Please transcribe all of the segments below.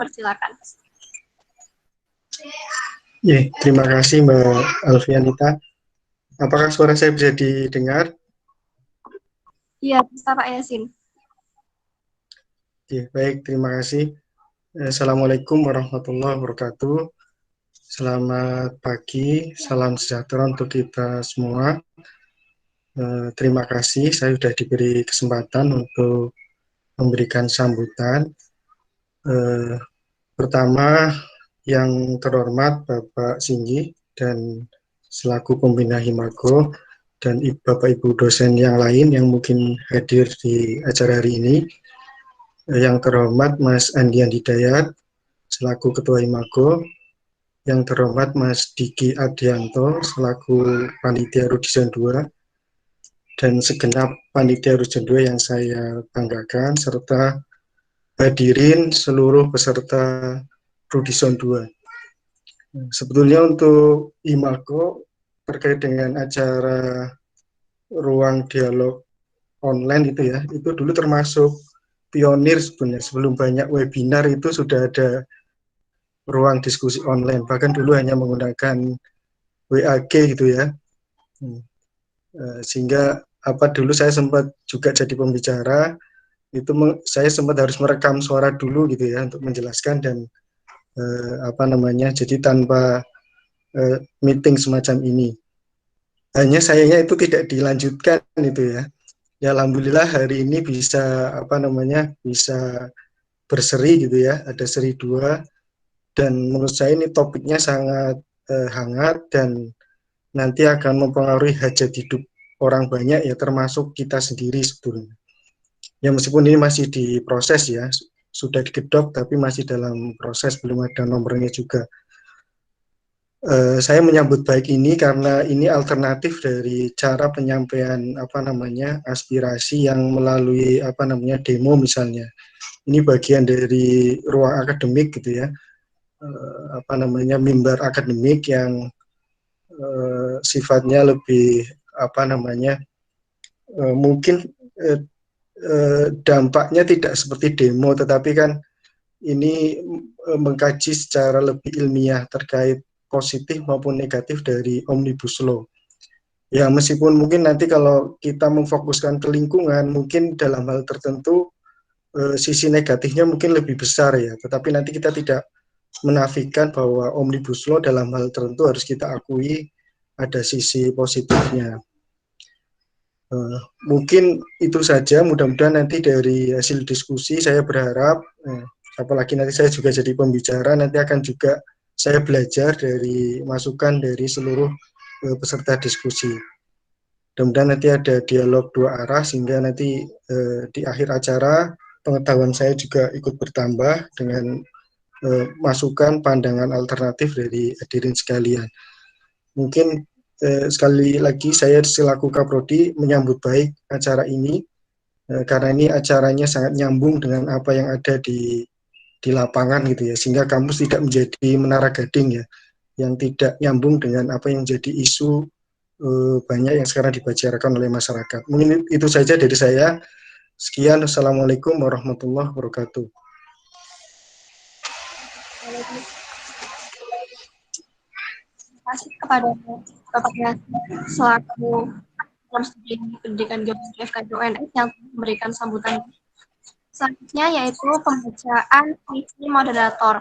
Persilakan. Ya, terima kasih Mbak Alfianita. Apakah suara saya bisa didengar? Iya, bisa Pak Yasin. Ya, baik, terima kasih. Assalamualaikum warahmatullahi wabarakatuh. Selamat pagi, salam sejahtera untuk kita semua. Terima kasih, saya sudah diberi kesempatan untuk memberikan sambutan. Pertama, yang terhormat Bapak Singgi dan selaku pembina Himago dan Bapak Ibu dosen yang lain yang mungkin hadir di acara hari ini. Yang terhormat Mas Andian Hidayat selaku Ketua Himago, yang terhormat Mas Diki Adianto selaku Panitia Rudisen 2, dan segenap Panitia Rudisen 2 yang saya banggakan, serta hadirin seluruh peserta Rudisen 2. Sebetulnya untuk Himago terkait dengan acara ruang dialog online itu dulu termasuk pionir sebenarnya. Sebelum banyak webinar itu sudah ada ruang diskusi online, bahkan dulu hanya menggunakan WAG gitu ya. Sehingga dulu saya sempat juga jadi pembicara, itu saya sempat harus merekam suara dulu gitu ya untuk menjelaskan, dan jadi tanpa meeting semacam ini. Hanya sayangnya itu tidak dilanjutkan itu ya. Ya alhamdulillah hari ini bisa bisa berseri gitu ya, ada seri 2, dan menurut saya ini topiknya sangat hangat dan nanti akan mempengaruhi hajat hidup orang banyak ya, termasuk kita sendiri sebetulnya. Ya meskipun ini masih diproses ya, sudah digedok tapi masih dalam proses, belum ada nomornya juga. Saya menyambut baik ini karena ini alternatif dari cara penyampaian aspirasi yang melalui demo misalnya. Ini bagian dari ruang akademik gitu ya, mimbar akademik yang sifatnya lebih mungkin dampaknya tidak seperti demo, tetapi kan ini mengkaji secara lebih ilmiah terkait positif maupun negatif dari Omnibus Law. Ya meskipun mungkin nanti kalau kita memfokuskan ke lingkungan, mungkin dalam hal tertentu sisi negatifnya mungkin lebih besar ya, tetapi nanti kita tidak menafikan bahwa Omnibus Law dalam hal tertentu harus kita akui ada sisi positifnya. Mungkin itu saja, mudah-mudahan nanti dari hasil diskusi saya berharap, apalagi nanti saya juga jadi pembicara, nanti akan juga saya belajar dari masukan dari seluruh peserta diskusi. Mudah-mudahan nanti ada dialog dua arah sehingga nanti di akhir acara pengetahuan saya juga ikut bertambah dengan masukan pandangan alternatif dari hadirin sekalian. Mungkin sekali lagi saya selaku Kaprodi menyambut baik acara ini karena ini acaranya sangat nyambung dengan apa yang ada di lapangan gitu ya, sehingga kampus tidak menjadi menara gading ya, yang tidak nyambung dengan apa yang jadi isu banyak yang sekarang dibicarakan oleh masyarakat. Mungkin itu saja dari saya. Sekian, Assalamualaikum warahmatullahi wabarakatuh. Terima kasih kepada Bapak Yasin selaku dalam studi pendidikan geografi FKG UNS yang memberikan sambutan. Selanjutnya yaitu pembacaan misi moderator.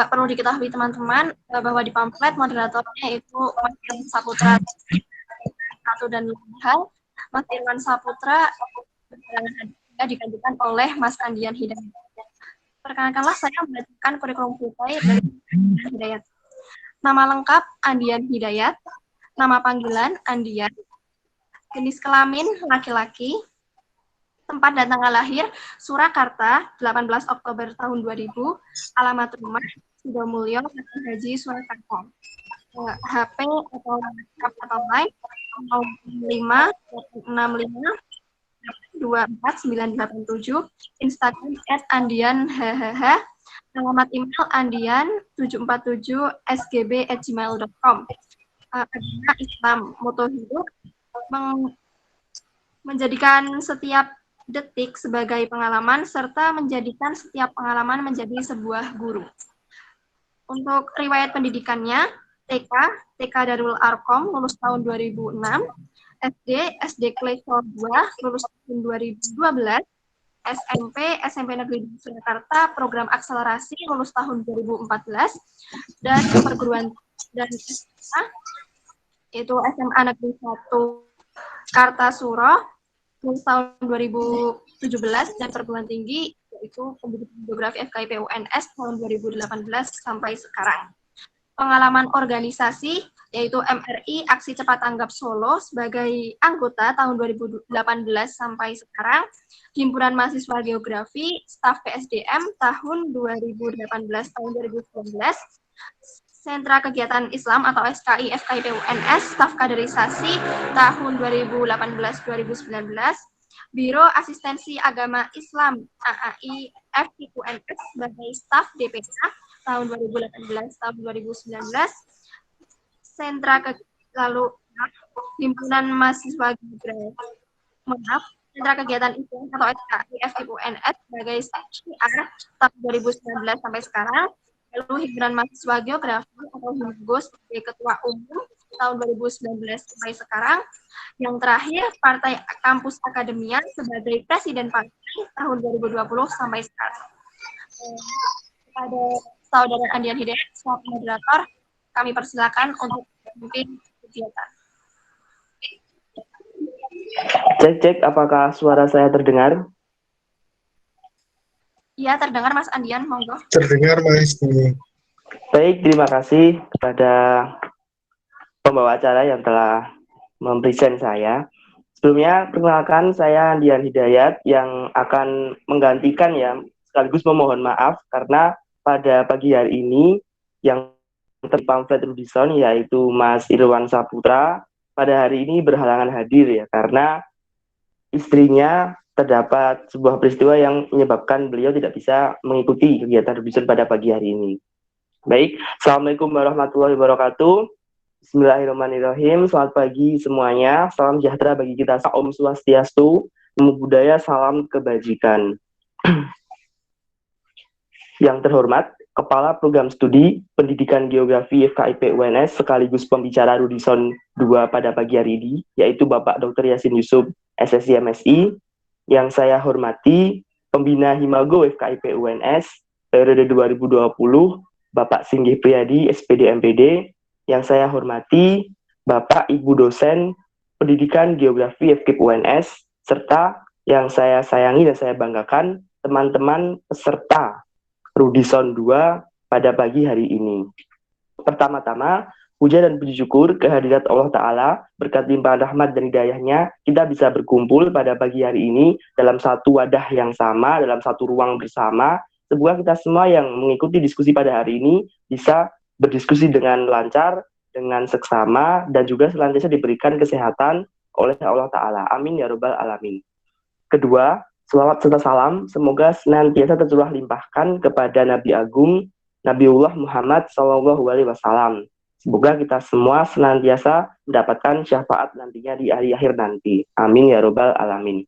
Perlu diketahui teman-teman bahwa di pamflet moderatornya itu Mas Irwan Saputra 1 dan 5 hal. Mas Irwan Saputra digantikan oleh Mas Andian Hidayat. Perkenalkanlah saya membacakan kurikulum vitae dari Andian Hidayat. Nama lengkap Andian Hidayat, nama panggilan Andian, jenis kelamin laki-laki, tempat dan tanggal lahir Surakarta 18 Oktober tahun 2000, alamat rumah Sidomulyo, Haji Surakarta, HP atau WhatsApp atau Line 0565 24987, Instagram @andianhhh, alamat email andian747sgb@gmail.com. Agama Islam, moto hidup menjadikan setiap detik sebagai pengalaman serta menjadikan setiap pengalaman menjadi sebuah guru. Untuk riwayat pendidikannya, TK Darul Arkom lulus tahun 2006, SD Kleso 2 lulus tahun 2012, SMP Negeri Surakarta program akselerasi lulus tahun 2014, dan perguruan dan SMA itu SMA Negeri 1 Kartasuro lulus tahun 2017 dan perguruan tinggi yaitu pendidikan geografi FKIP UNS tahun 2018 sampai sekarang. Pengalaman organisasi yaitu MRI Aksi Cepat Tanggap Solo sebagai anggota tahun 2018 sampai sekarang, Himpunan Mahasiswa Geografi Staf PSDM tahun 2018 tahun 2019, Sentra Kegiatan Islam atau SKI FKIP UNS Staf Kaderisasi tahun 2018-2019, Biro Asistensi Agama Islam AAI FKIP UNS sebagai staf DPA tahun 2018 tahun 2019, lalu Himpunan Mahasiswa Geografi Sentra Kegiatan Islam atau SKI FKIP UNS sebagai staf PR tahun 2019 sampai sekarang, lalu Himpunan Mahasiswa Geografi atau HIMGO sebagai Ketua Umum tahun 2019 sampai sekarang. Yang terakhir, Partai Kampus Akademia sebagai Presiden Partai tahun 2020 sampai sekarang. Kepada Saudara Andian Hidayat, selaku moderator, kami persilakan untuk memimpin kegiatan. Cek, apakah suara saya terdengar? Iya, terdengar Mas Andian, monggo. Terdengar Mas. Baik, terima kasih kepada pembawa acara yang telah mempresent saya. Sebelumnya, perkenalkan saya Andian Hidayat yang akan menggantikan ya, sekaligus memohon maaf karena pada pagi hari ini yang terpamflet Rudison yaitu Mas Irwan Saputra pada hari ini berhalangan hadir ya karena istrinya terdapat sebuah peristiwa yang menyebabkan beliau tidak bisa mengikuti kegiatan Rudison pada pagi hari ini. Baik, Assalamualaikum warahmatullahi wabarakatuh. Bismillahirrahmanirrahim. Selamat pagi semuanya. Salam sejahtera bagi kita. Om Swastiastu, Namo Buddhaya, salam kebajikan. Yang terhormat, Kepala Program Studi Pendidikan Geografi FKIP UNS sekaligus pembicara Rudison 2 pada pagi hari ini, yaitu Bapak Dr. Yasin Yusuf, SSI MSI. Yang saya hormati, Pembina Himago FKIP UNS periode 2020, Bapak Singgih Priyadi, SPD MPD. Yang saya hormati, Bapak Ibu dosen Pendidikan Geografi FKIP UNS, serta yang saya sayangi dan saya banggakan, teman-teman peserta Rudison 2 pada pagi hari ini. Pertama-tama, puja dan puji syukur kehadirat Allah Ta'ala, berkat limpahan rahmat dan hidayahnya, kita bisa berkumpul pada pagi hari ini dalam satu wadah yang sama, dalam satu ruang bersama, semoga kita semua yang mengikuti diskusi pada hari ini bisa berdiskusi dengan lancar, dengan seksama, dan juga senantiasa diberikan kesehatan oleh Allah Ta'ala. Amin ya Rabbal Alamin. Kedua, selawat serta salam semoga senantiasa tercurah limpahkan kepada Nabi Agung Nabiullah Muhammad SAW. Semoga kita semua senantiasa mendapatkan syafaat nantinya di hari akhir nanti. Amin ya Rabbal Alamin.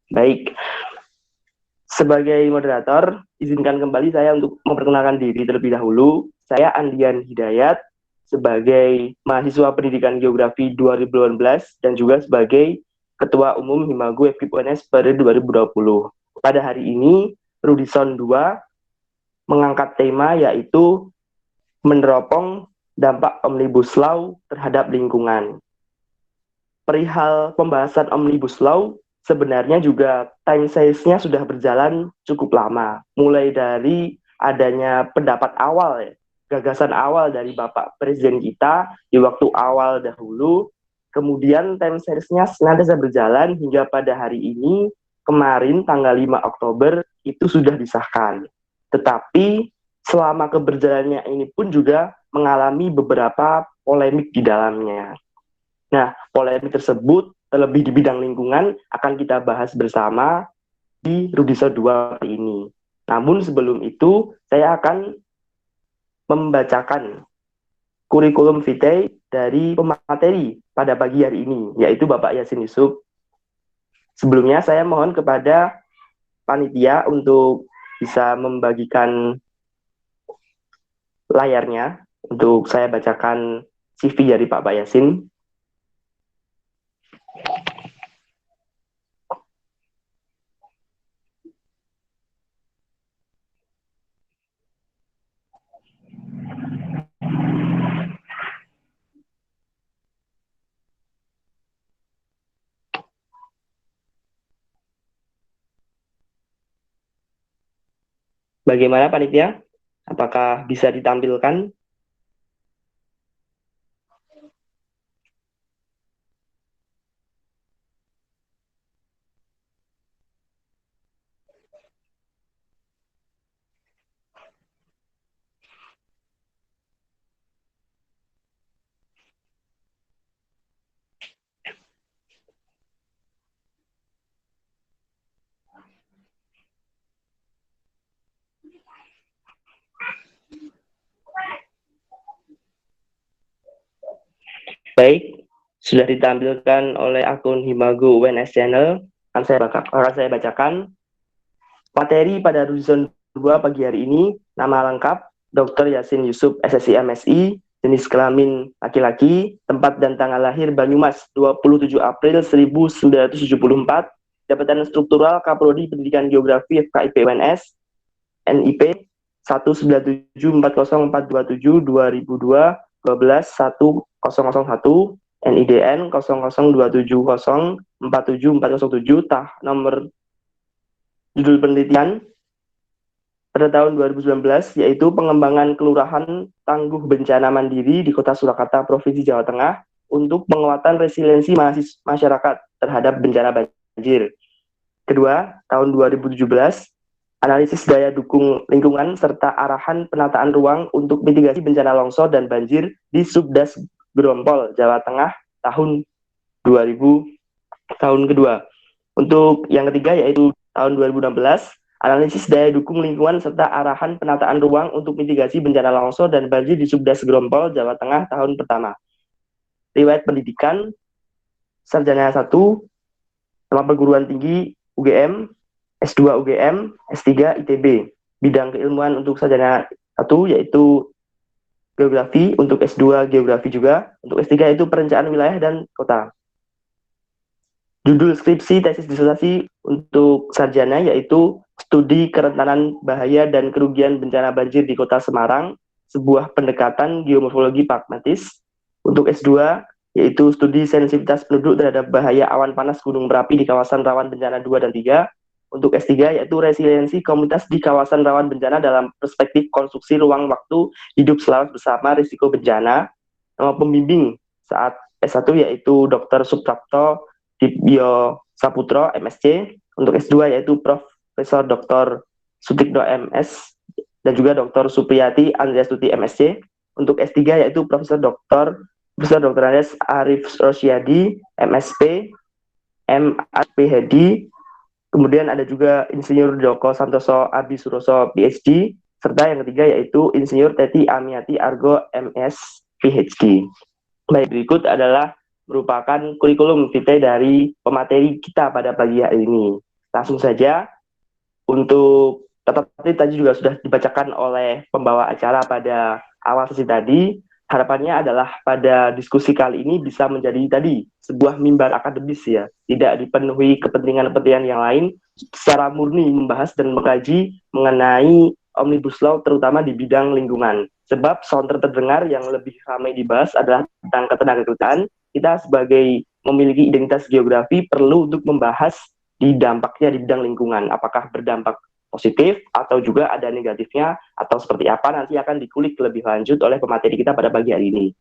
Baik, sebagai moderator, izinkan kembali saya untuk memperkenalkan diri terlebih dahulu. Saya Andian Hidayat, sebagai mahasiswa pendidikan geografi 2018 dan juga sebagai Ketua Umum Himago FKIP UNS periode 2020. Pada hari ini, Rudison 2 mengangkat tema yaitu meneropong dampak Omnibus Law terhadap lingkungan. Perihal pembahasan Omnibus Law, sebenarnya juga time size-nya sudah berjalan cukup lama. Mulai dari adanya pendapat awal, gagasan awal dari Bapak Presiden kita di waktu awal dahulu, kemudian time series-nya senantiasa berjalan hingga pada hari ini, kemarin tanggal 5 Oktober, itu sudah disahkan. Tetapi selama keberjalannya ini pun juga mengalami beberapa polemik di dalamnya. Nah, polemik tersebut terlebih di bidang lingkungan akan kita bahas bersama di Rudison 2 ini. Namun sebelum itu, saya akan membacakan kurikulum vitae dari pemateri pada pagi hari ini, yaitu Bapak Yasin Yusuf. Sebelumnya saya mohon kepada panitia untuk bisa membagikan layarnya untuk saya bacakan CV dari Pak Yasin. Bagaimana panitia? Apakah bisa ditampilkan? Baik, sudah ditampilkan oleh akun Himago UNS Channel. Akan saya bacakan. Materi pada Rudison 2 pagi hari ini, nama lengkap Dr. Yasin Yusuf, SSI MSI, jenis kelamin laki-laki, tempat dan tanggal lahir Banyumas 27 April 1974, jabatan struktural Kaprodi Pendidikan Geografi FKIP UNS, NIP 197404227 12-1001, NIDN 00270474407 nomor judul penelitian pada tahun 2019, yaitu pengembangan kelurahan tangguh bencana mandiri di Kota Surakarta, Provinsi Jawa Tengah untuk penguatan resiliensi masyarakat terhadap bencana banjir. Kedua, tahun 2017, analisis daya dukung lingkungan serta arahan penataan ruang untuk mitigasi bencana longsor dan banjir di Subdas Grompol, Jawa Tengah tahun 2000 tahun kedua. Untuk yang ketiga yaitu tahun 2016, analisis daya dukung lingkungan serta arahan penataan ruang untuk mitigasi bencana longsor dan banjir di Subdas Grompol, Jawa Tengah tahun pertama. Riwayat pendidikan, sarjana 1, nama perguruan tinggi UGM, S2 UGM, S3 ITB. Bidang keilmuan untuk sarjana 1 yaitu geografi, untuk S2 geografi juga, untuk S3 itu perencanaan wilayah dan kota. Judul skripsi tesis disertasi untuk sarjana yaitu studi kerentanan bahaya dan kerugian bencana banjir di Kota Semarang, sebuah pendekatan geomorfologi pragmatis. Untuk S2 yaitu studi sensitivitas penduduk terhadap bahaya awan panas gunung berapi di kawasan rawan bencana 2 dan 3. Untuk S3 yaitu resiliensi komunitas di kawasan rawan bencana dalam perspektif konstruksi ruang waktu hidup selaras bersama risiko bencana. Nama pembimbing saat S1 yaitu Dr. Suprapto Dibyo Saputro MSc. Untuk S2 yaitu Profesor Dr. Sutikno MS dan juga Dr. Supriyati Andreastuti MSc. Untuk S3 yaitu Profesor Dr. Andes Arif Rosyadi MSp, MPhD. Kemudian ada juga Insinyur Joko Santoso Abi Suroso PhD, serta yang ketiga yaitu Insinyur Teti Amiati Argo MS PhD. Baik, berikut adalah merupakan kurikulum vitae dari pemateri kita pada pagi hari ini. Langsung saja, untuk tadi juga sudah dibacakan oleh pembawa acara pada awal sesi tadi. Harapannya adalah pada diskusi kali ini bisa menjadi tadi sebuah mimbar akademis ya, tidak dipenuhi kepentingan-kepentingan yang lain, secara murni membahas dan mengkaji mengenai Omnibus Law terutama di bidang lingkungan. Sebab sound terdengar yang lebih ramai dibahas adalah tentang ketenagakerjaan. Kita sebagai memiliki identitas geografi perlu untuk membahas di dampaknya di bidang lingkungan. Apakah berdampak positif atau juga ada negatifnya atau seperti apa nanti akan dikulik lebih lanjut oleh pemateri kita pada pagi hari ini.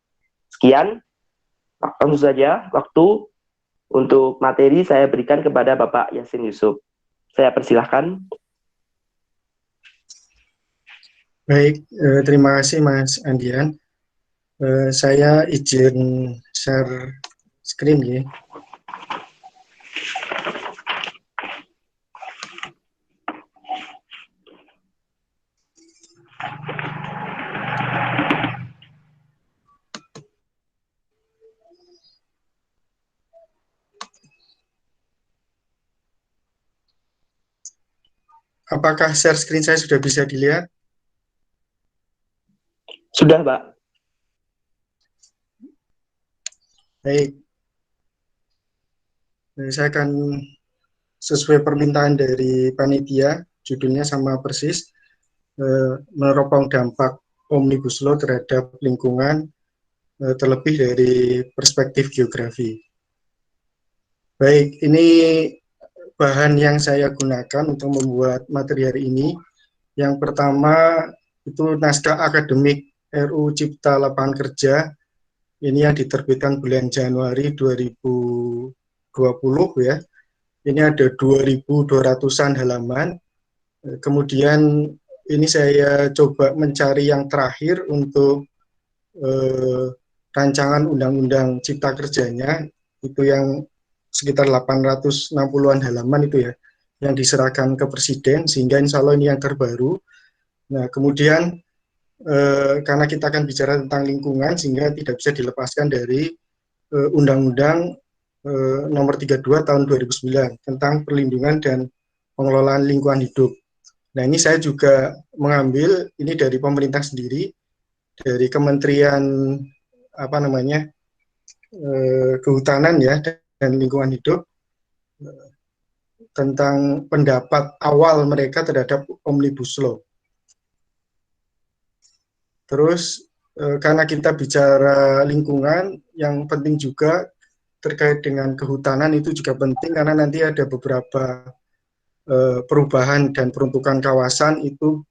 Sekian, langsung saja waktu untuk materi saya berikan kepada Bapak Yasin Yusuf. Saya persilahkan. Baik, terima kasih Mas Andian. Saya izin share screen ya. apakah share screen saya sudah bisa dilihat? Sudah, Pak. Baik. Saya akan sesuai permintaan dari panitia, judulnya sama persis, meneropong dampak Omnibus Law terhadap lingkungan, terlebih dari perspektif geografi. Baik, ini bahan yang saya gunakan untuk membuat materi hari ini. Yang pertama itu naskah akademik RUU Cipta Lapangan Kerja, ini yang diterbitkan bulan Januari 2020 ya. Ini ada 2.200-an halaman. Kemudian ini saya coba mencari yang terakhir untuk rancangan undang-undang cipta kerjanya, itu yang sekitar 860-an halaman itu ya, yang diserahkan ke Presiden, sehingga insya Allah ini yang terbaru. Nah, kemudian karena kita akan bicara tentang lingkungan, sehingga tidak bisa dilepaskan dari Undang-Undang Nomor 32 tahun 2009 tentang perlindungan dan pengelolaan lingkungan hidup. Nah, ini saya juga mengambil ini dari pemerintah sendiri, dari Kementerian Kehutanan ya dan Lingkungan Hidup, tentang pendapat awal mereka terhadap Omnibus Law. Terus karena kita bicara lingkungan, yang penting juga terkait dengan kehutanan itu juga penting, karena nanti ada beberapa perubahan dan peruntukan kawasan itu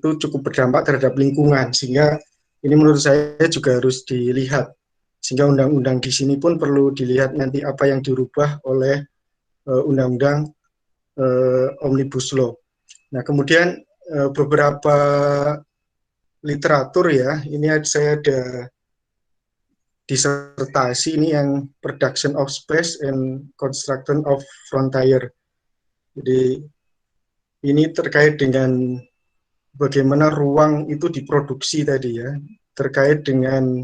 cukup berdampak terhadap lingkungan, sehingga ini menurut saya juga harus dilihat, sehingga undang-undang di sini pun perlu dilihat nanti apa yang dirubah oleh undang-undang Omnibus Law. Nah, kemudian beberapa literatur ya, ini saya ada disertasi ini yang Production of Space and Construction of Frontier. Jadi ini terkait dengan bagaimana ruang itu diproduksi tadi ya, terkait dengan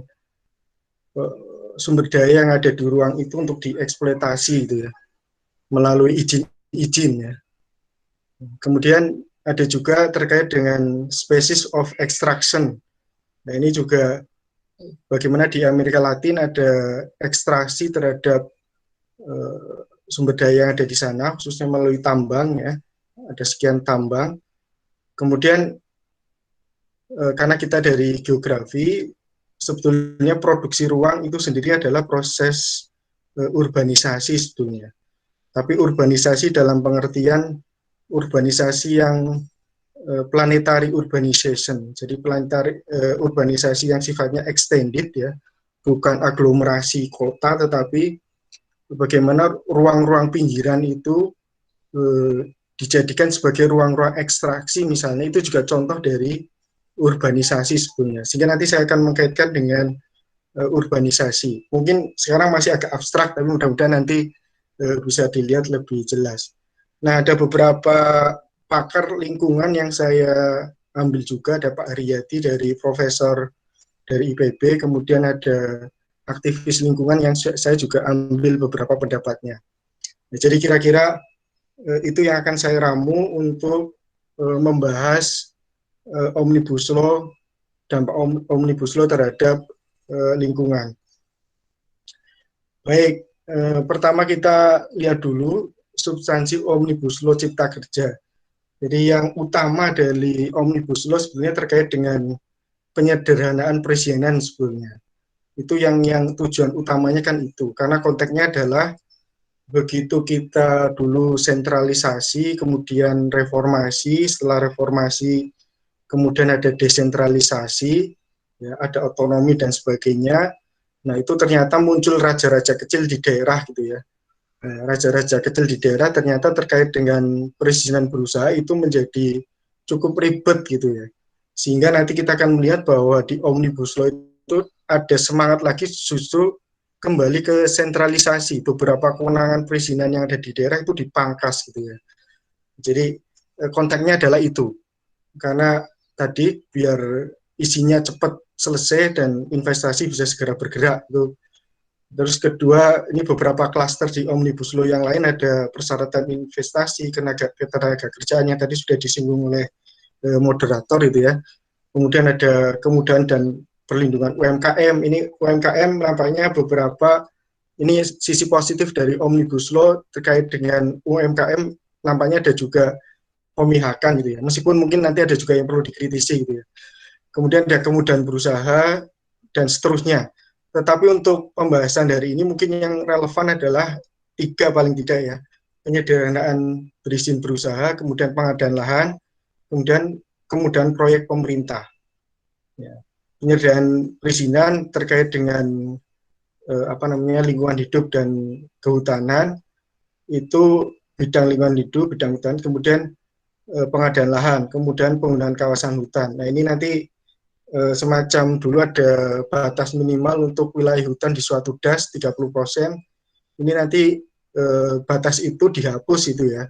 sumber daya yang ada di ruang itu untuk dieksploitasi itu ya, melalui izin ya. Kemudian ada juga terkait dengan species of extraction. Nah, ini juga bagaimana di Amerika Latin ada ekstraksi terhadap sumber daya yang ada di sana, khususnya melalui tambang ya, ada sekian tambang. Kemudian karena kita dari geografi, sebetulnya produksi ruang itu sendiri adalah proses urbanisasi sebetulnya. Tapi urbanisasi dalam pengertian urbanisasi yang planetary urbanization. Jadi planetary urbanisasi yang sifatnya extended ya, bukan aglomerasi kota, tetapi bagaimana ruang-ruang pinggiran itu dijadikan sebagai ruang-ruang ekstraksi misalnya, itu juga contoh dari urbanisasi sebetulnya. Sehingga nanti saya akan mengkaitkan dengan urbanisasi. Mungkin sekarang masih agak abstrak, tapi mudah-mudahan nanti bisa dilihat lebih jelas. Nah, ada beberapa pakar lingkungan yang saya ambil juga, ada Pak Haryadi dari profesor dari IPB, kemudian ada aktivis lingkungan yang saya juga ambil beberapa pendapatnya. Nah, jadi kira-kira itu yang akan saya ramu untuk membahas Omnibus Law, dampak Omnibus Law terhadap lingkungan. Baik, pertama kita lihat dulu substansi Omnibus Law Cipta Kerja. Jadi yang utama dari Omnibus Law sebenarnya terkait dengan penyederhanaan perizinan sebetulnya. Itu yang tujuan utamanya kan itu, karena konteksnya adalah begitu kita dulu sentralisasi, kemudian reformasi, setelah reformasi kemudian ada desentralisasi, ya, ada otonomi dan sebagainya. Nah, itu ternyata muncul raja-raja kecil di daerah gitu ya. Raja-raja kecil di daerah ternyata terkait dengan perizinan berusaha itu menjadi cukup ribet gitu ya. Sehingga nanti kita akan melihat bahwa di Omnibus Law itu ada semangat lagi justru kembali ke sentralisasi. Beberapa kewenangan perizinan yang ada di daerah itu dipangkas gitu ya. Jadi konteksnya adalah itu. Karena tadi biar isinya cepat selesai dan investasi bisa segera bergerak. Itu Terus kedua, ini beberapa klaster di Omnibus Law yang lain, ada persyaratan investasi, ketenaga kerjaan yang tadi sudah disinggung oleh moderator itu ya. Kemudian ada kemudahan dan perlindungan UMKM. Ini UMKM nampaknya beberapa, ini sisi positif dari Omnibus Law terkait dengan UMKM, nampaknya ada juga pemihakan gitu ya. Meskipun mungkin nanti ada juga yang perlu dikritisi gitu ya. Kemudian ada kemudahan berusaha dan seterusnya. Tetapi untuk pembahasan dari ini mungkin yang relevan adalah 3 paling tidak ya. Penyederhanaan berizin berusaha, kemudian pengadaan lahan, kemudian kemudahan proyek pemerintah. Ya. Penyederhanaan perizinan terkait dengan lingkungan hidup dan kehutanan, itu bidang lingkungan hidup, bidang hutan, kemudian pengadaan lahan, kemudian penggunaan kawasan hutan. Nah ini nanti semacam dulu ada batas minimal untuk wilayah hutan di suatu DAS 30%. Ini nanti batas itu dihapus itu ya.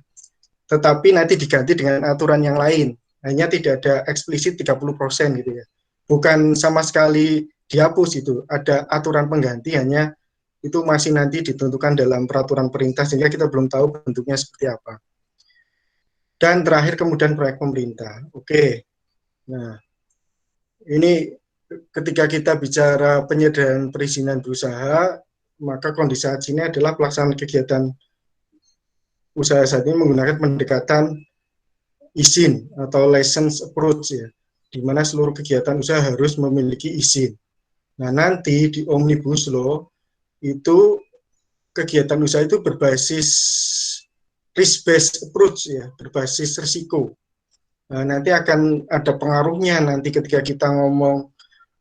Tetapi nanti diganti dengan aturan yang lain. Hanya tidak ada eksplisit 30% gitu ya. Bukan sama sekali dihapus itu. Ada aturan pengganti, hanya itu masih nanti ditentukan dalam peraturan perintah sehingga kita belum tahu bentuknya seperti apa. Dan terakhir kemudian proyek pemerintah. Oke. Nah, ini ketika kita bicara penyederhanaan perizinan berusaha, maka kondisi saat ini adalah pelaksanaan kegiatan usaha saat ini menggunakan pendekatan izin atau license approach ya, di mana seluruh kegiatan usaha harus memiliki izin. Nah, nanti di Omnibus Law itu kegiatan usaha itu berbasis risk-based approach ya, berbasis risiko. Nah, nanti akan ada pengaruhnya nanti ketika kita ngomong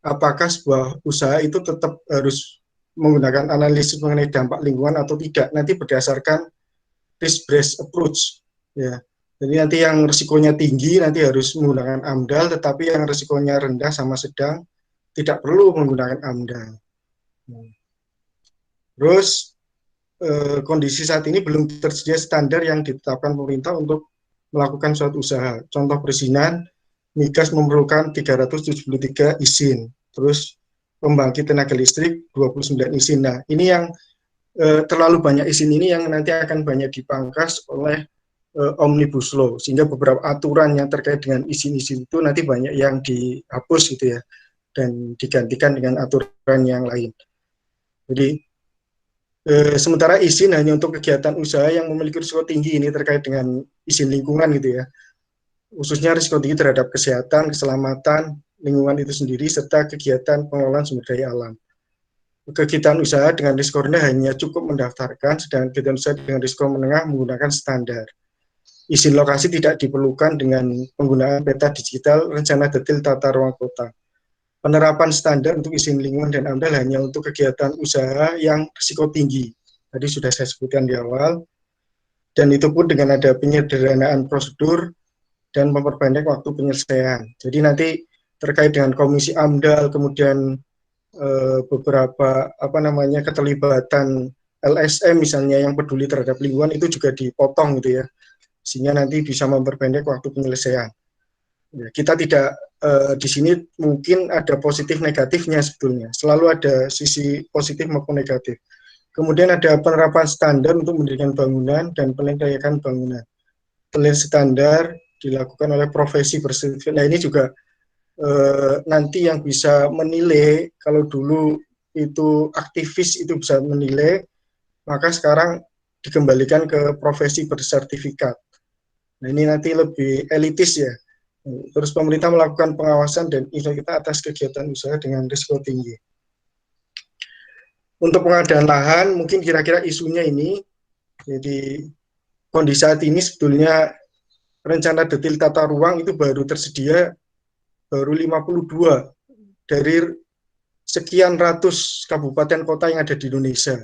apakah sebuah usaha itu tetap harus menggunakan analisis mengenai dampak lingkungan atau tidak, nanti berdasarkan risk-based approach ya. Jadi nanti yang risikonya tinggi nanti harus menggunakan AMDAL, tetapi yang risikonya rendah sama sedang tidak perlu menggunakan AMDAL. Terus kondisi saat ini belum tersedia standar yang ditetapkan pemerintah untuk melakukan suatu usaha. Contoh perizinan, migas memerlukan 373 izin, terus pembangkit tenaga listrik 29 izin. Nah, ini yang terlalu banyak izin ini yang nanti akan banyak dipangkas oleh Omnibus Law, sehingga beberapa aturan yang terkait dengan izin-izin itu nanti banyak yang dihapus gitu ya, dan digantikan dengan aturan yang lain. Jadi sementara izin hanya untuk kegiatan usaha yang memiliki risiko tinggi, ini terkait dengan izin lingkungan gitu ya, khususnya risiko tinggi terhadap kesehatan, keselamatan, lingkungan itu sendiri, serta kegiatan pengelolaan sumber daya alam. Kegiatan usaha dengan risiko rendah hanya cukup mendaftarkan, sedangkan kegiatan usaha dengan risiko menengah menggunakan standar. Izin lokasi tidak diperlukan dengan penggunaan peta digital, rencana detail tata ruang kota. Penerapan standar untuk izin lingkungan dan AMDAL hanya untuk kegiatan usaha yang risiko tinggi. Tadi sudah saya sebutkan di awal. Dan itu pun dengan ada penyederhanaan prosedur dan memperpendek waktu penyelesaian. Jadi nanti terkait dengan komisi AMDAL, kemudian beberapa keterlibatan LSM misalnya yang peduli terhadap lingkungan itu juga dipotong gitu ya, sehingga nanti bisa memperpendek waktu penyelesaian. Ya, kita tidak di sini mungkin ada positif negatifnya sebetulnya, selalu ada sisi positif maupun negatif. Kemudian ada penerapan standar untuk mendirikan bangunan dan penelitian bangunan. Penelitian standar dilakukan oleh profesi bersertifikat. Nah ini juga nanti yang bisa menilai, kalau dulu itu aktivis itu bisa menilai, maka sekarang dikembalikan ke profesi bersertifikat. Nah ini nanti lebih elitis ya. Terus pemerintah melakukan pengawasan dan kita atas kegiatan usaha dengan risiko tinggi. Untuk pengadaan lahan, mungkin kira-kira isunya ini, jadi kondisi saat ini sebetulnya rencana detail tata ruang itu baru tersedia baru 52 dari sekian ratus kabupaten kota yang ada di Indonesia.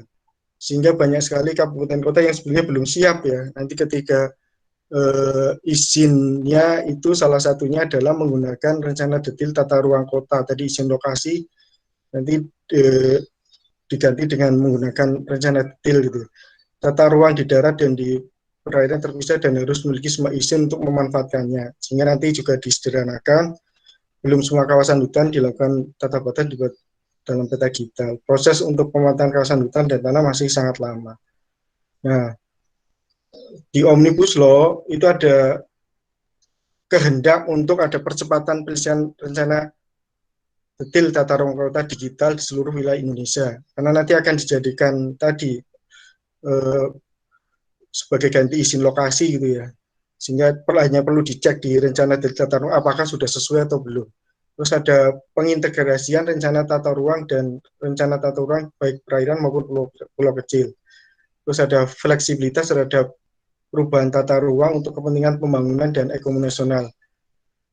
Sehingga banyak sekali kabupaten kota yang sebenarnya belum siap ya. Nanti ketika izinnya itu salah satunya adalah menggunakan rencana detail tata ruang kota. Tadi izin lokasi nanti diganti dengan menggunakan rencana detail gitu. Tata ruang di darat dan di perairan terpisah dan harus memiliki semua izin untuk memanfaatkannya. Sehingga nanti juga disederhanakan. Belum semua kawasan hutan dilakukan tata bata dalam peta digital. Proses untuk pemetaan kawasan hutan dan tanah masih sangat lama. Nah, di Omnibus Law itu ada kehendak untuk ada percepatan penyelesaian rencana detail tata ruang kota digital di seluruh wilayah Indonesia. Karena nanti akan dijadikan tadi sebagai ganti izin lokasi gitu ya. Sehingga hanya perlu dicek di rencana tata ruang apakah sudah sesuai atau belum. Terus ada pengintegrasian rencana tata ruang dan rencana tata ruang baik perairan maupun pulau kecil. Terus ada fleksibilitas terhadap perubahan tata ruang untuk kepentingan pembangunan dan ekonomi nasional.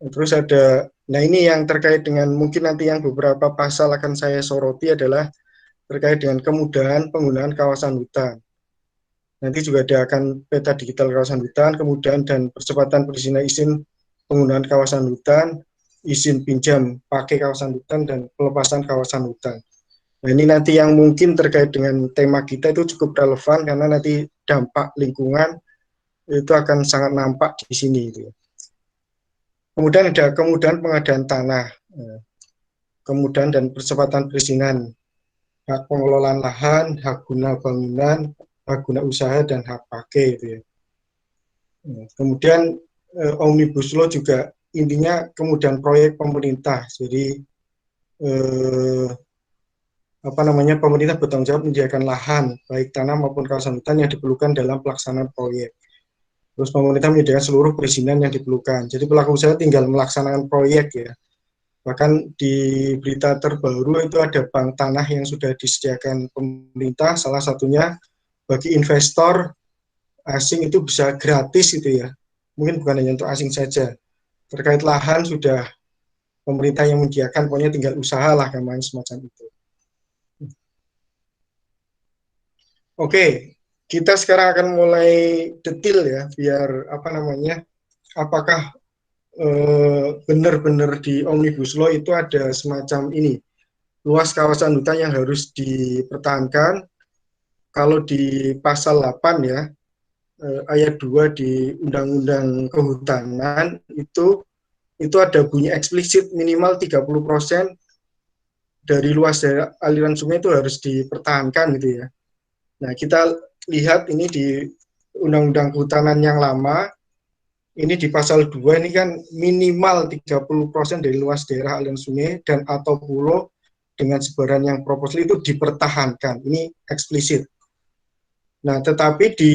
Terus ada, nah ini yang terkait dengan mungkin nanti yang beberapa pasal akan saya soroti adalah terkait dengan kemudahan penggunaan kawasan hutan. Nanti juga ada akan peta digital kawasan hutan, kemudian dan percepatan perizinan izin penggunaan kawasan hutan, izin pinjam pakai kawasan hutan, dan pelepasan kawasan hutan. Nah ini nanti yang mungkin terkait dengan tema kita itu cukup relevan karena nanti dampak lingkungan itu akan sangat nampak di sini. Gitu. Kemudian ada kemudahan pengadaan tanah, kemudahan dan percepatan perizinan, hak pengelolaan lahan, hak guna bangunan, hak guna usaha, dan hak pakai. Gitu ya. Kemudian Omnibus Law juga intinya kemudahan proyek pemerintah. Jadi pemerintah bertanggung jawab menyediakan lahan, baik tanah maupun kawasan hutan yang diperlukan dalam pelaksanaan proyek. Terus pemerintah menyediakan seluruh perizinan yang diperlukan. Jadi pelaku usaha tinggal melaksanakan proyek ya. Bahkan di berita terbaru itu ada bank tanah yang sudah disediakan pemerintah, salah satunya bagi investor asing itu bisa gratis itu ya. Mungkin bukan hanya untuk asing saja. Terkait lahan sudah pemerintah yang menyediakan, pokoknya tinggal usaha lah namanya semacam itu. Oke, kita sekarang akan mulai detail ya, biar apakah benar-benar di Omnibus Law itu ada semacam ini, luas kawasan hutan yang harus dipertahankan. Kalau di pasal 8 ya, ayat 2 di Undang-Undang Kehutanan itu ada bunyi eksplisit minimal 30% dari luas daerah aliran sungai itu harus dipertahankan gitu ya. Nah, kita lihat ini di Undang-Undang Kehutanan yang lama, ini di pasal 2 ini kan minimal 30% dari luas daerah aliran sungai dan atau pulau dengan sebaran yang proporsional itu dipertahankan. Ini eksplisit. Nah, tetapi di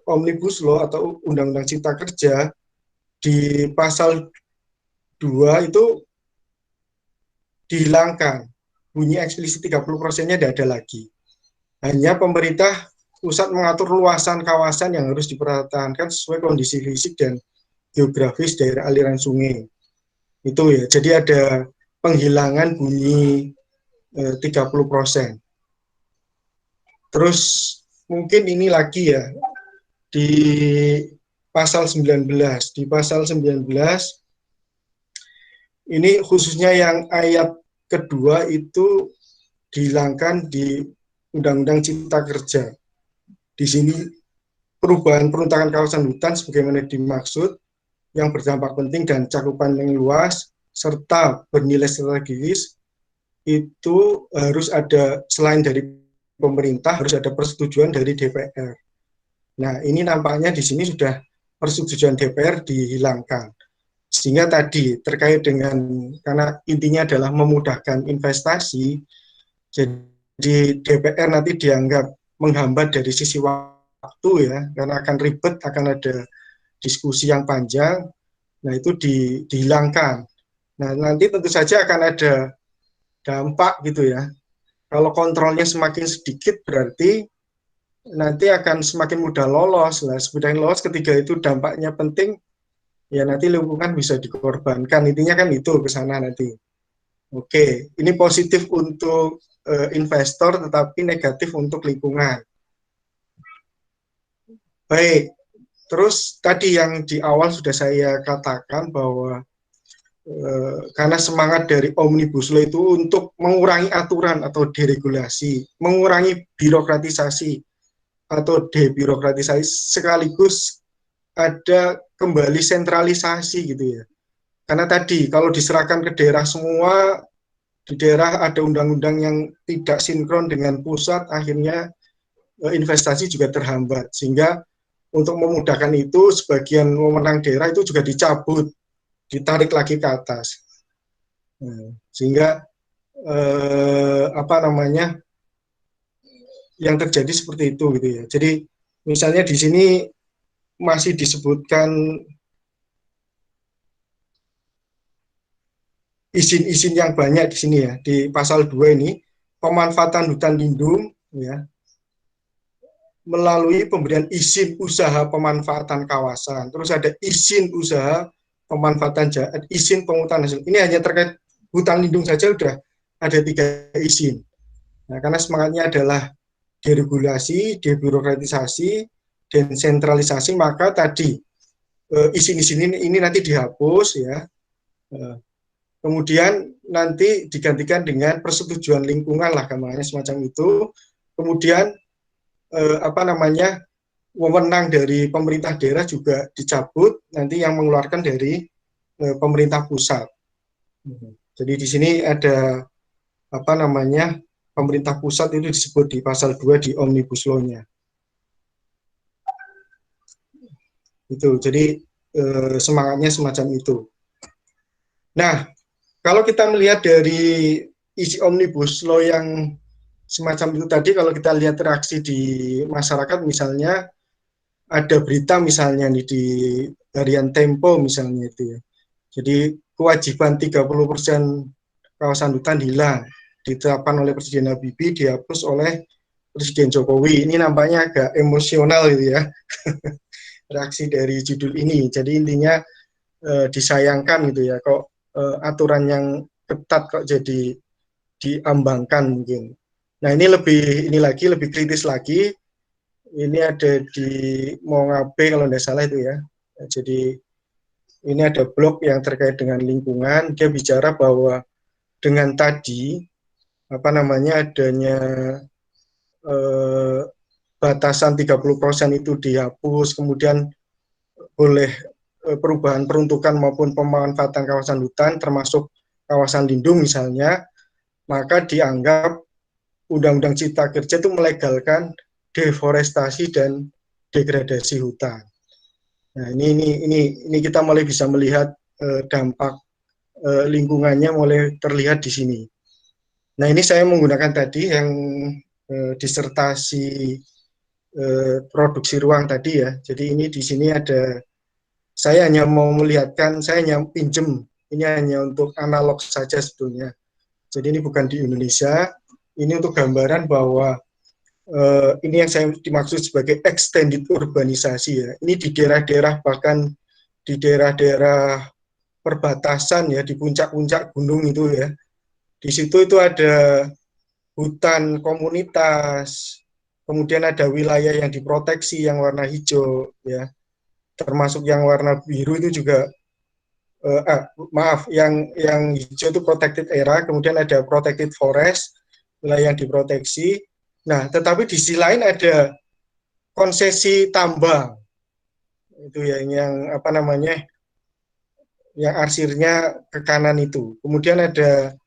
Omnibus Law atau Undang-Undang Cipta Kerja di pasal 2 itu dihilangkan. Bunyi eksplisit 30%-nya tidak ada lagi. Hanya pemerintah pusat mengatur luasan kawasan yang harus dipertahankan sesuai kondisi fisik dan geografis daerah aliran sungai. Itu ya, jadi ada penghilangan bunyi 30%. Terus mungkin ini lagi ya, di pasal 19. Di pasal 19, ini khususnya yang ayat kedua itu dihilangkan di Undang-Undang Cipta Kerja. Di sini perubahan peruntukan kawasan hutan sebagaimana dimaksud yang berdampak penting dan cakupan yang luas serta bernilai strategis itu harus ada, selain dari pemerintah harus ada persetujuan dari DPR. Nah, ini nampaknya di sini sudah persetujuan DPR dihilangkan. Sehingga tadi terkait dengan, karena intinya adalah memudahkan investasi, jadi DPR nanti dianggap menghambat dari sisi waktu ya, karena akan ribet, akan ada diskusi yang panjang. Nah, itu dihilangkan. Nah, nanti tentu saja akan ada dampak gitu ya. Kalau kontrolnya semakin sedikit berarti nanti akan semakin mudah lolos. Nah, semakin lolos ketika itu dampaknya penting, ya nanti lingkungan bisa dikorbankan. Intinya kan itu ke sana nanti. Oke, ini positif untuk investor tetapi negatif untuk lingkungan. Baik, terus tadi yang di awal sudah saya katakan bahwa karena semangat dari Omnibus Law itu untuk mengurangi aturan atau deregulasi, mengurangi birokratisasi atau debirokratisasi, sekaligus ada kembali sentralisasi gitu ya. Karena tadi kalau diserahkan ke daerah semua di daerah ada undang-undang yang tidak sinkron dengan pusat, akhirnya investasi juga terhambat. Sehingga untuk memudahkan itu, sebagian wewenang daerah itu juga dicabut, ditarik lagi ke atas. Sehingga apa namanya, yang terjadi seperti itu gitu ya. Jadi misalnya di sini masih disebutkan izin-izin yang banyak di sini ya, di pasal 2 ini, pemanfaatan hutan lindung ya, melalui pemberian izin usaha pemanfaatan kawasan. Terus ada izin usaha pemanfaatan jahat, izin penghutang hasil. Ini hanya terkait hutan lindung saja sudah ada 3 izin. Nah, karena semangatnya adalah deregulasi, debirokratisasi, dan sentralisasi, maka tadi izin-izin ini nanti dihapus ya. Kemudian nanti digantikan dengan persetujuan lingkungan lah, gambarnya semacam itu. Kemudian apa namanya, wewenang dari pemerintah daerah juga dicabut, nanti yang mengeluarkan dari pemerintah pusat. Jadi di sini ada apa namanya, pemerintah pusat itu disebut di pasal 2 di Omnibus Law-nya. Itu jadi semangatnya semacam itu. Nah, kalau kita melihat dari isi Omnibus Law yang semacam itu tadi, kalau kita lihat reaksi di masyarakat, misalnya ada berita misalnya nih di harian Tempo misalnya itu ya. Jadi kewajiban 30% kawasan hutan hilang ditetapkan oleh Presiden Habibie, dihapus oleh Presiden Jokowi. Ini nampaknya agak emosional gitu ya, reaksi dari judul ini. Jadi intinya disayangkan gitu ya, kok aturan yang ketat kok jadi diambangkan mungkin. Nah ini lagi lebih kritis lagi. Ini ada di Mongabe kalau tidak salah itu ya. Jadi ini ada blog yang terkait dengan lingkungan. Dia bicara bahwa dengan tadi apa namanya, adanya eh, batasan 30% itu dihapus, kemudian boleh perubahan peruntukan maupun pemanfaatan kawasan hutan termasuk kawasan lindung misalnya, maka dianggap Undang-Undang Cipta Kerja itu melegalkan deforestasi dan degradasi hutan. Nah, ini kita mulai bisa melihat dampak lingkungannya mulai terlihat di sini. Nah, ini saya menggunakan tadi yang disertasi produksi ruang tadi ya. Jadi ini di sini ada, saya hanya mau melihatkan, saya hanya pinjem, ini hanya untuk analog saja sebetulnya. Jadi ini bukan di Indonesia, ini untuk gambaran bahwa ini yang saya dimaksud sebagai extended urbanisasi ya. Ini di daerah-daerah, bahkan di daerah-daerah perbatasan ya, di puncak-puncak gunung itu ya. Di situ itu ada hutan komunitas, kemudian ada wilayah yang diproteksi yang warna hijau ya, termasuk yang warna biru itu juga maaf, yang hijau itu protected area, kemudian ada protected forest, wilayah yang diproteksi. Nah, tetapi di sisi lain ada konsesi tambang, itu yang apa namanya, yang arsirnya ke kanan itu. Kemudian ada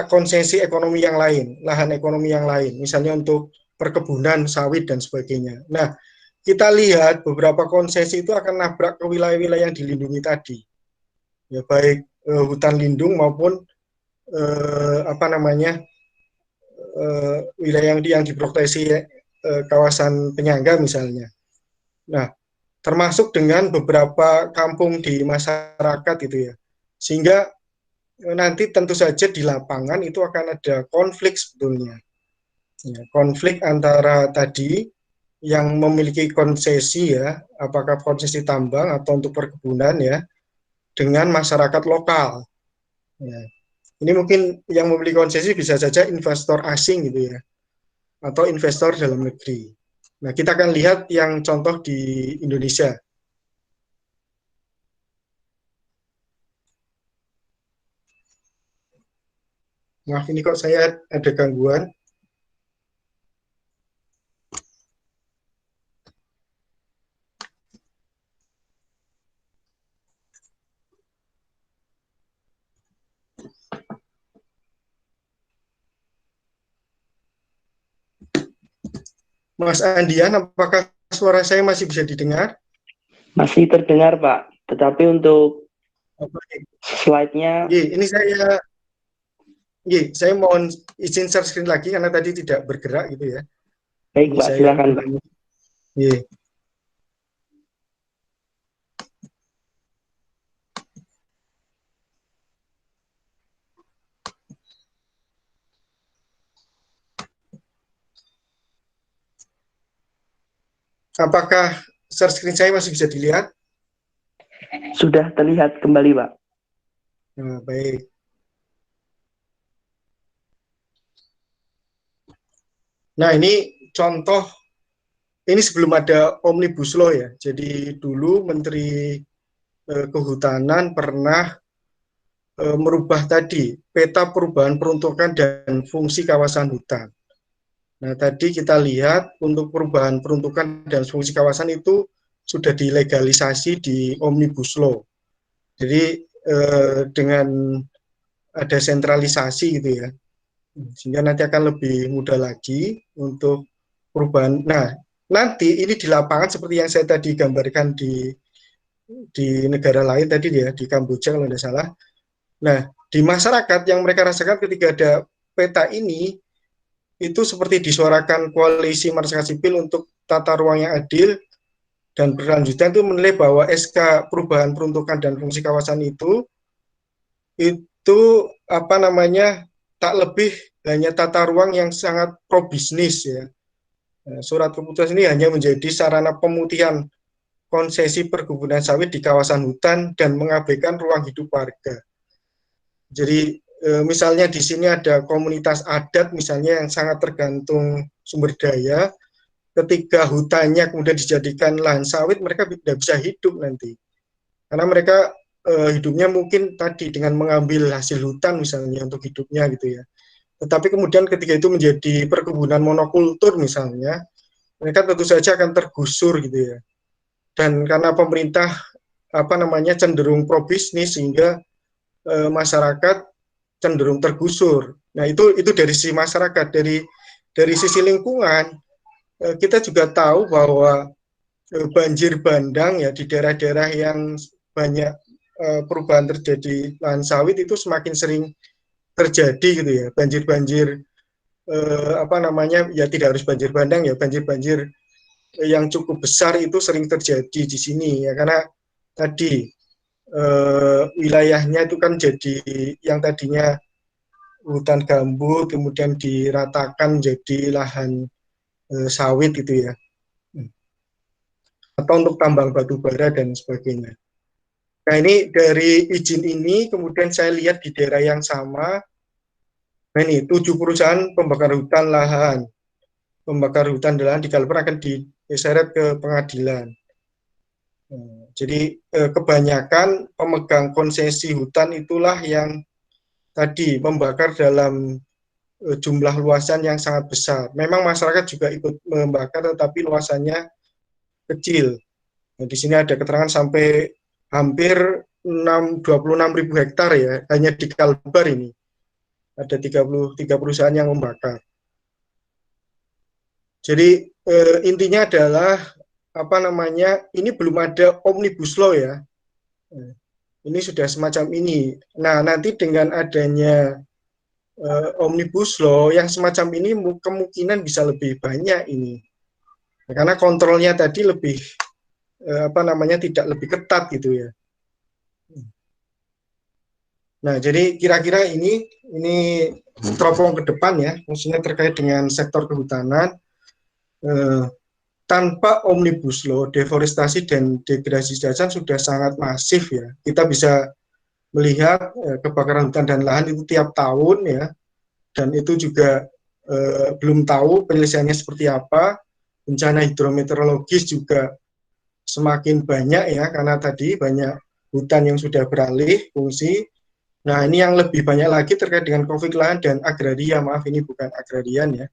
konsesi ekonomi yang lain, lahan ekonomi yang lain, misalnya untuk perkebunan sawit dan sebagainya. Nah, kita lihat beberapa konsesi itu akan nabrak ke wilayah-wilayah yang dilindungi tadi, ya baik hutan lindung maupun apa namanya, wilayah yang diproteksi kawasan penyangga misalnya. Nah, termasuk dengan beberapa kampung di masyarakat itu ya, sehingga nanti tentu saja di lapangan itu akan ada konflik sebetulnya. Ya, konflik antara tadi yang memiliki konsesi ya, apakah konsesi tambang atau untuk perkebunan ya, dengan masyarakat lokal. Ya. Ini mungkin yang memiliki konsesi bisa saja investor asing gitu ya, atau investor dalam negeri. Nah, kita akan lihat yang contoh di Indonesia. Maaf, ini kok saya ada gangguan. Mas Andian, apakah suara saya masih bisa didengar? Masih terdengar, Pak. Tetapi untuk Oke. slide-nya, Ini saya mohon izin share screen lagi karena tadi tidak bergerak gitu ya. baik, Ini Pak, saya silakan, Pak. ulangi. Apakah share screen saya masih bisa dilihat? Sudah terlihat kembali, Pak. Nah, baik. Nah, ini contoh, ini sebelum ada Omnibus Law ya. Jadi dulu Menteri Kehutanan pernah merubah tadi peta perubahan peruntukan dan fungsi kawasan hutan. Nah, tadi kita lihat untuk perubahan peruntukan dan fungsi kawasan itu sudah dilegalisasi di Omnibus Law. Jadi dengan ada sentralisasi gitu ya, sehingga nanti akan lebih mudah lagi untuk perubahan. Nah, nanti ini di lapangan seperti yang saya tadi gambarkan di negara lain tadi ya, di Kamboja kalau tidak salah. Nah, di masyarakat yang mereka rasakan ketika ada peta ini, itu seperti disuarakan koalisi masyarakat sipil untuk tata ruang yang adil dan berlanjutan itu menilai bahwa SK perubahan peruntukan dan fungsi kawasan itu apa namanya tak lebih hanya tata ruang yang sangat pro bisnis ya. Nah, surat keputusan ini hanya menjadi sarana pemutihan konsesi perkebunan sawit di kawasan hutan dan mengabaikan ruang hidup warga. Jadi misalnya di sini ada komunitas adat misalnya yang sangat tergantung sumber daya, ketika hutannya kemudian dijadikan lahan sawit, mereka tidak bisa hidup nanti. Karena mereka hidupnya mungkin tadi dengan mengambil hasil hutan misalnya untuk hidupnya gitu ya. Tetapi kemudian ketika itu menjadi perkebunan monokultur misalnya, mereka tentu saja akan tergusur gitu ya. Dan karena pemerintah apa namanya cenderung pro bisnis sehingga masyarakat cenderung tergusur. Nah, itu dari sisi masyarakat, dari sisi lingkungan kita juga tahu bahwa banjir bandang ya di daerah-daerah yang banyak perubahan terjadi lahan sawit itu semakin sering terjadi gitu ya. Banjir-banjir apa namanya ya tidak harus banjir bandang ya, banjir-banjir yang cukup besar itu sering terjadi di sini ya karena tadi wilayahnya itu kan jadi yang tadinya hutan gambut kemudian diratakan jadi lahan sawit gitu ya, atau untuk tambang batu bara dan sebagainya. Nah, ini dari izin ini kemudian saya lihat di daerah yang sama. Nah, ini 7 perusahaan pembakar hutan lahan dan lahan di Kalbar akan diseret ke pengadilan. Jadi kebanyakan pemegang konsesi hutan itulah yang tadi membakar dalam jumlah luasan yang sangat besar. Memang masyarakat juga ikut membakar, tetapi luasannya kecil. Nah, di sini ada keterangan sampai hampir 26.000 hektar ya, hanya di Kalbar ini. Ada 33 perusahaan yang membakar. Jadi intinya adalah apa namanya, ini belum ada Omnibus Law ya. Ini sudah semacam ini. Nah, nanti dengan adanya Omnibus Law yang semacam ini kemungkinan bisa lebih banyak ini. Karena kontrolnya tadi lebih apa namanya tidak lebih ketat gitu ya. Nah, jadi kira-kira ini teropong ke depan ya, maksudnya terkait dengan sektor kehutanan. Tanpa Omnibus Law, deforestasi dan degradasi hutan sudah sangat masif ya. Kita bisa melihat kebakaran hutan dan lahan itu tiap tahun ya, dan itu juga belum tahu penyelesaiannya seperti apa. Bencana hidrometeorologis juga semakin banyak ya, karena tadi banyak hutan yang sudah beralih fungsi. Nah, ini yang lebih banyak lagi terkait dengan konflik lahan dan agraria, maaf ini bukan agrarian ya,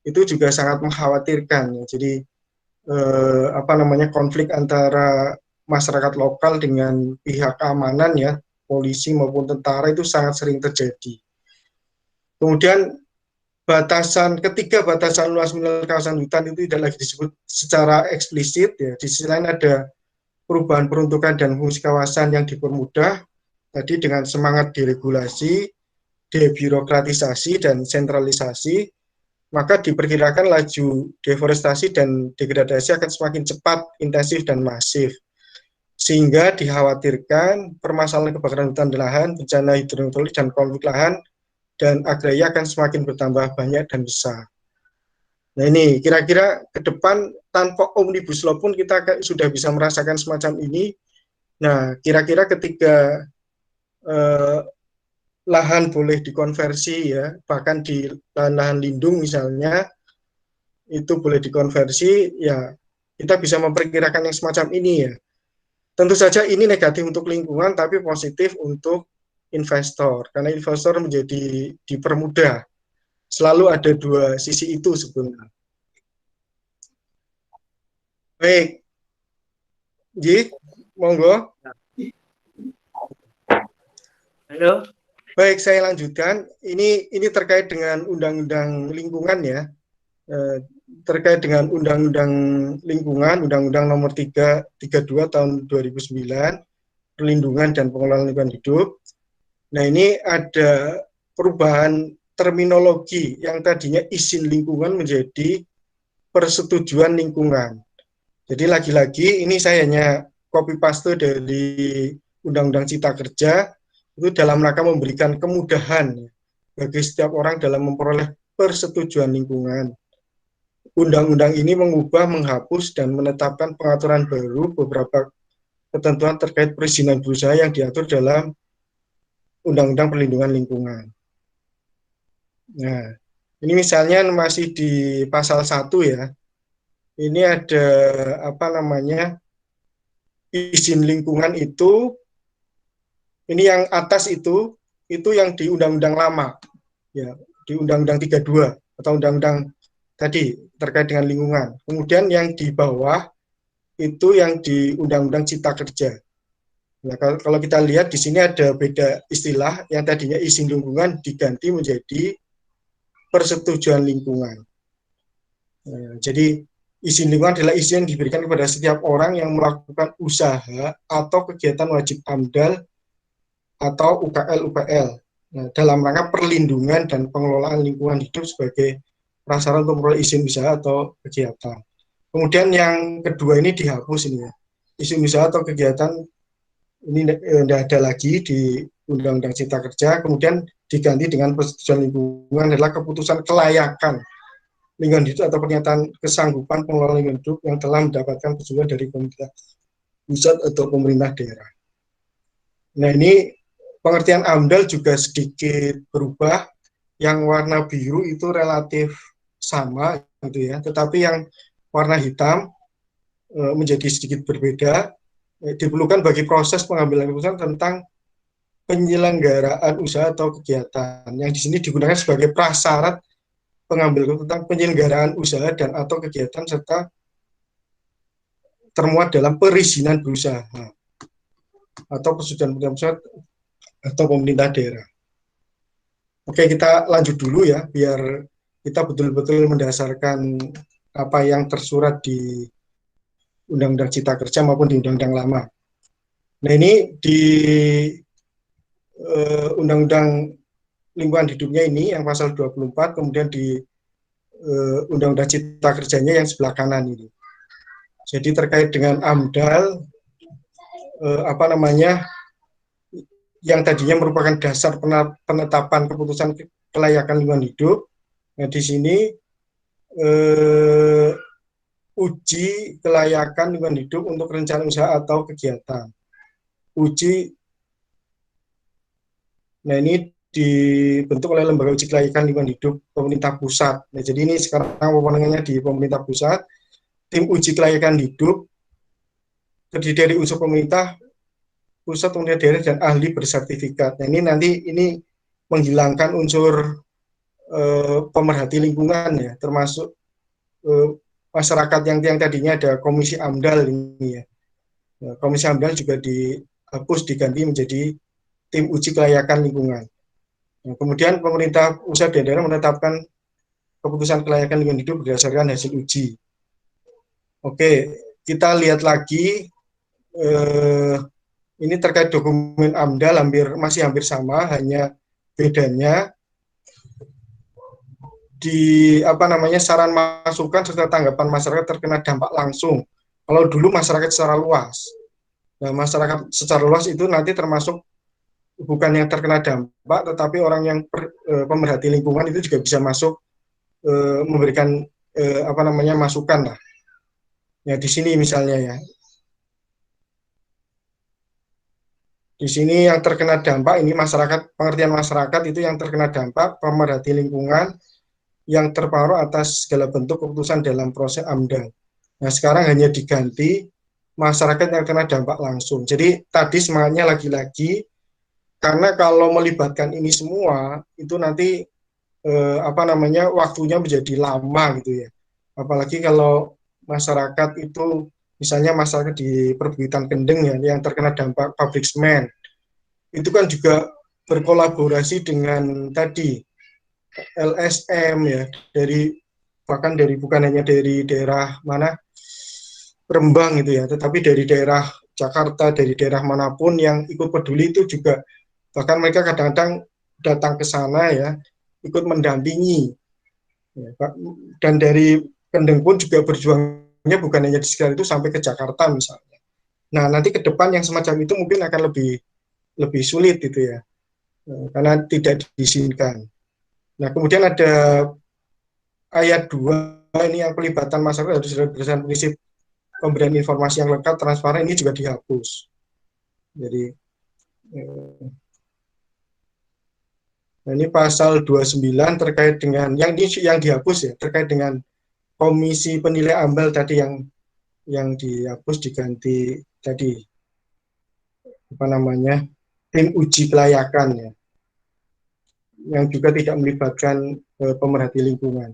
itu juga sangat mengkhawatirkan ya. Jadi apa namanya konflik antara masyarakat lokal dengan pihak keamanan ya, polisi maupun tentara itu sangat sering terjadi. Kemudian ketiga batasan luas minimal kawasan hutan itu tidak lagi disebut secara eksplisit ya. Di sisi lain ada perubahan peruntukan dan fungsi kawasan yang dipermudah tadi dengan semangat deregulasi, debirokratisasi dan sentralisasi, maka diperkirakan laju deforestasi dan degradasi akan semakin cepat, intensif dan masif. Sehingga dikhawatirkan permasalahan kebakaran hutan dan lahan, bencana hidrometeorologi dan konflik lahan dan agraria akan semakin bertambah banyak dan besar. Nah ini kira-kira ke depan tanpa omnibus law pun kita sudah bisa merasakan semacam ini. Nah kira-kira ketika lahan boleh dikonversi ya, bahkan di lahan-lahan lindung misalnya, itu boleh dikonversi, ya kita bisa memperkirakan yang semacam ini ya. Tentu saja ini negatif untuk lingkungan, tapi positif untuk investor, karena investor menjadi dipermudah. Selalu ada dua sisi itu sebenarnya. Baik, Ji, monggo. Halo. Baik, saya lanjutkan. Ini terkait dengan undang-undang lingkungan ya. Terkait dengan undang-undang lingkungan, Undang-Undang Nomor 332 tahun 2009, perlindungan dan pengelolaan lingkungan hidup. Nah, ini ada perubahan terminologi yang tadinya izin lingkungan menjadi persetujuan lingkungan. Jadi lagi-lagi ini saya hanya copy paste dari Undang-Undang Cipta Kerja itu dalam rangka memberikan kemudahan bagi setiap orang dalam memperoleh persetujuan lingkungan. Undang-undang ini mengubah, menghapus, dan menetapkan pengaturan baru beberapa ketentuan terkait perizinan berusaha yang diatur dalam Undang-Undang Perlindungan Lingkungan. Nah, ini misalnya masih di pasal 1 ya. Ini ada apa namanya? Izin lingkungan itu, ini yang atas itu yang di Undang-Undang lama. Ya, di Undang-Undang 32 atau Undang-Undang tadi terkait dengan lingkungan. Kemudian yang di bawah itu yang di Undang-Undang Cipta Kerja. Nah, kalau kita lihat di sini ada beda istilah, yang tadinya izin lingkungan diganti menjadi persetujuan lingkungan. Nah, jadi izin lingkungan adalah izin yang diberikan kepada setiap orang yang melakukan usaha atau kegiatan wajib AMDAL atau UKL-UPL. Nah, dalam rangka perlindungan dan pengelolaan lingkungan hidup sebagai prasyarat untuk memperoleh izin usaha atau kegiatan. Kemudian yang kedua ini dihapus ini ya. Izin usaha atau kegiatan ini tidak ada lagi di Undang-Undang Cipta Kerja, kemudian diganti dengan persetujuan lingkungan adalah keputusan kelayakan lingkungan hidup atau pernyataan kesanggupan pengelolaan lingkungan hidup yang telah mendapatkan persetujuan dari pemerintah pusat atau pemerintah daerah. Nah ini pengertian AMDAL juga sedikit berubah, yang warna biru itu relatif sama gitu ya, tetapi yang warna hitam menjadi sedikit berbeda. Diperlukan bagi proses pengambilan keputusan tentang penyelenggaraan usaha atau kegiatan, yang di sini digunakan sebagai prasyarat pengambilan keputusan tentang penyelenggaraan usaha dan atau kegiatan serta termuat dalam perizinan berusaha atau persetujuan pusat atau pemerintah daerah. Oke, kita lanjut dulu ya, biar kita betul-betul mendasarkan apa yang tersurat di Undang-Undang Cipta Kerja maupun di Undang-Undang lama. Nah ini di Undang-Undang Lingkungan Hidupnya ini yang pasal 24, kemudian di Undang-Undang Cipta Kerjanya yang sebelah kanan ini. Jadi terkait dengan AMDAL, apa namanya, yang tadinya merupakan dasar penetapan keputusan kelayakan lingkungan hidup. Nah, di sini uji kelayakan lingkungan hidup untuk rencana usaha atau kegiatan. Nah ini dibentuk oleh lembaga uji kelayakan lingkungan hidup pemerintah pusat. Nah, jadi ini sekarang wewenangnya di pemerintah pusat. Tim uji kelayakan hidup terdiri dari unsur pemerintah pusat, pemerintah daerah, dan ahli bersertifikat. Nah ini menghilangkan unsur pemerhati lingkungan ya, termasuk masyarakat yang tadinya ada komisi AMDAL ini ya. Nah, komisi AMDAL juga dihapus, diganti menjadi tim uji kelayakan lingkungan. Nah, kemudian pemerintah pusat dan daerah menetapkan keputusan kelayakan lingkungan hidup berdasarkan hasil uji. Oke, kita lihat lagi, ini terkait dokumen AMDAL masih hampir sama, hanya bedanya di saran masukan serta tanggapan masyarakat terkena dampak langsung. Kalau dulu masyarakat secara luas. Nah, masyarakat secara luas itu nanti termasuk bukan yang terkena dampak, tetapi orang yang pemerhati lingkungan itu juga bisa masuk memberikan masukan lah. Ya di sini misalnya ya. Di sini yang terkena dampak ini masyarakat, pengertian masyarakat itu yang terkena dampak pemerhati lingkungan yang terpengaruh atas segala bentuk keputusan dalam proses AMDAL. Nah, sekarang hanya diganti masyarakat yang kena dampak langsung. Jadi tadi semangatnya lagi-lagi karena kalau melibatkan ini semua itu nanti waktunya menjadi lama gitu ya. Apalagi kalau masyarakat itu misalnya masyarakat di perbukitan Kendeng ya yang terkena dampak pabrik semen. Itu kan juga berkolaborasi dengan tadi LSM ya bukan hanya dari daerah mana Rembang gitu ya, tetapi dari daerah Jakarta, dari daerah manapun yang ikut peduli itu juga bahkan mereka kadang-kadang datang ke sana ya, ikut mendampingi. Ya, dan dari Kendeng pun juga berjuangnya bukan hanya di sekitar itu sampai ke Jakarta misalnya. Nah, nanti ke depan yang semacam itu mungkin akan lebih sulit gitu ya, karena tidak diizinkan. Nah, kemudian ada ayat 2 ini yang pelibatan masyarakat harus berdasarkan prinsip pemberian informasi yang lengkap, transparan, ini juga dihapus. Jadi, nah ini pasal 29 terkait dengan, yang dihapus ya, terkait dengan komisi penilai AMDAL tadi yang dihapus diganti tadi, tim uji kelayakan ya, yang juga tidak melibatkan pemerhati lingkungan.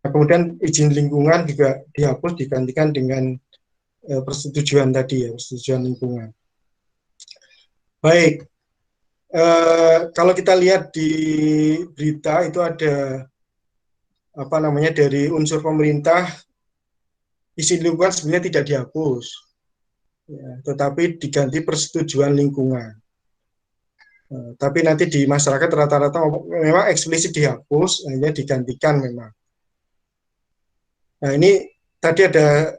Nah, kemudian izin lingkungan juga dihapus digantikan dengan persetujuan tadi ya, persetujuan lingkungan. Baik, kalau kita lihat di berita itu ada dari unsur pemerintah, izin lingkungan sebenarnya tidak dihapus, ya, tetapi diganti persetujuan lingkungan. Tapi nanti di masyarakat rata-rata memang eksplisit dihapus, hanya digantikan memang. Nah, ini tadi ada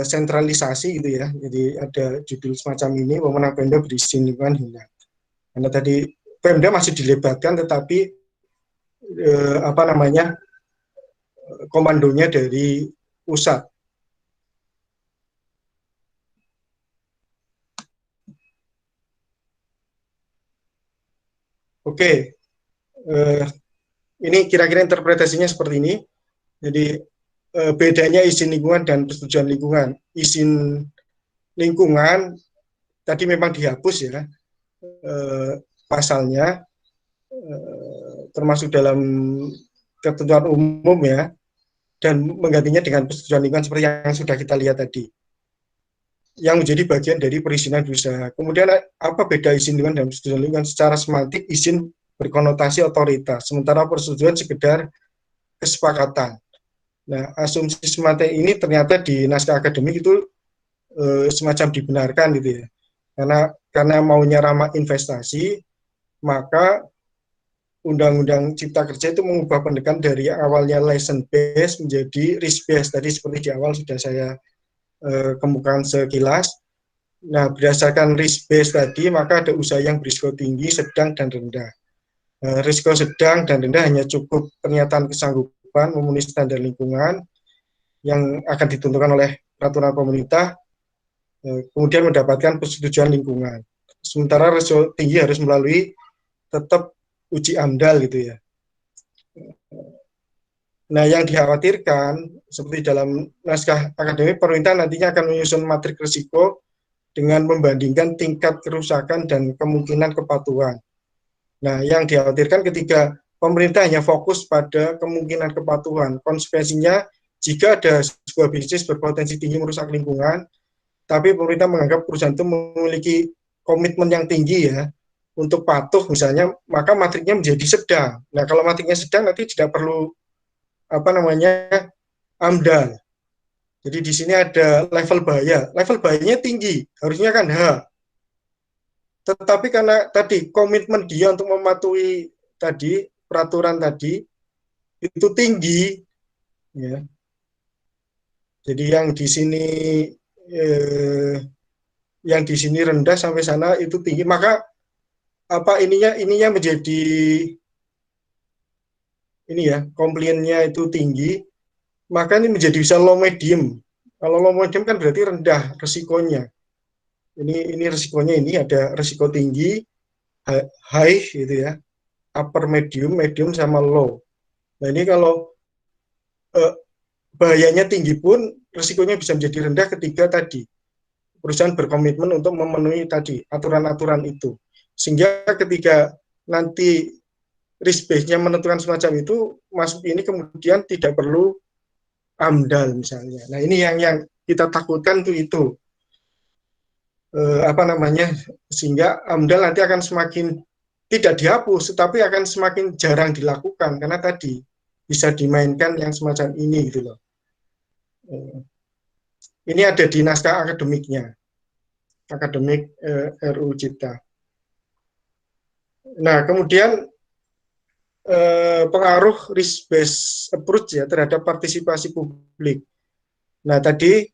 sentralisasi gitu ya, jadi ada judul semacam ini, wewenang Pemda berizin lingkungan hilang. Karena tadi Pemda masih dilebatkan, tetapi komandonya dari pusat. Oke, ini kira-kira interpretasinya seperti ini. Jadi bedanya izin lingkungan dan persetujuan lingkungan. Izin lingkungan tadi memang dihapus ya pasalnya, termasuk dalam ketentuan umum ya, dan menggantinya dengan persetujuan lingkungan seperti yang sudah kita lihat tadi, yang menjadi bagian dari perizinan berusaha. Kemudian apa beda izin lingkungan dan persetujuan lingkungan? Secara semantik izin berkonotasi otoritas, sementara persetujuan sekedar kesepakatan. Nah, asumsi semantik ini ternyata di naskah akademik itu semacam dibenarkan gitu ya. Karena maunya ramah investasi, maka Undang-Undang Cipta Kerja itu mengubah pendekatan dari awalnya license based menjadi risk based. Tadi seperti di awal sudah saya kemukakan sekilas. Nah, berdasarkan risk based tadi, maka ada usaha yang berisiko tinggi, sedang, dan rendah. Risiko sedang dan rendah hanya cukup pernyataan kesanggupan memenuhi standar lingkungan yang akan ditentukan oleh peraturan pemerintah, kemudian mendapatkan persetujuan lingkungan. Sementara risiko tinggi harus melalui tetap uji AMDAL gitu ya. Nah, yang dikhawatirkan seperti dalam naskah akademik, pemerintah nantinya akan menyusun matrik risiko dengan membandingkan tingkat kerusakan dan kemungkinan kepatuhan. Nah, yang dikhawatirkan ketika pemerintah hanya fokus pada kemungkinan kepatuhan, konsekuensinya jika ada sebuah bisnis berpotensi tinggi merusak lingkungan, tapi pemerintah menganggap perusahaan itu memiliki komitmen yang tinggi ya untuk patuh misalnya, maka matriknya menjadi sedang. Nah, kalau matriknya sedang nanti tidak perlu apa namanya AMDAL. Jadi di sini ada level bahaya. Level bahayanya tinggi, harusnya kan H. Tetapi karena tadi komitmen dia untuk mematuhi tadi peraturan tadi itu tinggi, ya. Jadi yang di sini rendah sampai sana itu tinggi, maka apa ininya menjadi ini ya, komplainnya itu tinggi, maka ini menjadi bisa low medium. Kalau low medium kan berarti rendah resikonya. Ini resikonya ini ada resiko tinggi, high gitu ya, upper medium, medium sama low. Nah ini kalau bahayanya tinggi pun resikonya bisa menjadi rendah ketika tadi perusahaan berkomitmen untuk memenuhi tadi aturan-aturan itu. Sehingga ketika nanti risk base-nya menentukan semacam itu, masuk ini kemudian tidak perlu AMDAL misalnya. Nah ini yang kita takutkan tuh itu. Apa namanya, sehingga AMDAL nanti akan semakin tidak dihapus, tetapi akan semakin jarang dilakukan, karena tadi bisa dimainkan yang semacam ini gitu loh. Ini ada di naskah akademiknya, akademik RUU Cipta. Nah, kemudian pengaruh risk based approach ya terhadap partisipasi publik. Nah, tadi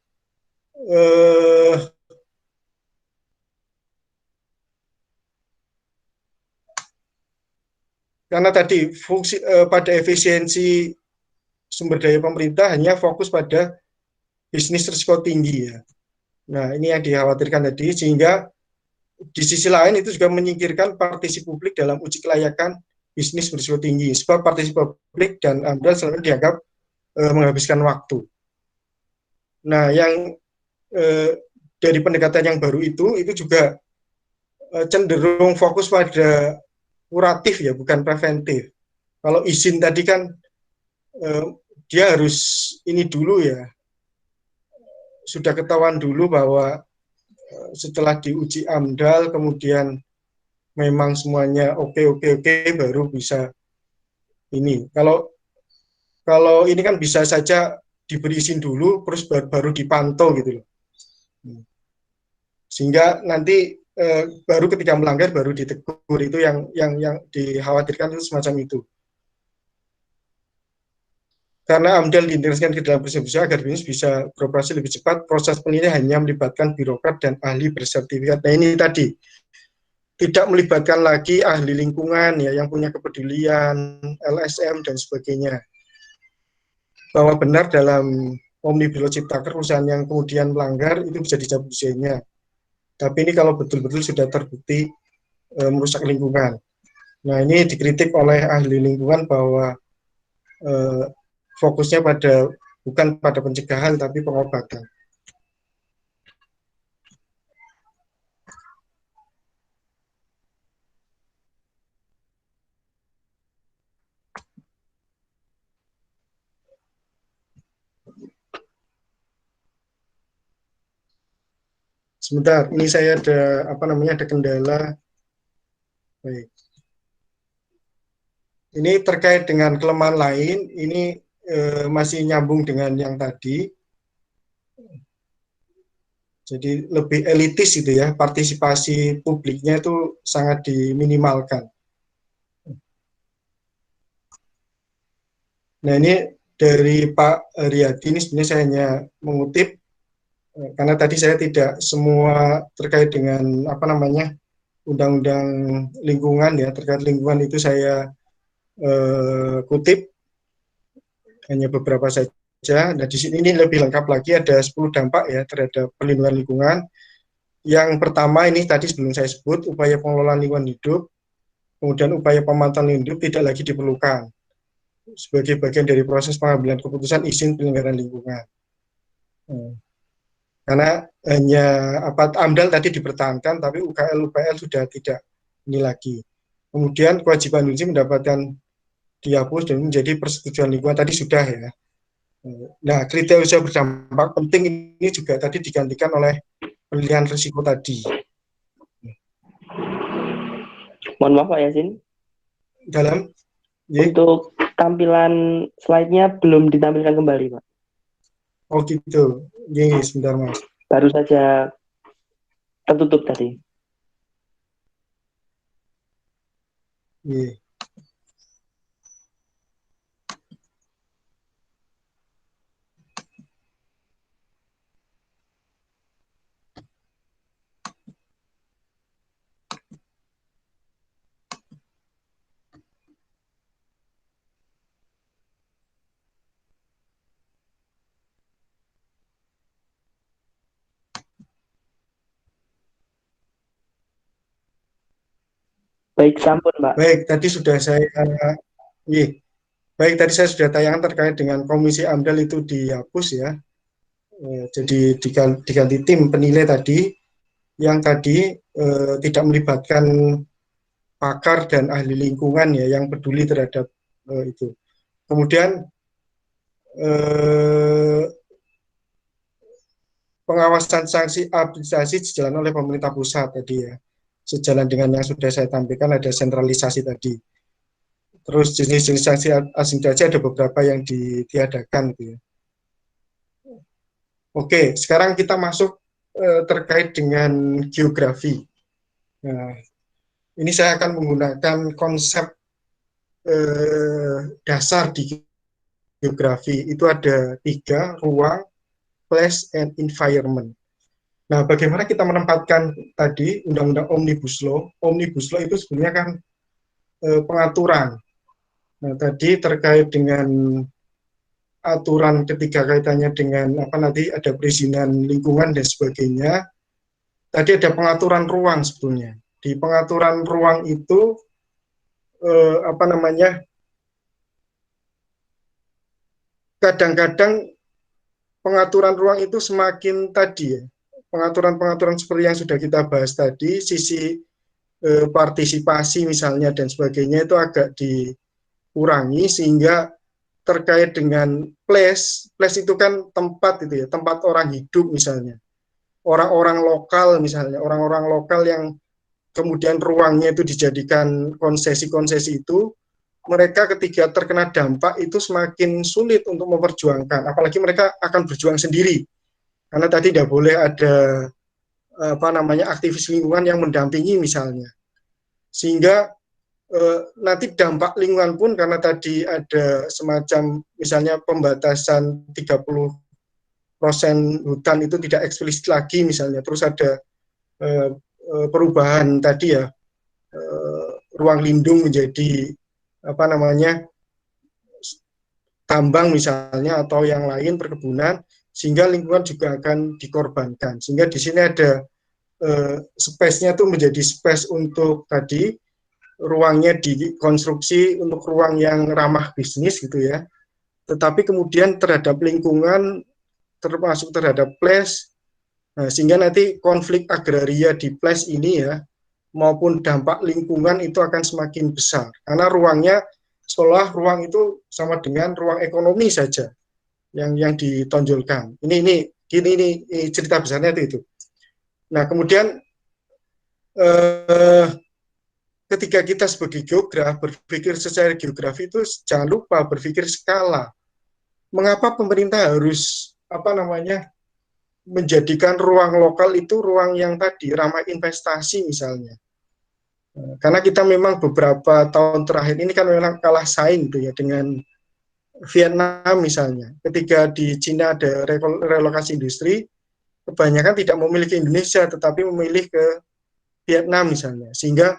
karena tadi fungsi pada efisiensi sumber daya pemerintah hanya fokus pada bisnis risiko tinggi ya. Nah, ini yang dikhawatirkan tadi, sehingga di sisi lain itu juga menyingkirkan partisipasi publik dalam uji kelayakan bisnis berisiko tinggi. Sebab partisipasi publik dan AMDAL selalu dianggap menghabiskan waktu. Nah, yang dari pendekatan yang baru itu juga cenderung fokus pada kuratif ya, bukan preventif. Kalau izin tadi kan dia harus ini dulu ya, sudah ketahuan dulu bahwa setelah diuji AMDAL kemudian memang semuanya oke baru bisa ini. Kalau ini kan bisa saja diberi izin dulu terus baru dipantau gitu loh. Sehingga nanti baru ketika melanggar baru ditegur, itu yang dikhawatirkan itu semacam itu. Karena AMDAL diintegrasikan ke dalam proses agar bisnis bisa beroperasi lebih cepat, proses penilaian hanya melibatkan birokrat dan ahli bersertifikat. Nah ini tadi, tidak melibatkan lagi ahli lingkungan ya yang punya kepedulian, LSM dan sebagainya. Bahwa benar dalam Omnibus Law Ciptaker perusahaan yang kemudian melanggar itu bisa dicabut izinnya. Tapi ini kalau betul-betul sudah terbukti merusak lingkungan. Nah ini dikritik oleh ahli lingkungan bahwa fokusnya bukan pada pencegahan tapi pengobatan. Sebentar, ini saya ada kendala. Baik. Ini terkait dengan kelemahan lain, ini masih nyambung dengan yang tadi. Jadi lebih elitis itu ya, partisipasi publiknya itu sangat diminimalkan. Nah ini dari Pak Riyadi, ini sebenarnya saya hanya mengutip, karena tadi saya tidak semua terkait dengan undang-undang lingkungan ya, terkait lingkungan itu saya kutip hanya beberapa saja. Nah di sini ini lebih lengkap lagi, ada 10 dampak ya terhadap perlindungan lingkungan. Yang pertama ini tadi sebelum saya sebut, upaya pengelolaan lingkungan hidup, kemudian upaya pemantauan hidup tidak lagi diperlukan sebagai bagian dari proses pengambilan keputusan izin penyelenggaraan lingkungan. Karena hanya AMDAL tadi dipertahankan, tapi UKL sudah tidak ini lagi. Kemudian kewajiban izin mendapatkan dihapus dan menjadi persetujuan lingkungan tadi sudah ya. Nah, kriteria usaha berdampak penting ini juga tadi digantikan oleh penilaian risiko tadi. Mohon maaf Pak Yasin, Dalam, untuk tampilan slide-nya belum ditampilkan kembali Pak. oh gitu, sebentar Mas. Baru saja tertutup tadi. Ye. Baik, sampun Pak. Baik, tadi sudah saya ye. Baik, tadi saya sudah tayangkan terkait dengan komisi AMDAL itu dihapus ya. Jadi diganti tim penilai tadi yang tadi tidak melibatkan pakar dan ahli lingkungan ya yang peduli terhadap itu. Kemudian pengawasan sanksi administrasi dijalankan oleh pemerintah pusat tadi ya. Sejalan dengan yang sudah saya tampilkan ada sentralisasi tadi. Terus jenis-jenis sanksi administrasi ada beberapa yang ditiadakan gitu ya. Oke, sekarang kita masuk terkait dengan geografi. Nah, ini saya akan menggunakan konsep dasar di geografi. Itu ada 3, ruang, place, and environment. Nah, bagaimana kita menempatkan tadi Undang-Undang Omnibus Law? Omnibus Law itu sebenarnya kan pengaturan. Nah, tadi terkait dengan aturan ketika kaitannya dengan apa nanti ada perizinan lingkungan dan sebagainya. Tadi ada pengaturan ruang sebetulnya. Di pengaturan ruang itu apa namanya? Kadang-kadang pengaturan ruang itu semakin tadi ya. Pengaturan-pengaturan seperti yang sudah kita bahas tadi, sisi partisipasi misalnya dan sebagainya itu agak dikurangi sehingga terkait dengan place itu kan tempat itu ya, tempat orang hidup misalnya. Orang-orang lokal misalnya, orang-orang lokal yang kemudian ruangnya itu dijadikan konsesi-konsesi itu, mereka ketika terkena dampak itu semakin sulit untuk memperjuangkan, apalagi mereka akan berjuang sendiri, karena tadi tidak boleh ada apa namanya aktivis lingkungan yang mendampingi misalnya, sehingga nanti dampak lingkungan pun karena tadi ada semacam misalnya pembatasan 30% hutan itu tidak eksplisit lagi misalnya, terus ada perubahan tadi ya ruang lindung menjadi apa namanya tambang misalnya atau yang lain perkebunan, sehingga lingkungan juga akan dikorbankan, sehingga di sini ada space-nya tuh menjadi space untuk tadi ruangnya dikonstruksi untuk ruang yang ramah bisnis gitu ya, tetapi kemudian terhadap lingkungan termasuk terhadap place, nah, sehingga nanti konflik agraria di place ini ya maupun dampak lingkungan itu akan semakin besar karena ruangnya seolah ruang itu sama dengan ruang ekonomi saja yang ditonjolkan. Ini cerita besarnya itu. Nah kemudian ketika kita sebagai geograf berpikir secara geografi itu jangan lupa berpikir skala. Mengapa pemerintah harus apa namanya menjadikan ruang lokal itu ruang yang tadi ramah investasi misalnya? Karena kita memang beberapa tahun terakhir ini kan memang kalah saing tuh ya dengan Vietnam misalnya. Ketika di Cina ada relokasi industri, kebanyakan tidak memilih ke Indonesia tetapi memilih ke Vietnam misalnya. Sehingga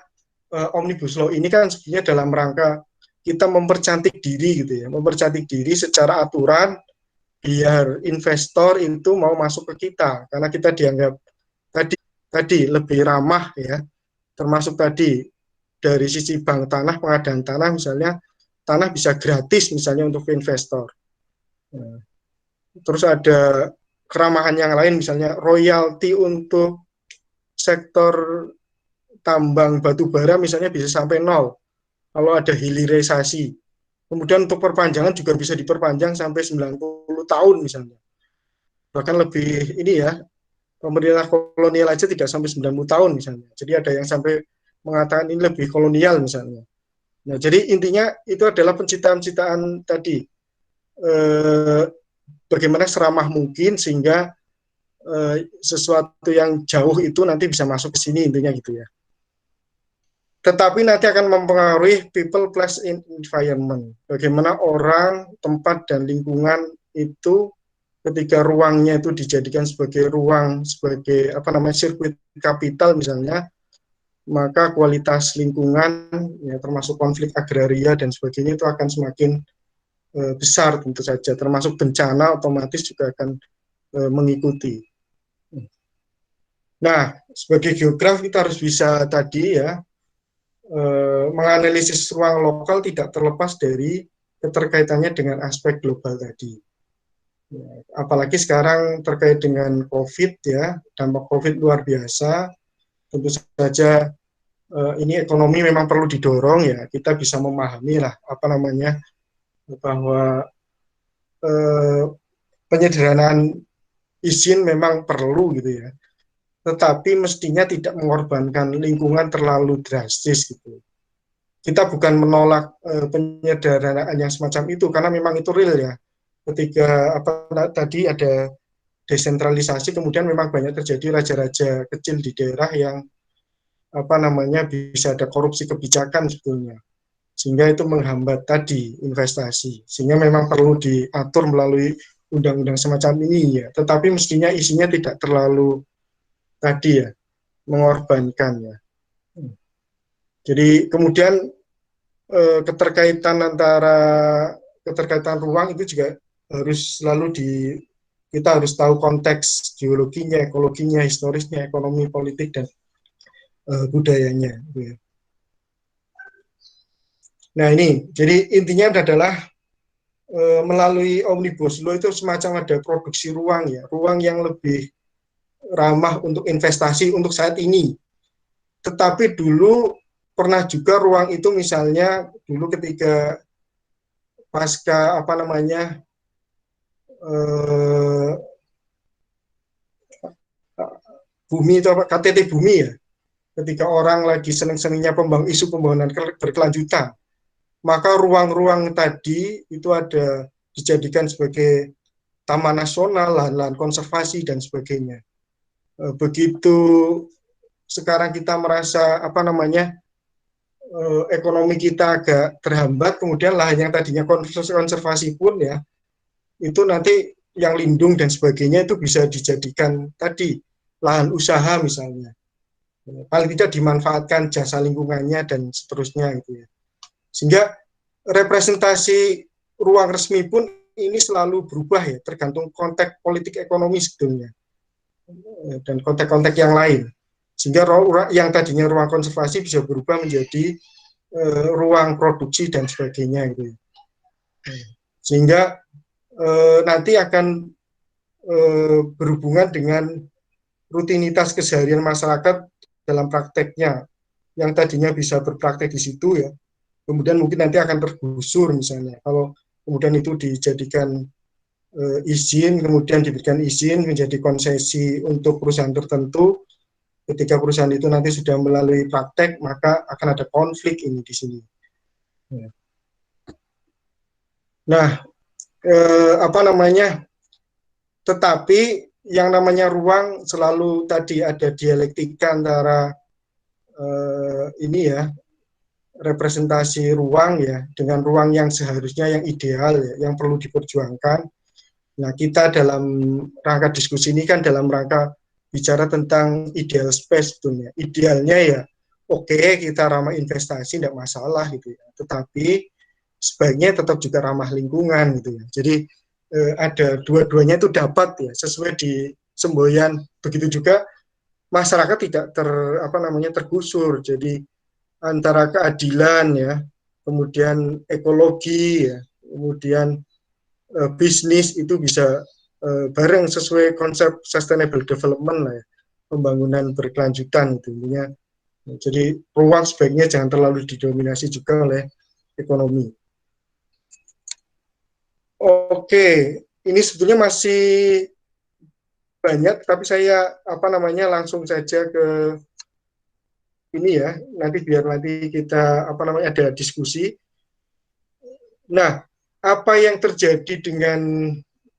Omnibus Law ini kan sebenarnya dalam rangka kita mempercantik diri gitu ya, mempercantik diri secara aturan biar investor itu mau masuk ke kita karena kita dianggap tadi lebih ramah ya, termasuk tadi dari sisi bank tanah, pengadaan tanah misalnya, tanah bisa gratis misalnya untuk investor. Terus ada keramahan yang lain misalnya royalti untuk sektor tambang batu bara misalnya bisa sampai 0 kalau ada hilirisasi. Kemudian untuk perpanjangan juga bisa diperpanjang sampai 90 tahun misalnya. Bahkan lebih ini ya, pemerintah kolonial aja tidak sampai 90 tahun misalnya. Jadi ada yang sampai mengatakan ini lebih kolonial misalnya. Nah, jadi intinya itu adalah pencitraan-pencitraan tadi, bagaimana seramah mungkin sehingga sesuatu yang jauh itu nanti bisa masuk ke sini, intinya gitu ya. Tetapi nanti akan mempengaruhi people, place, environment. Bagaimana orang, tempat, dan lingkungan itu ketika ruangnya itu dijadikan sebagai ruang, sebagai apa namanya sirkuit kapital misalnya, maka kualitas lingkungan, ya, termasuk konflik agraria dan sebagainya itu akan semakin besar tentu saja. Termasuk bencana otomatis juga akan mengikuti. Nah, sebagai geograf kita harus bisa tadi ya, menganalisis ruang lokal tidak terlepas dari keterkaitannya dengan aspek global tadi. Ya, apalagi sekarang terkait dengan COVID ya, dampak COVID luar biasa. Tentu saja ini ekonomi memang perlu didorong ya. Kita bisa memahami lah apa namanya bahwa penyederhanaan izin memang perlu gitu ya. Tetapi mestinya tidak mengorbankan lingkungan terlalu drastis gitu. Kita bukan menolak penyederhanaan yang semacam itu karena memang itu real ya. Ketika tadi ada desentralisasi, kemudian memang banyak terjadi raja-raja kecil di daerah yang bisa ada korupsi kebijakan sebetulnya, sehingga itu menghambat tadi investasi, sehingga memang perlu diatur melalui undang-undang semacam ini ya. Tetapi mestinya isinya tidak terlalu tadi ya mengorbankan ya. Jadi kemudian keterkaitan ruang itu juga harus selalu kita harus tahu konteks geologinya, ekologinya, historisnya, ekonomi, politik, dan budayanya. Nah ini, jadi intinya adalah melalui Omnibus Law itu semacam ada produksi ruang ya, ruang yang lebih ramah untuk investasi untuk saat ini. Tetapi dulu pernah juga ruang itu misalnya dulu ketika pasca bumi itu KTT bumi ya, ketika orang lagi seneng-senengnya isu pembangunan berkelanjutan, maka ruang-ruang tadi itu ada dijadikan sebagai taman nasional, lahan-lahan konservasi dan sebagainya. Begitu sekarang kita merasa ekonomi kita agak terhambat, kemudian lahan yang tadinya konservasi pun ya itu nanti yang lindung dan sebagainya itu bisa dijadikan tadi lahan usaha misalnya, paling tidak dimanfaatkan jasa lingkungannya dan seterusnya gitu ya. Sehingga representasi ruang resmi pun ini selalu berubah ya, tergantung konteks politik ekonomi sebetulnya dan konteks-konteks yang lain. Sehingga yang tadinya ruang konservasi bisa berubah menjadi ruang produksi dan sebagainya gitu. Sehingga nanti akan berhubungan dengan rutinitas keseharian masyarakat dalam prakteknya, yang tadinya bisa berpraktek di situ ya, kemudian mungkin nanti akan tergusur misalnya. Kalau kemudian itu dijadikan izin, kemudian diberikan izin menjadi konsesi untuk perusahaan tertentu, ketika perusahaan itu nanti sudah melalui praktek, maka akan ada konflik ini di sini. Nah, tetapi yang namanya ruang selalu tadi ada dialektika antara ini ya, representasi ruang ya dengan ruang yang seharusnya yang ideal ya, yang perlu diperjuangkan. Nah, kita dalam rangka diskusi ini kan dalam rangka bicara tentang ideal space sebetulnya. Idealnya ya oke, kita ramah investasi tidak masalah gitu ya. Tetapi sebaiknya tetap juga ramah lingkungan gitu ya. Jadi ada dua-duanya itu dapat ya sesuai di semboyan. Begitu juga masyarakat tidak tergusur. Jadi antara keadilan ya, kemudian ekologi ya, kemudian bisnis itu bisa bareng sesuai konsep sustainable development lah ya, pembangunan berkelanjutan itu intinya. Jadi ruang sebaiknya jangan terlalu didominasi juga oleh ekonomi. Oke, ini sebetulnya masih banyak, tapi saya langsung saja ke ini ya, nanti biar nanti kita ada diskusi. Nah, apa yang terjadi dengan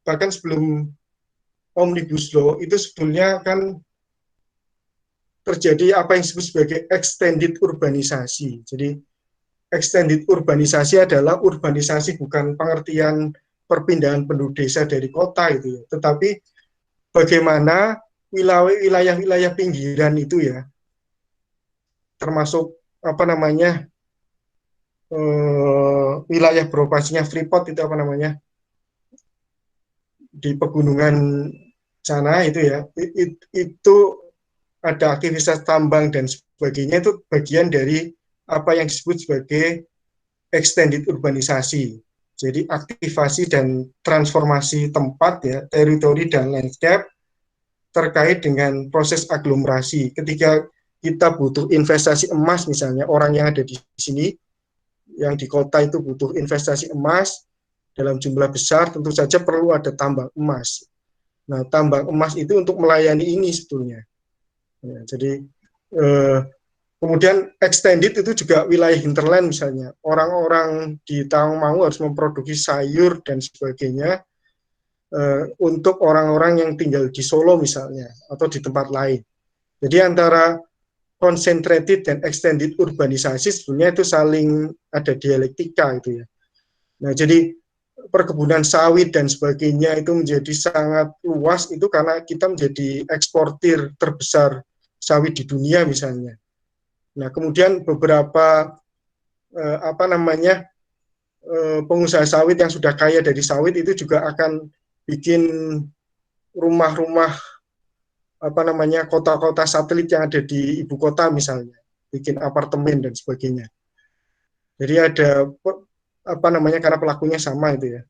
bahkan sebelum Omnibus Law itu sebetulnya kan terjadi apa yang disebut sebagai extended urbanisasi. Jadi extended urbanisasi adalah urbanisasi bukan pengertian perpindahan penduduk desa dari kota itu ya, tetapi bagaimana wilayah-wilayah pinggiran itu ya, termasuk wilayah beroperasinya Freeport itu di pegunungan sana itu ya, itu ada aktivitas tambang dan sebagainya, itu bagian dari apa yang disebut sebagai extended urbanisasi. Jadi aktivasi dan transformasi tempat ya, teritori dan landscape terkait dengan proses aglomerasi. Ketika kita butuh investasi emas misalnya, orang yang ada di sini, yang di kota itu butuh investasi emas dalam jumlah besar, tentu saja perlu ada tambang emas. Nah, tambang emas itu untuk melayani ini sebetulnya. Ya, jadi kemudian extended itu juga wilayah hinterland misalnya. Orang-orang di Tawangmangu harus memproduksi sayur dan sebagainya untuk orang-orang yang tinggal di Solo misalnya, atau di tempat lain. Jadi antara concentrated dan extended urbanisasi sebenarnya itu saling ada dialektika itu ya. Nah, jadi perkebunan sawit dan sebagainya itu menjadi sangat luas itu karena kita menjadi eksportir terbesar sawit di dunia misalnya. Nah, kemudian beberapa pengusaha sawit yang sudah kaya dari sawit itu juga akan bikin rumah-rumah kota-kota satelit yang ada di ibu kota misalnya, bikin apartemen dan sebagainya. Jadi ada karena pelakunya sama itu ya.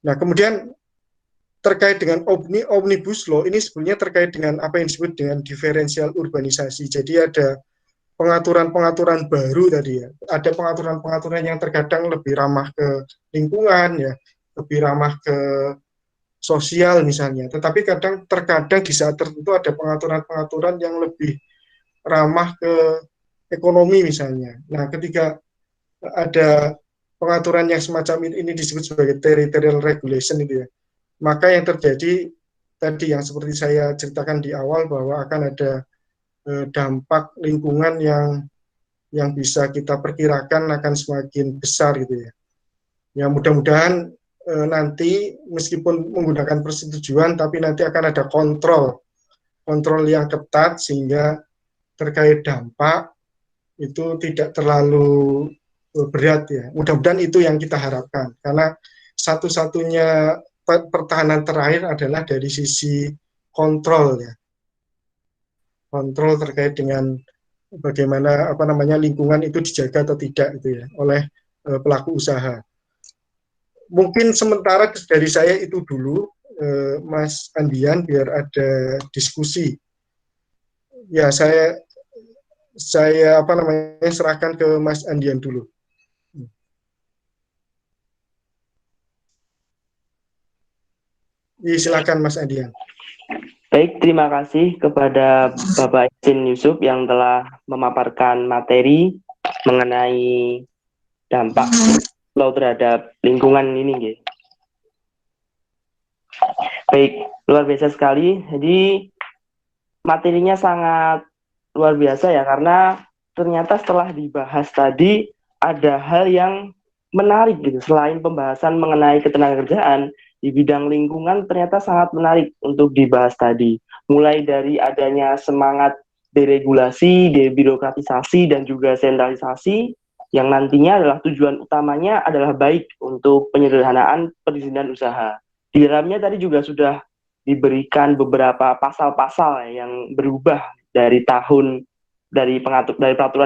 Nah, kemudian terkait dengan Omnibus Law ini sebenarnya terkait dengan apa yang disebut dengan diferensial urbanisasi. Jadi ada pengaturan-pengaturan baru tadi ya. Ada pengaturan-pengaturan yang terkadang lebih ramah ke lingkungan ya, lebih ramah ke sosial misalnya. Tetapi terkadang di saat tertentu ada pengaturan-pengaturan yang lebih ramah ke ekonomi misalnya. Nah, ketika ada pengaturan yang semacam ini disebut sebagai territorial regulation itu ya, maka yang terjadi tadi yang seperti saya ceritakan di awal bahwa akan ada dampak lingkungan yang bisa kita perkirakan akan semakin besar gitu ya. Ya mudah-mudahan nanti meskipun menggunakan persetujuan tapi nanti akan ada kontrol yang ketat sehingga terkait dampak itu tidak terlalu berat ya. Mudah-mudahan itu yang kita harapkan karena satu-satunya pertahanan terakhir adalah dari sisi kontrol ya. Kontrol terkait dengan bagaimana lingkungan itu dijaga atau tidak itu ya oleh pelaku usaha. Mungkin sementara dari saya itu dulu, Mas Andian, biar ada diskusi. Ya saya serahkan ke Mas Andian dulu. Silakan Mas Andian. Baik, terima kasih kepada Bapak Yasin Yusuf yang telah memaparkan materi mengenai dampak laut terhadap lingkungan ini. Gitu. Baik, luar biasa sekali. Jadi materinya sangat luar biasa ya, karena ternyata setelah dibahas tadi ada hal yang menarik gitu. Selain pembahasan mengenai ketenagakerjaan, di bidang lingkungan ternyata sangat menarik untuk dibahas tadi. Mulai dari adanya semangat deregulasi, debirokratisasi, dan juga sentralisasi, yang nantinya adalah tujuan utamanya adalah baik untuk penyederhanaan perizinan usaha. Di dalamnya tadi juga sudah diberikan beberapa pasal-pasal yang berubah dari peraturan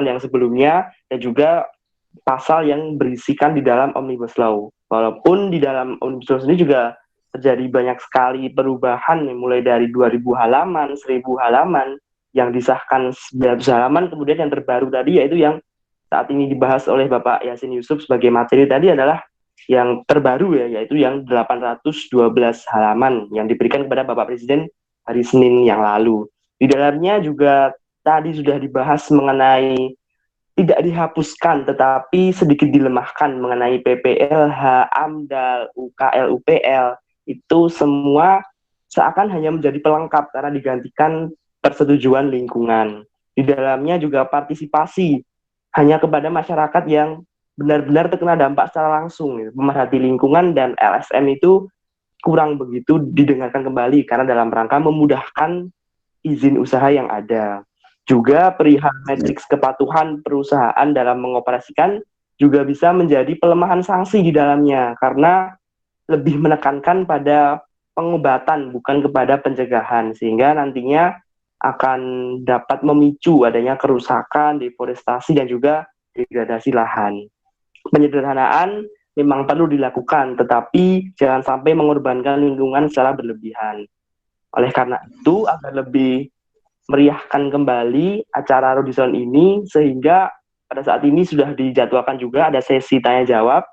yang sebelumnya, dan juga pasal yang berisikan di dalam Omnibus Law. Walaupun di dalam Omnibus Law sendiri juga terjadi banyak sekali perubahan, mulai dari 2000 halaman, 1000 halaman, yang disahkan 900 halaman, kemudian yang terbaru tadi yaitu yang saat ini dibahas oleh Bapak Yasin Yusuf sebagai materi tadi adalah yang terbaru ya, yaitu yang 812 halaman yang diberikan kepada Bapak Presiden hari Senin yang lalu. Di dalamnya juga tadi sudah dibahas mengenai tidak dihapuskan tetapi sedikit dilemahkan mengenai PPLH, AMDAL, UKL, UPL, itu semua seakan hanya menjadi pelengkap karena digantikan persetujuan lingkungan. Di dalamnya juga partisipasi hanya kepada masyarakat yang benar-benar terkena dampak secara langsung. Pemerhati lingkungan dan LSM itu kurang begitu didengarkan kembali karena dalam rangka memudahkan izin usaha yang ada. Juga perihal matriks kepatuhan perusahaan dalam mengoperasikan juga bisa menjadi pelemahan sanksi di dalamnya karena lebih menekankan pada pengobatan bukan kepada pencegahan sehingga nantinya akan dapat memicu adanya kerusakan, deforestasi dan juga degradasi lahan. Penyederhanaan memang perlu dilakukan tetapi jangan sampai mengorbankan lingkungan secara berlebihan. Oleh karena itu agar lebih meriahkan kembali acara Rudison ini sehingga pada saat ini sudah dijadwalkan juga ada sesi tanya jawab.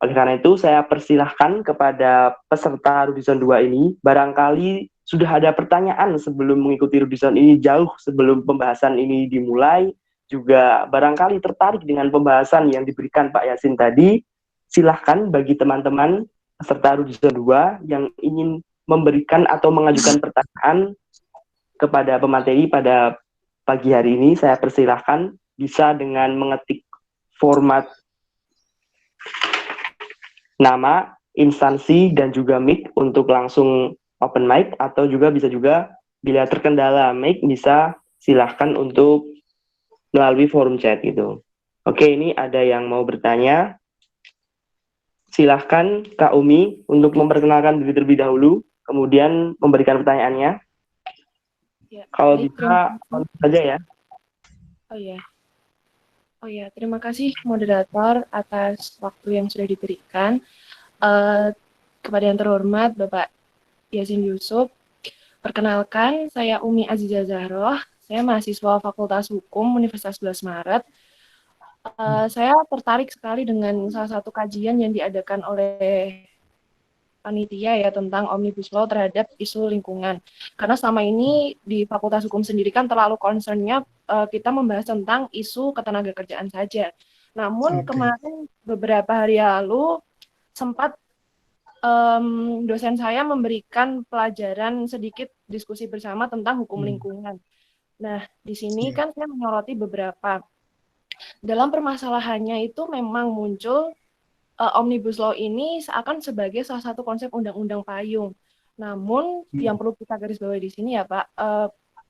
Oleh karena itu saya persilahkan kepada peserta Rudison 2 ini barangkali sudah ada pertanyaan sebelum mengikuti Rudison ini jauh sebelum pembahasan ini dimulai, juga barangkali tertarik dengan pembahasan yang diberikan Pak Yasin tadi. Silahkan bagi teman-teman peserta Rudison 2 yang ingin memberikan atau mengajukan pertanyaan kepada pemateri pada pagi hari ini, saya persilahkan bisa dengan mengetik format nama, instansi, dan juga mic untuk langsung open mic, atau juga bisa juga bila terkendala mic bisa silahkan untuk melalui forum chat gitu. Oke, ini ada yang mau bertanya. Silahkan Kak Umi untuk memperkenalkan diri terlebih dahulu, kemudian memberikan pertanyaannya. Ya, Kalau baik, bisa, saja ya. Oh ya, terima kasih moderator atas waktu yang sudah diberikan. Kepada yang terhormat Bapak Yasin Yusuf, perkenalkan saya Umi Azizah Zahroh, saya mahasiswa Fakultas Hukum Universitas 11 Maret. Saya tertarik sekali dengan salah satu kajian yang diadakan oleh panitia ya tentang Omnibus Law terhadap isu lingkungan. Karena selama ini di Fakultas Hukum sendiri kan terlalu concernnya kita membahas tentang isu ketenagakerjaan saja. Namun kemarin beberapa hari lalu sempat dosen saya memberikan pelajaran sedikit diskusi bersama tentang hukum lingkungan. Nah, di sini kan saya menyoroti beberapa. Dalam permasalahannya itu memang muncul Omnibus Law ini seakan sebagai salah satu konsep undang-undang payung. Namun yang perlu kita garis bawahi di sini ya Pak,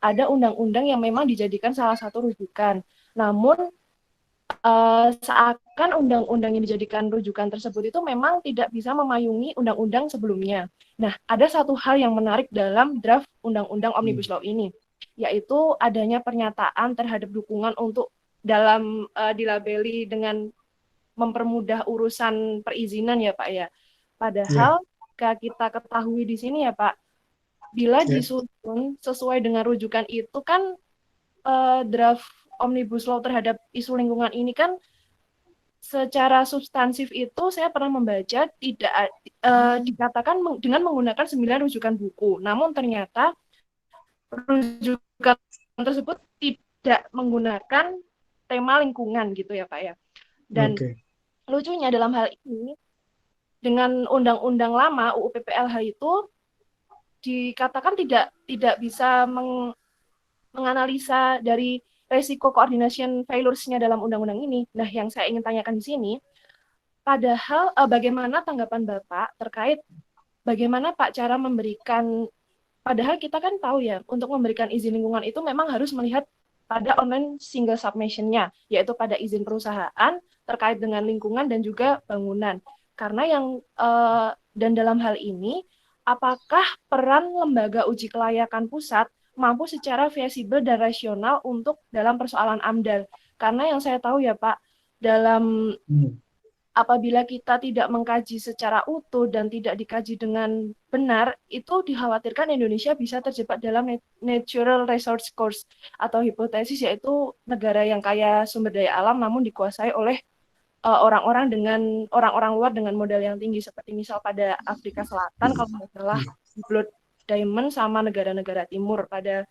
ada undang-undang yang memang dijadikan salah satu rujukan. Namun seakan undang-undang yang dijadikan rujukan tersebut itu memang tidak bisa memayungi undang-undang sebelumnya. Nah, ada satu hal yang menarik dalam draft undang-undang Omnibus Law ini, yaitu adanya pernyataan terhadap dukungan untuk dalam dilabeli dengan mempermudah urusan perizinan ya Pak ya. Padahal kita ketahui di sini ya Pak, bila disusun sesuai dengan rujukan itu kan draft Omnibus Law terhadap isu lingkungan ini kan secara substansif itu saya pernah membaca tidak dikatakan dengan menggunakan 9 rujukan buku. Namun ternyata rujukan tersebut tidak menggunakan tema lingkungan gitu ya Pak ya. Dan lucunya dalam hal ini, dengan undang-undang lama UU PPLH itu dikatakan tidak bisa menganalisa dari resiko coordination failures-nya dalam undang-undang ini. Nah, yang saya ingin tanyakan di sini, padahal bagaimana tanggapan Bapak terkait bagaimana Pak cara memberikan, padahal kita kan tahu ya, untuk memberikan izin lingkungan itu memang harus melihat pada online single submission-nya, yaitu pada izin perusahaan terkait dengan lingkungan dan juga bangunan. Karena dan dalam hal ini, apakah peran lembaga uji kelayakan pusat mampu secara fleksibel dan rasional untuk dalam persoalan AMDAL? Karena yang saya tahu ya Pak, dalam apabila kita tidak mengkaji secara utuh dan tidak dikaji dengan benar, itu dikhawatirkan Indonesia bisa terjebak dalam natural resource curse atau hipotesis, yaitu negara yang kaya sumber daya alam namun dikuasai oleh orang-orang luar dengan modal yang tinggi, seperti misal pada Afrika Selatan kalau nggak salah Blood Diamond sama negara-negara timur pada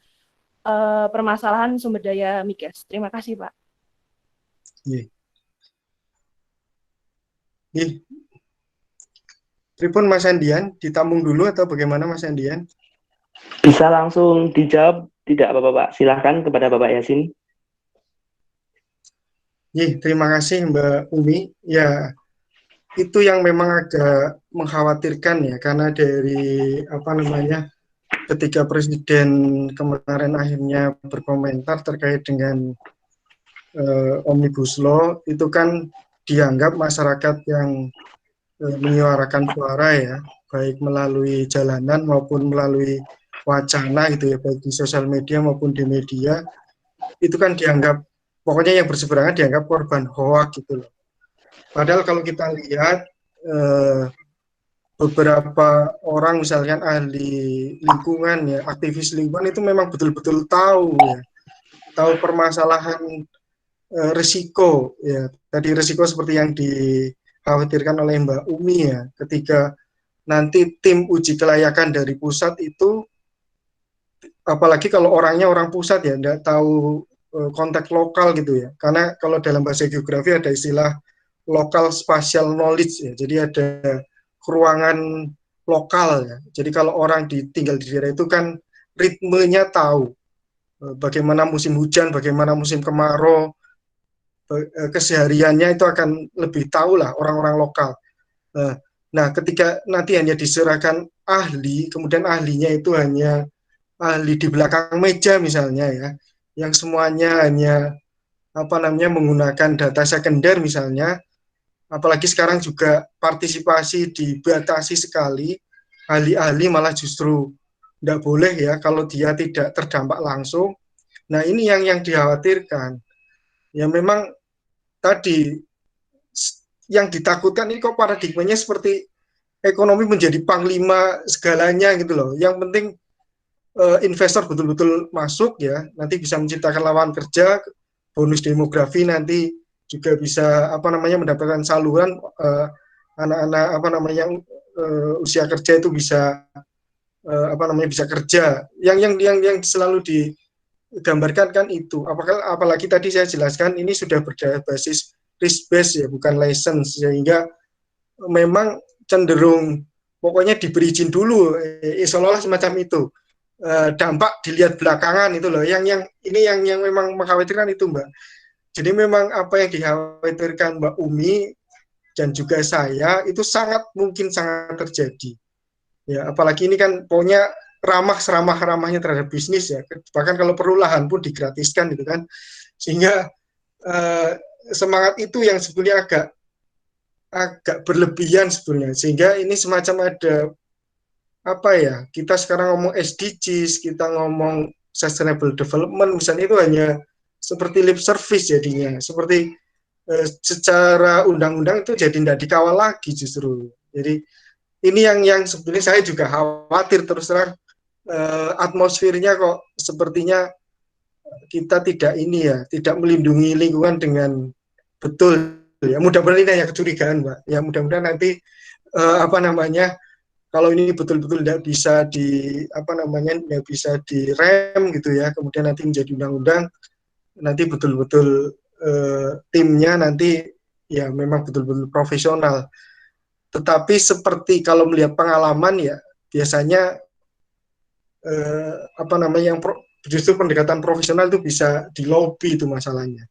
permasalahan sumber daya migas. Terima kasih, Pak. Iya. Pripun Mas Andian, ditampung dulu atau bagaimana Mas Andian? Bisa langsung dijawab, tidak apa-apa Pak. Silahkan kepada Bapak Yasin. Terima kasih Mbak Umi. Ya, itu yang memang agak mengkhawatirkan ya, karena dari ketika Presiden kemarin akhirnya berkomentar terkait dengan Omnibus Law, itu kan dianggap masyarakat yang menyuarakan suara ya, baik melalui jalanan maupun melalui wacana gitu ya, baik di sosial media maupun di media, itu kan dianggap, pokoknya yang berseberangan dianggap korban hoak gitu loh. Padahal kalau kita lihat beberapa orang misalkan ahli lingkungan ya, aktivis lingkungan itu memang betul-betul tahu ya, tahu permasalahan risiko ya. Tadi risiko seperti yang dikhawatirkan oleh Mbak Umi ya, ketika nanti tim uji kelayakan dari pusat itu, apalagi kalau orangnya orang pusat ya, tidak tahu konteks lokal gitu ya. Karena kalau dalam bahasa geografi ada istilah local spatial knowledge ya. Jadi ada ruangan lokal ya. Jadi kalau orang tinggal di daerah itu kan ritmenya tahu bagaimana musim hujan, bagaimana musim kemarau, kesehariannya itu akan lebih tahu lah orang-orang lokal. Nah, ketika nanti hanya diserahkan ahli, kemudian ahlinya itu hanya ahli di belakang meja misalnya ya, yang semuanya hanya menggunakan data sekunder misalnya, apalagi sekarang juga partisipasi dibatasi sekali, ahli-ahli malah justru tidak boleh ya kalau dia tidak terdampak langsung. Nah, ini yang dikhawatirkan. Ya memang tadi yang ditakutkan ini kok paradigmanya seperti ekonomi menjadi panglima segalanya gitu loh. Yang penting investor betul-betul masuk ya, nanti bisa menciptakan lapangan kerja, bonus demografi nanti juga bisa mendapatkan saluran anak-anak usia kerja itu bisa bisa kerja. Yang selalu digambarkan kan itu. Apalagi tadi saya jelaskan ini sudah berbasis risk base ya, bukan license, sehingga memang cenderung pokoknya diberi izin dulu, seolah-olah semacam itu. Dampak dilihat belakangan itu loh. Yang memang mengkhawatirkan itu Mbak. Jadi memang apa yang dikhawatirkan Mbak Umi dan juga saya itu sangat terjadi. Ya, apalagi ini kan pokoknya seramah-ramahnya terhadap bisnis ya. Bahkan kalau perlu lahan pun digratiskan gitu kan. Sehingga semangat itu yang sebenarnya agak berlebihan sebenarnya. Sehingga ini semacam ada kita sekarang ngomong SDGs, kita ngomong sustainable development misalnya, itu hanya seperti lip service jadinya, seperti secara undang-undang itu jadi tidak dikawal lagi justru. Jadi ini yang sebenarnya saya juga khawatir terus terang, atmosfernya kok sepertinya kita tidak melindungi lingkungan dengan betul ya. Mudah-mudahan ini hanya kecurigaan Mbak ya, mudah-mudahan nanti kalau ini betul-betul tidak bisa tidak bisa direm gitu ya, kemudian nanti menjadi undang-undang, nanti betul-betul timnya nanti ya memang betul-betul profesional. Tetapi seperti kalau melihat pengalaman ya, biasanya justru pendekatan profesional itu bisa dilobi itu masalahnya.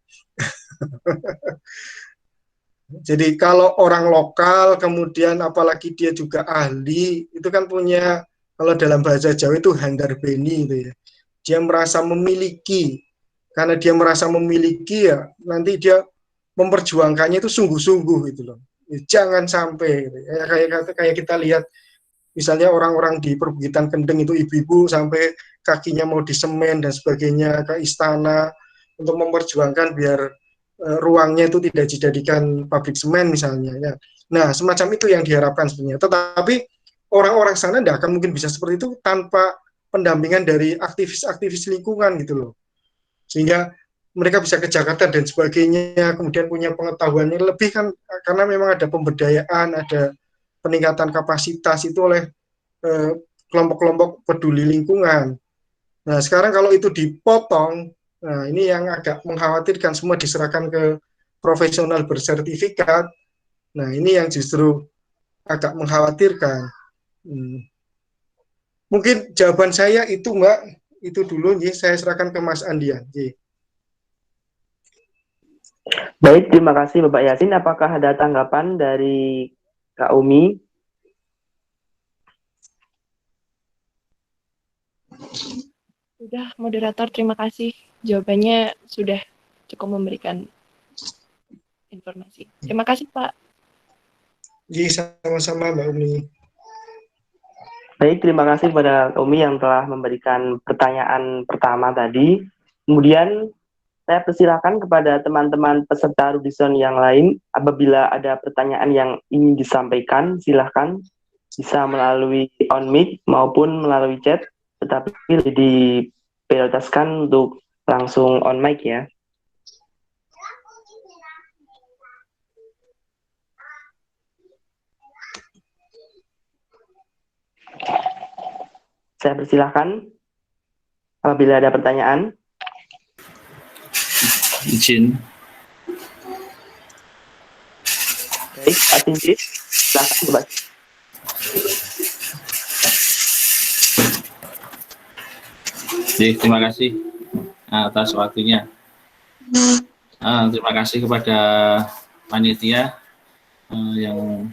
Jadi kalau orang lokal kemudian apalagi dia juga ahli, itu kan punya, kalau dalam bahasa Jawa itu handar beni itu ya. Dia merasa memiliki, karena dia merasa memiliki ya nanti dia memperjuangkannya itu sungguh-sungguh gitu loh. Jangan sampai gitu. Kayak kita lihat misalnya orang-orang di perbukitan Kendeng itu, ibu-ibu sampai kakinya mau disemen dan sebagainya ke istana untuk memperjuangkan biar ruangnya itu tidak dijadikan pabrik semen misalnya ya. Nah, semacam itu yang diharapkan sebenarnya. Tetapi orang-orang sana tidak akan mungkin bisa seperti itu tanpa pendampingan dari aktivis-aktivis lingkungan gitu loh. Sehingga mereka bisa ke Jakarta dan sebagainya, kemudian punya pengetahuan yang lebih kan, karena memang ada pemberdayaan, ada peningkatan kapasitas itu oleh kelompok-kelompok peduli lingkungan. Nah, sekarang kalau itu dipotong, nah ini yang agak mengkhawatirkan, semua diserahkan ke profesional bersertifikat. Nah, ini yang justru agak mengkhawatirkan. Hmm. Mungkin jawaban saya itu, Mbak, itu dulu, saya serahkan ke Mas Andian. Baik, terima kasih Bapak Yasin. Apakah ada tanggapan dari Kak Umi? Sudah, moderator, terima kasih. Jawabannya sudah cukup memberikan informasi. Terima kasih, Pak. Sama-sama Mbak Umi. Baik, terima kasih kepada Kak Umi yang telah memberikan pertanyaan pertama tadi. Kemudian saya persilakan kepada teman-teman peserta Rudison yang lain, apabila ada pertanyaan yang ingin disampaikan, silahkan bisa melalui on mic maupun melalui chat, tetapi diprioritaskan untuk langsung on mic ya. Saya persilahkan apabila ada pertanyaan. Izin. Baik, Pak Sinjit, silakan Bapak. Terima kasih atas waktunya. Terima kasih kepada panitia yang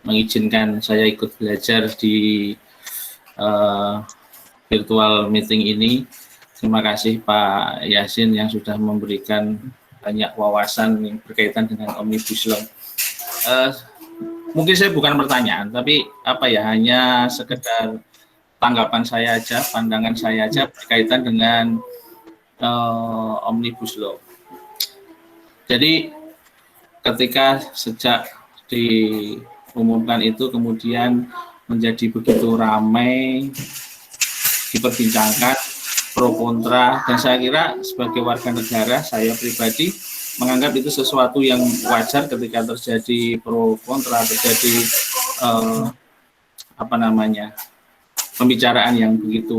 mengizinkan saya ikut belajar di virtual meeting ini. Terima kasih Pak Yasin yang sudah memberikan banyak wawasan yang berkaitan dengan Omnibus Law. Mungkin saya bukan pertanyaan, tapi hanya sekedar tanggapan saya aja, pandangan saya aja berkaitan dengan Omnibus Law. Jadi ketika sejak diumumkan itu kemudian menjadi begitu ramai diperbincangkan pro kontra, dan saya kira sebagai warga negara saya pribadi menganggap itu sesuatu yang wajar ketika terjadi pro kontra, terjadi pembicaraan yang begitu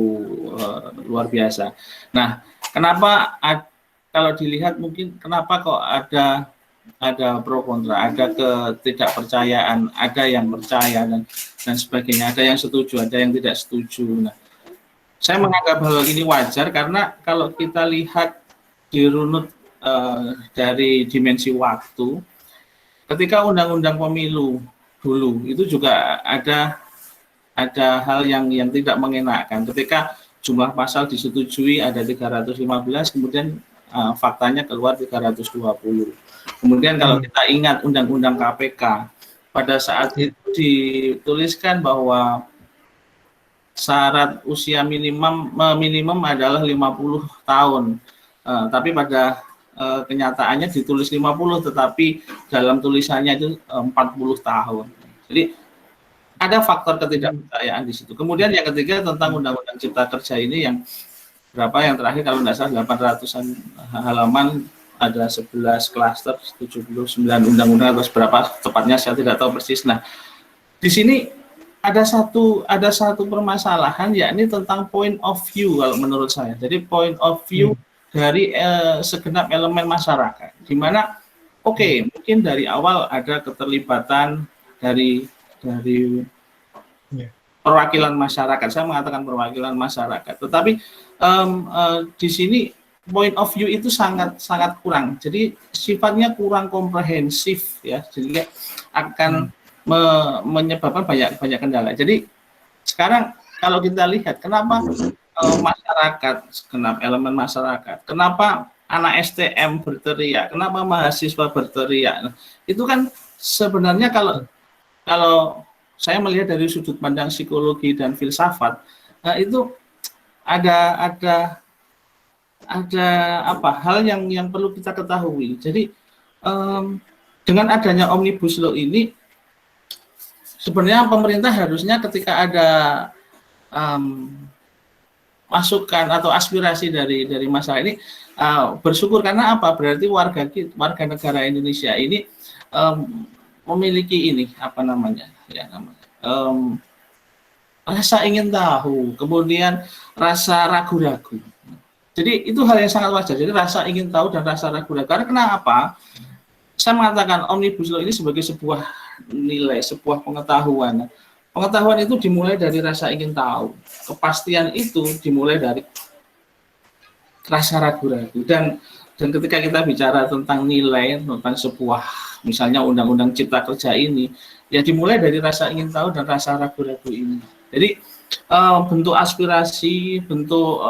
luar biasa. Nah, kenapa kalau dilihat mungkin kenapa kok ada pro kontra, ada ketidakpercayaan, ada yang percaya dan sebagainya, ada yang setuju, ada yang tidak setuju. Nah, saya menganggap hal ini wajar karena kalau kita lihat di runut dari dimensi waktu, ketika undang-undang pemilu dulu itu juga ada hal yang tidak mengenakan. Ketika jumlah pasal disetujui ada 315, kemudian faktanya keluar 320. Kemudian kalau kita ingat undang-undang KPK, pada saat itu dituliskan bahwa syarat usia minimum adalah 50 tahun. Tapi pada kenyataannya ditulis 50, tetapi dalam tulisannya itu 40 tahun. Jadi ada faktor ketidakpercayaan di situ. Kemudian yang ketiga tentang Undang-Undang Cipta Kerja ini yang yang terakhir kalau tidak salah 800-an halaman, ada 11 klaster, 79 undang-undang atau berapa tepatnya saya tidak tahu persis. Nah, di sini ada satu permasalahan, yakni tentang point of view kalau menurut saya. Jadi point of view dari segenap elemen masyarakat, di mana mungkin dari awal ada keterlibatan dari perwakilan masyarakat. Saya mengatakan perwakilan masyarakat, tetapi di sini point of view itu sangat kurang. Jadi sifatnya kurang komprehensif ya. Jadi akan menyebabkan banyak kendala. Jadi sekarang kalau kita lihat kenapa masyarakat, kenapa elemen masyarakat, kenapa anak STM berteriak, kenapa mahasiswa berteriak, nah, itu kan sebenarnya kalau saya melihat dari sudut pandang psikologi dan filsafat, nah itu ada hal yang perlu kita ketahui. Jadi dengan adanya Omnibus Law ini, sebenarnya pemerintah harusnya ketika ada masukan atau aspirasi dari masyarakat ini bersyukur, karena apa? Berarti warga negara Indonesia ini memiliki ini rasa ingin tahu, kemudian rasa ragu-ragu. Jadi itu hal yang sangat wajar. Jadi rasa ingin tahu dan rasa ragu-ragu. Karena kenapa? Saya mengatakan Omnibus Law ini sebagai sebuah nilai, sebuah pengetahuan. Pengetahuan itu dimulai dari rasa ingin tahu. Kepastian itu dimulai dari rasa ragu-ragu. Dan ketika kita bicara tentang nilai, tentang sebuah, misalnya Undang-Undang Cipta Kerja ini, ya dimulai dari rasa ingin tahu dan rasa ragu-ragu ini. Jadi bentuk aspirasi, bentuk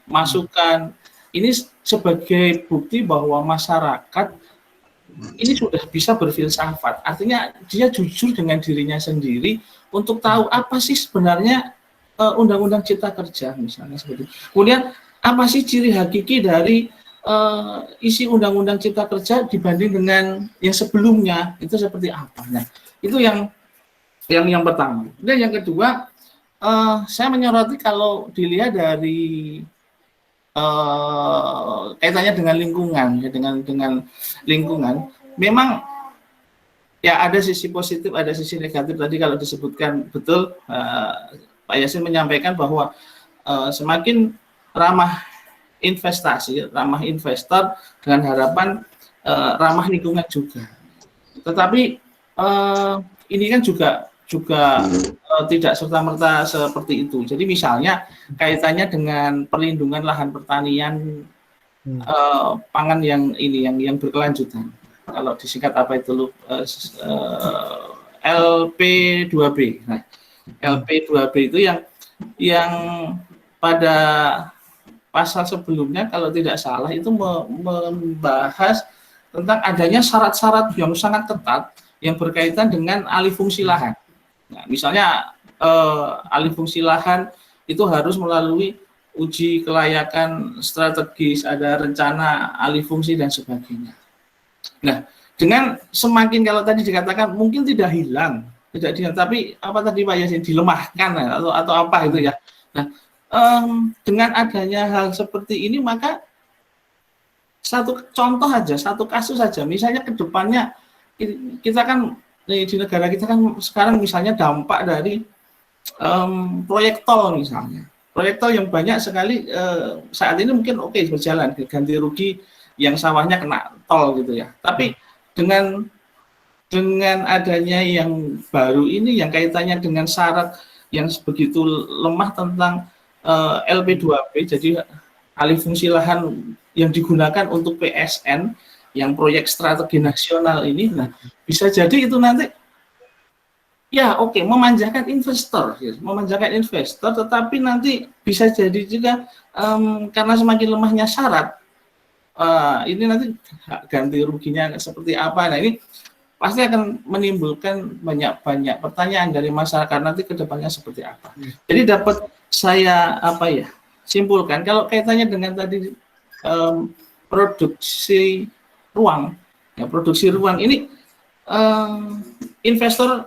masukan, ini sebagai bukti bahwa masyarakat ini sudah bisa berfilsafat. Artinya dia jujur dengan dirinya sendiri untuk tahu apa sih sebenarnya Undang-Undang Cipta Kerja misalnya seperti itu. Kemudian apa sih ciri hakiki dari isi Undang-Undang Cipta Kerja dibanding dengan yang sebelumnya, itu seperti apa. Nah, itu yang pertama. Dan yang kedua, saya menyoroti kalau dilihat dari kaitannya dengan lingkungan, ya, dengan lingkungan, memang ya ada sisi positif, ada sisi negatif. Tadi kalau disebutkan betul, Pak Yasin menyampaikan bahwa semakin ramah investasi, ramah investor dengan harapan ramah lingkungan juga. Tetapi ini kan juga tidak serta-merta seperti itu. Jadi misalnya kaitannya dengan perlindungan lahan pertanian pangan yang berkelanjutan. Kalau disingkat apa itu LP2B. Nah, LP2B itu yang pada pasal sebelumnya kalau tidak salah itu membahas tentang adanya syarat-syarat yang sangat ketat yang berkaitan dengan alih fungsi lahan. Nah, misalnya alih fungsi lahan itu harus melalui uji kelayakan strategis, ada rencana alih fungsi dan sebagainya. Nah, dengan semakin kalau tadi dikatakan mungkin tidak hilang, tapi apa tadi Pak Yasin dilemahkan atau apa itu ya. Nah, dengan adanya hal seperti ini maka satu contoh aja, satu kasus saja, misalnya ke depannya kita kan di negara kita kan sekarang misalnya dampak dari proyek tol misalnya. Proyek tol yang banyak sekali saat ini mungkin berjalan, ganti rugi yang sawahnya kena tol gitu ya. Tapi dengan adanya yang baru ini yang kaitannya dengan syarat yang begitu lemah tentang LP2B, jadi alih fungsi lahan yang digunakan untuk PSN yang proyek strategi nasional ini, nah bisa jadi itu nanti ya memanjakan investor, tetapi nanti bisa jadi juga karena semakin lemahnya syarat, ini nanti ganti ruginya seperti apa. Nah ini pasti akan menimbulkan banyak pertanyaan dari masyarakat nanti ke depannya seperti apa. Jadi dapat saya simpulkan kalau kaitannya dengan tadi produksi ruang ini investor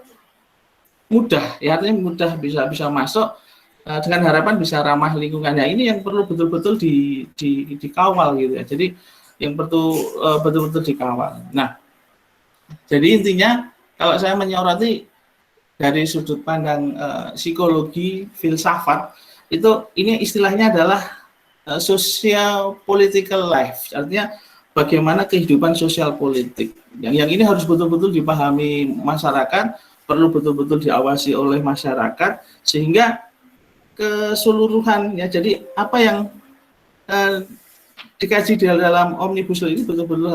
mudah, ya artinya mudah bisa masuk dengan harapan bisa ramah lingkungannya. Ini yang perlu betul-betul dikawal gitu ya. Jadi yang perlu betul-betul dikawal. Nah, jadi intinya kalau saya menyoroti dari sudut pandang psikologi, filsafat, ini istilahnya adalah social political life, artinya bagaimana kehidupan sosial politik. Yang ini harus betul-betul dipahami masyarakat, perlu betul-betul diawasi oleh masyarakat, sehingga keseluruhan ya. Jadi apa yang dikaji di dalam Omnibus Law ini betul-betul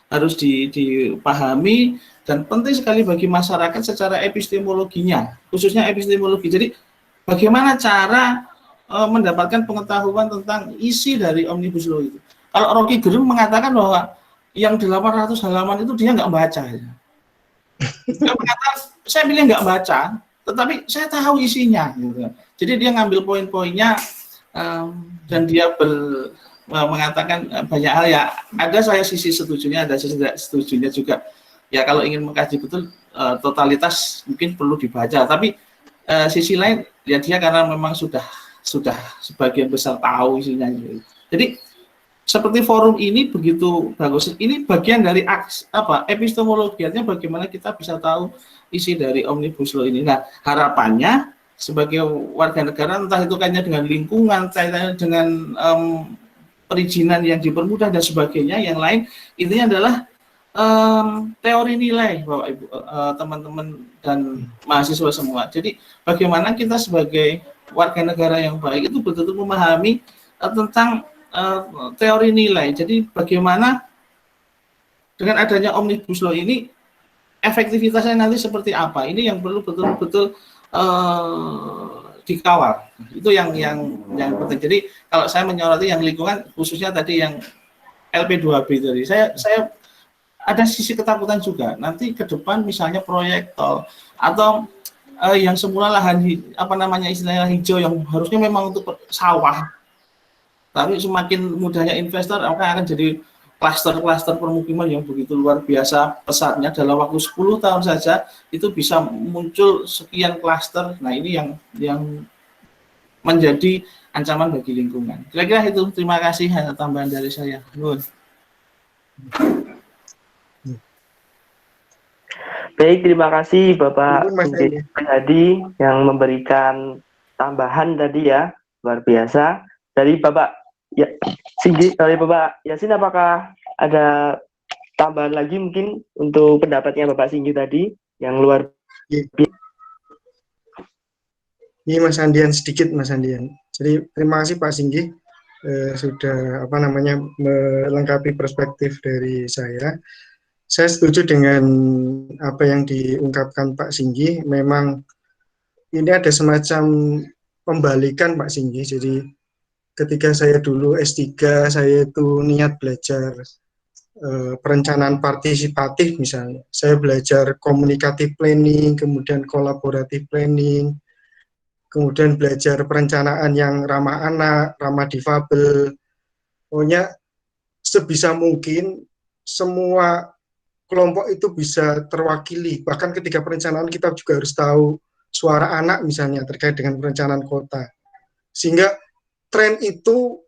harus dipahami dan penting sekali bagi masyarakat secara epistemologinya, khususnya epistemologi. Jadi bagaimana cara mendapatkan pengetahuan tentang isi dari Omnibus Law itu. Kalau Rocky Gerung mengatakan bahwa yang 800 halaman itu dia nggak baca. Dia mengatakan, saya pilih nggak baca, tetapi saya tahu isinya. Gitu. Jadi dia ngambil poin-poinnya dan dia mengatakan banyak hal ya. Ada saya sisi setujunya, ada sisi tidak setujunya juga. Ya kalau ingin mengkaji betul totalitas mungkin perlu dibaca. Tapi sisi lain ya dia karena memang sudah sebagian besar tahu isinya. Jadi seperti forum ini begitu bagus. Ini bagian dari epistemologi, artinya bagaimana kita bisa tahu isi dari Omnibus Law ini. Nah, harapannya sebagai warga negara, entah itu kaitannya dengan lingkungan, kaitannya dengan perizinan yang dipermudah dan sebagainya, yang lain intinya adalah teori nilai Bapak Ibu, teman-teman dan mahasiswa semua. Jadi bagaimana kita sebagai warga negara yang baik itu betul-betul memahami tentang teori nilai. Jadi bagaimana dengan adanya Omnibus Law ini efektivitasnya nanti seperti apa? Ini yang perlu betul-betul dikawal. Itu yang penting. Jadi kalau saya menyoroti yang lingkungan, khususnya tadi yang LP2B tadi, saya ada sisi ketakutan juga. Nanti ke depan misalnya proyek tol atau yang semula lahan istilahnya hijau yang harusnya memang untuk sawah, tapi semakin mudahnya investor akan jadi klaster-klaster permukiman yang begitu luar biasa pesatnya, dalam waktu 10 tahun saja itu bisa muncul sekian klaster. Nah, ini yang menjadi ancaman bagi lingkungan. Kira-kira itu. Terima kasih, hanya tambahan dari saya. Nun. Baik, terima kasih Bapak Hadi yang memberikan tambahan tadi ya, luar biasa. Dari Bapak dari Bapak Yasin, apakah ada tambahan lagi mungkin untuk pendapatnya Bapak Singgi tadi yang luar biasa? Ini Mas Andian sedikit, Mas Andian. Jadi terima kasih Pak Singgi sudah melengkapi perspektif dari saya. Saya setuju dengan apa yang diungkapkan Pak Singgi. Memang ini ada semacam pembalikan Pak Singgi. Jadi ketika saya dulu S3, saya itu niat belajar perencanaan partisipatif misalnya. Saya belajar communicative planning, kemudian collaborative planning, kemudian belajar perencanaan yang ramah anak, ramah difabel. Pokoknya sebisa mungkin semua kelompok itu bisa terwakili. Bahkan ketika perencanaan kita juga harus tahu suara anak misalnya terkait dengan perencanaan kota. Sehingga tren itu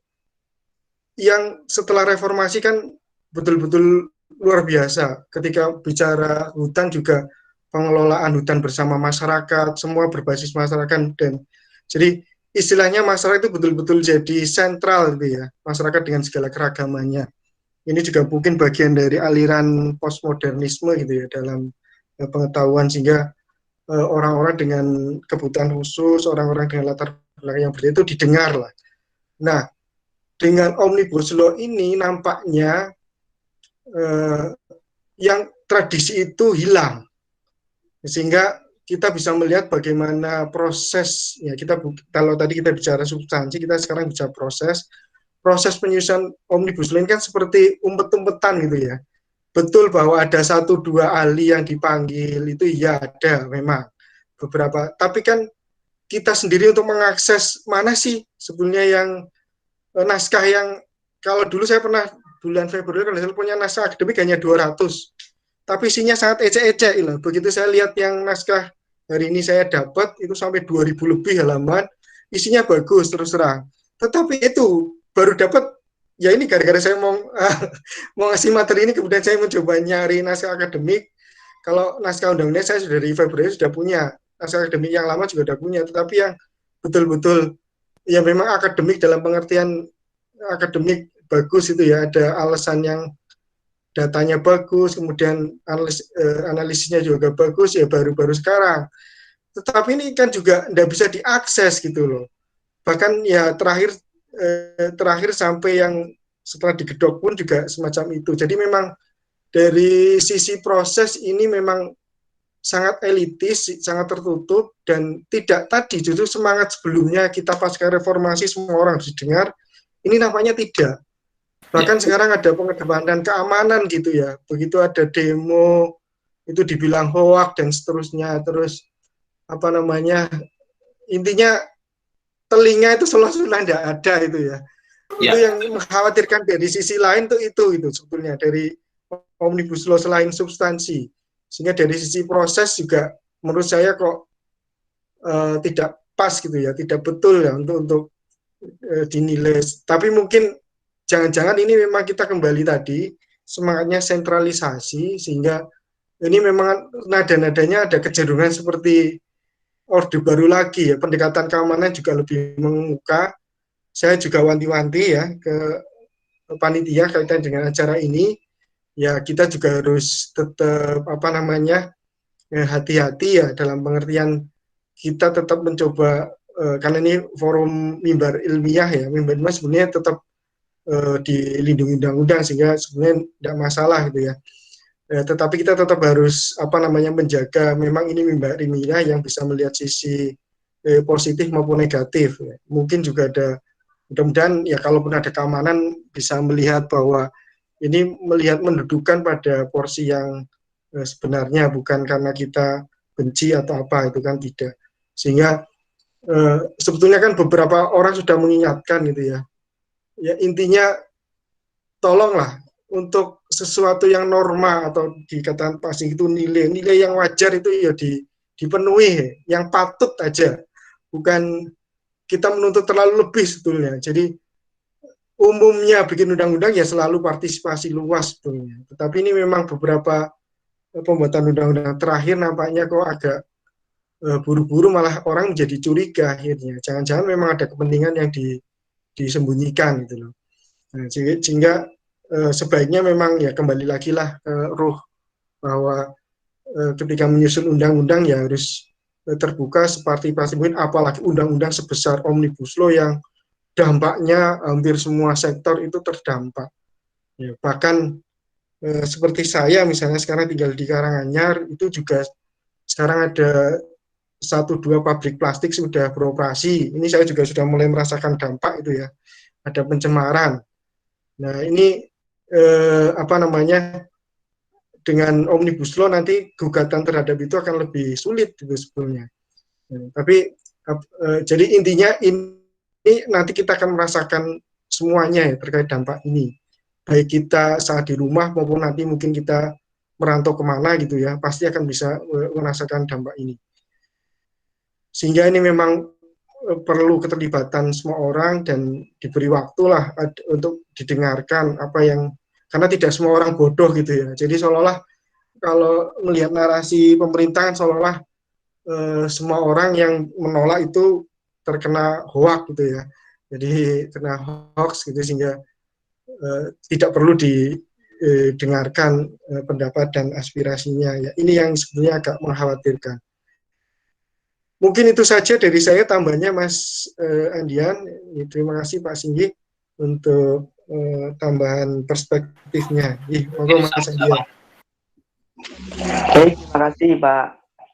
yang setelah reformasi kan betul-betul luar biasa. Ketika bicara hutan juga pengelolaan hutan bersama masyarakat, semua berbasis masyarakat, dan jadi istilahnya masyarakat itu betul-betul jadi sentral gitu ya, masyarakat dengan segala keragamannya. Ini juga mungkin bagian dari aliran postmodernisme gitu ya dalam pengetahuan, sehingga orang-orang dengan kebutuhan khusus, orang-orang dengan latar belakang yang berbeda itu didengar lah. Nah, dengan Omnibus Law ini nampaknya yang tradisi itu hilang, sehingga kita bisa melihat bagaimana proses ya. Kalau tadi kita bicara substansi, kita sekarang bicara proses penyusunan Omnibus Law kan seperti umpet-umpetan gitu ya. Betul bahwa ada 1-2 ahli yang dipanggil, itu ya ada memang beberapa, tapi kan kita sendiri untuk mengakses mana sih sebenarnya yang naskah yang, kalau dulu saya pernah bulan Februari kalau saya punya naskah akademik hanya 200, tapi isinya sangat ecek-ecek loh. Begitu saya lihat yang naskah hari ini saya dapat itu sampai 2000 lebih halaman, isinya bagus terus terang. Tetapi itu baru dapat ya, ini gara-gara saya mau ngasih materi ini, kemudian saya mencoba nyari naskah akademik. Kalau naskah undang-undang saya sudah dari Februari sudah punya, naskah akademik yang lama juga sudah punya, tetapi yang betul-betul ya memang akademik dalam pengertian akademik bagus itu ya, ada alasan yang datanya bagus, kemudian analisisnya juga bagus ya, baru-baru sekarang. Tetapi ini kan juga tidak bisa diakses gitu loh. Bahkan ya terakhir sampai yang setelah digedok pun juga semacam itu. Jadi memang dari sisi proses ini memang sangat elitis, sangat tertutup, dan tidak tadi justru semangat sebelumnya kita pasca reformasi semua orang harus didengar, ini nampaknya tidak. Bahkan sekarang ada pengedepanan keamanan gitu ya, begitu ada demo itu dibilang hoak dan seterusnya, terus intinya telinga itu seolah-olah tidak ada itu ya. Itu yang mengkhawatirkan. Dari sisi lain tuh itu sebetulnya dari Omnibus Law selain substansi. Sehingga dari sisi proses juga menurut saya kok tidak pas gitu ya, tidak betul ya untuk dinilai. Tapi mungkin jangan-jangan ini memang kita kembali tadi semangatnya sentralisasi, sehingga ini memang nada-nadanya ada kecenderungan seperti orde baru lagi ya, pendekatan keamanan juga lebih mengemuka. Saya juga wanti-wanti ya ke panitia kaitan dengan acara ini, ya kita juga harus tetap hati-hati ya, dalam pengertian kita tetap mencoba karena ini forum mimbar ilmiah ya, mimbar ilmiah sebenarnya tetap dilindungi undang-undang sehingga sebenarnya tidak masalah gitu ya. Tetapi kita tetap harus menjaga, memang ini mimbar ilmiah yang bisa melihat sisi positif maupun negatif ya. Mungkin juga ada, mudah-mudahan ya kalaupun ada keamanan bisa melihat bahwa ini melihat mendudukan pada porsi yang sebenarnya, bukan karena kita benci atau apa, itu kan tidak. Sehingga sebetulnya kan beberapa orang sudah mengingatkan gitu ya. Ya intinya tolonglah untuk sesuatu yang normal atau dikatakan pasti itu nilai yang wajar itu ya dipenuhi, yang patut aja. Bukan kita menuntut terlalu lebih sebetulnya. Jadi umumnya bikin undang-undang ya selalu partisipasi luas sebetulnya. Tetapi ini memang beberapa pembuatan undang-undang terakhir nampaknya kok agak buru-buru, malah orang menjadi curiga akhirnya. Jangan-jangan memang ada kepentingan yang disembunyikan gitu loh. Nah, sehingga sebaiknya memang ya kembali lagi lah ruh bahwa ketika menyusun undang-undang ya harus terbuka seperti mungkin, apalagi undang-undang sebesar Omnibus Law yang dampaknya hampir semua sektor itu terdampak. Ya, bahkan seperti saya misalnya sekarang tinggal di Karanganyar, itu juga sekarang ada 1-2 pabrik plastik sudah beroperasi. Ini saya juga sudah mulai merasakan dampak itu ya. Ada pencemaran. Nah ini dengan Omnibus Law nanti gugatan terhadap itu akan lebih sulit gitu sebetulnya. Tapi jadi intinya ini nanti kita akan merasakan semuanya ya terkait dampak ini. Baik kita saat di rumah maupun nanti mungkin kita merantau kemana gitu ya, pasti akan bisa merasakan dampak ini. Sehingga ini memang perlu keterlibatan semua orang dan diberi waktulah untuk didengarkan apa yang, karena tidak semua orang bodoh gitu ya. Jadi seolah-olah kalau melihat narasi pemerintahan seolah-olah semua orang yang menolak itu terkena hoax gitu ya. Jadi kena hoax gitu sehingga tidak perlu didengarkan pendapat dan aspirasinya. Ya, ini yang sebenarnya agak mengkhawatirkan. Mungkin itu saja dari saya, tambahnya Mas Andian. Terima kasih Pak Singgi untuk tambahan perspektifnya. Monggo Mas Andian. Baik, terima kasih Pak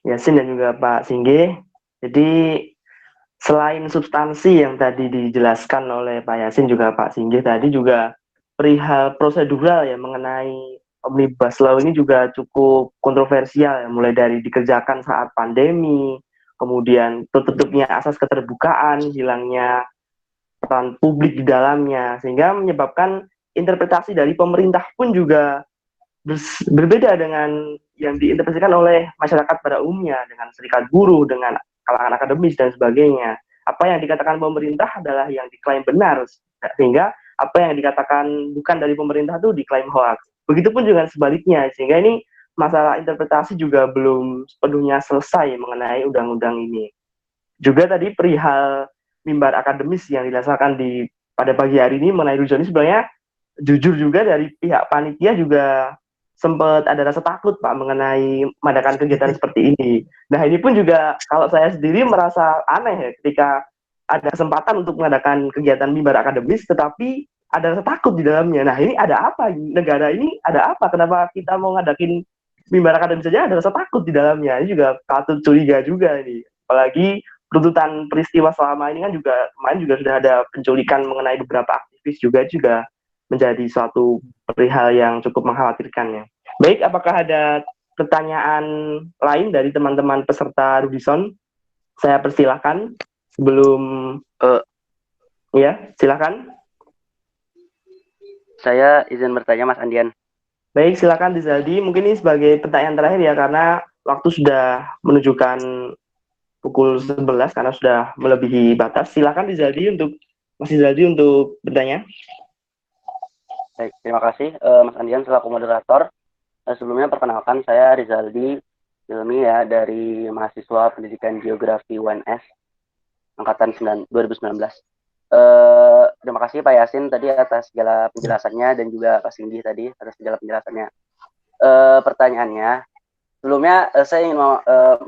Yasin dan juga Pak Singgi. Jadi selain substansi yang tadi dijelaskan oleh Pak Yasin juga Pak Singgi tadi, juga perihal prosedural ya mengenai Omnibus Law ini juga cukup kontroversial ya, mulai dari dikerjakan saat pandemi, kemudian tertutupnya asas keterbukaan, hilangnya peran publik di dalamnya, sehingga menyebabkan interpretasi dari pemerintah pun juga berbeda dengan yang diinterpretasikan oleh masyarakat pada umumnya, dengan serikat buruh, dengan kalangan akademis dan sebagainya. Apa yang dikatakan pemerintah adalah yang diklaim benar, sehingga apa yang dikatakan bukan dari pemerintah itu diklaim hoax. Begitupun juga sebaliknya, sehingga ini masalah interpretasi juga belum sepenuhnya selesai mengenai undang-undang ini. Juga tadi perihal mimbar akademis yang dilaksanakan pada pagi hari ini mengenai Rujon ini, sebenarnya jujur juga dari pihak panitia juga sempat ada rasa takut Pak mengenai mengadakan kegiatan seperti ini. Nah ini pun juga kalau saya sendiri merasa aneh ya, ketika ada kesempatan untuk mengadakan kegiatan mimbar akademis tetapi ada rasa takut di dalamnya. Nah ini ada apa? Negara ini ada apa? Kenapa kita mau ngadakin mimbar akademis saja ada rasa takut di dalamnya? Ini juga patut curiga juga ini. Apalagi runtutan peristiwa selama ini kan juga kemarin juga sudah ada penculikan mengenai beberapa aktivis juga menjadi suatu perihal yang cukup mengkhawatirkan ya. Baik, apakah ada pertanyaan lain dari teman-teman peserta Rudison? Saya persilahkan sebelum ya, silakan. Saya izin bertanya Mas Andian. Baik, silakan Rizaldi. Mungkin ini sebagai pertanyaan terakhir ya, karena waktu sudah menunjukkan pukul 11 karena sudah melebihi batas. Silakan Rizaldi untuk Mas Rizaldi untuk bertanya. Baik, terima kasih Mas Andian selaku moderator. Sebelumnya perkenalkan saya Rizaldi Hilmi ya, dari mahasiswa pendidikan geografi UNS angkatan 2019. Terima kasih Pak Yasin tadi atas segala penjelasannya dan juga Pak Singgi tadi atas segala penjelasannya. Pertanyaannya, sebelumnya saya ingin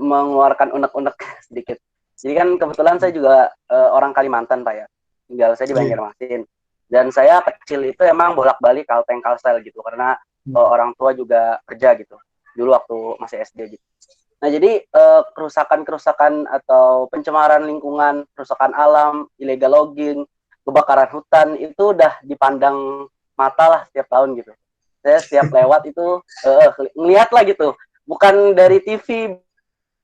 mengeluarkan unek-unek sedikit. Jadi kan kebetulan saya juga orang Kalimantan Pak ya, tinggal saya di Banjarmasin. Dan saya kecil itu emang bolak-balik Kalteng Kalsel gitu, karena orang tua juga kerja gitu, dulu waktu masih SD gitu. Nah jadi kerusakan-kerusakan atau pencemaran lingkungan, kerusakan alam, illegal logging, kebakaran hutan itu udah dipandang mata lah setiap tahun gitu. Saya setiap lewat itu ngeliat lah gitu, bukan dari TV,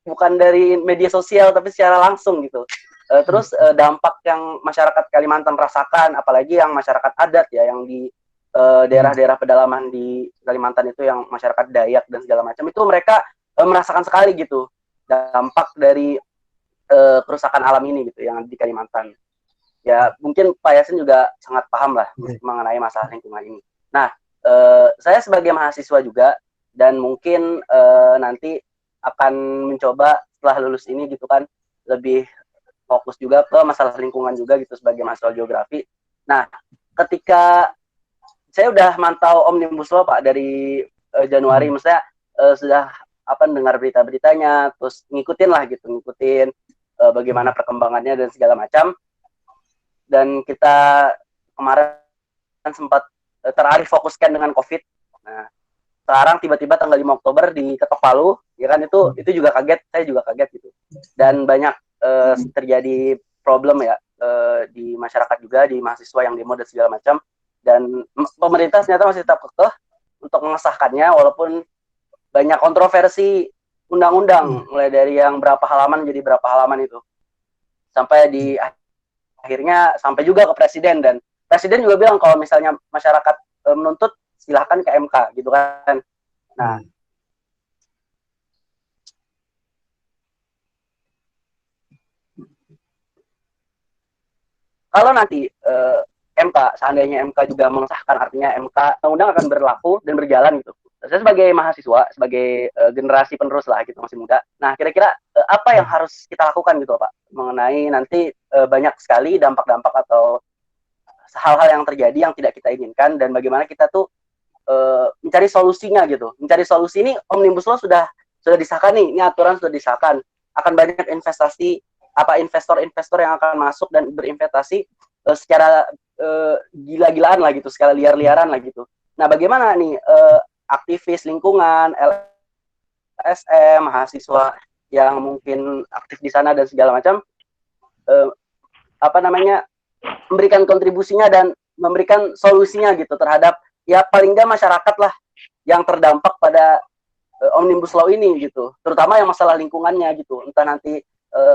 bukan dari media sosial, tapi secara langsung gitu. Terus dampak yang masyarakat Kalimantan rasakan, apalagi yang masyarakat adat ya, yang di daerah-daerah pedalaman di Kalimantan itu, yang masyarakat Dayak dan segala macam, itu mereka merasakan sekali gitu dampak dari kerusakan alam ini gitu yang di Kalimantan. Ya mungkin Pak Yasin juga sangat paham lah mengenai masalah lingkungan ini. Nah, saya sebagai mahasiswa juga, dan mungkin nanti akan mencoba setelah lulus ini gitu kan, lebih fokus juga ke masalah lingkungan juga gitu sebagai mahasiswa geografi. Nah, ketika saya udah mantau Omnibus Law Pak dari Januari, maksudnya sudah dengar berita-beritanya, terus ngikutin bagaimana perkembangannya dan segala macam. Dan kita kemarin sempat teralih fokuskan dengan COVID. Nah, sekarang tiba-tiba tanggal 5 Oktober diketok palu, ya kan, itu juga kaget, saya juga kaget gitu. Dan banyak terjadi problem ya di masyarakat juga, di mahasiswa yang demo dan segala macam. Dan pemerintah ternyata masih tetap kekeh untuk mengesahkannya, walaupun banyak kontroversi undang-undang, mulai dari yang berapa halaman jadi berapa halaman itu, sampai di akhirnya sampai juga ke presiden, dan presiden juga bilang kalau misalnya masyarakat menuntut silahkan ke MK gitu kan. Nah, kalau nanti MK, seandainya MK juga mengesahkan, artinya MK undang akan berlaku dan berjalan gitu. Saya sebagai mahasiswa, sebagai generasi penerus lah gitu, masih muda. Nah, kira-kira apa yang harus kita lakukan gitu Pak, mengenai nanti banyak sekali dampak-dampak atau hal-hal yang terjadi yang tidak kita inginkan, dan bagaimana kita tuh mencari solusinya gitu. Mencari solusi ini, Omnibus Law sudah disahkan nih, ini aturan sudah disahkan. Akan banyak investor-investor yang akan masuk dan berinvestasi secara gila-gilaan lah gitu, secara liar-liaran lah gitu. Nah, bagaimana nih aktivis lingkungan, LSM, mahasiswa yang mungkin aktif di sana dan segala macam, memberikan kontribusinya dan memberikan solusinya gitu terhadap, ya paling nggak masyarakat lah yang terdampak pada Omnibus Law ini gitu, terutama yang masalah lingkungannya gitu, entah nanti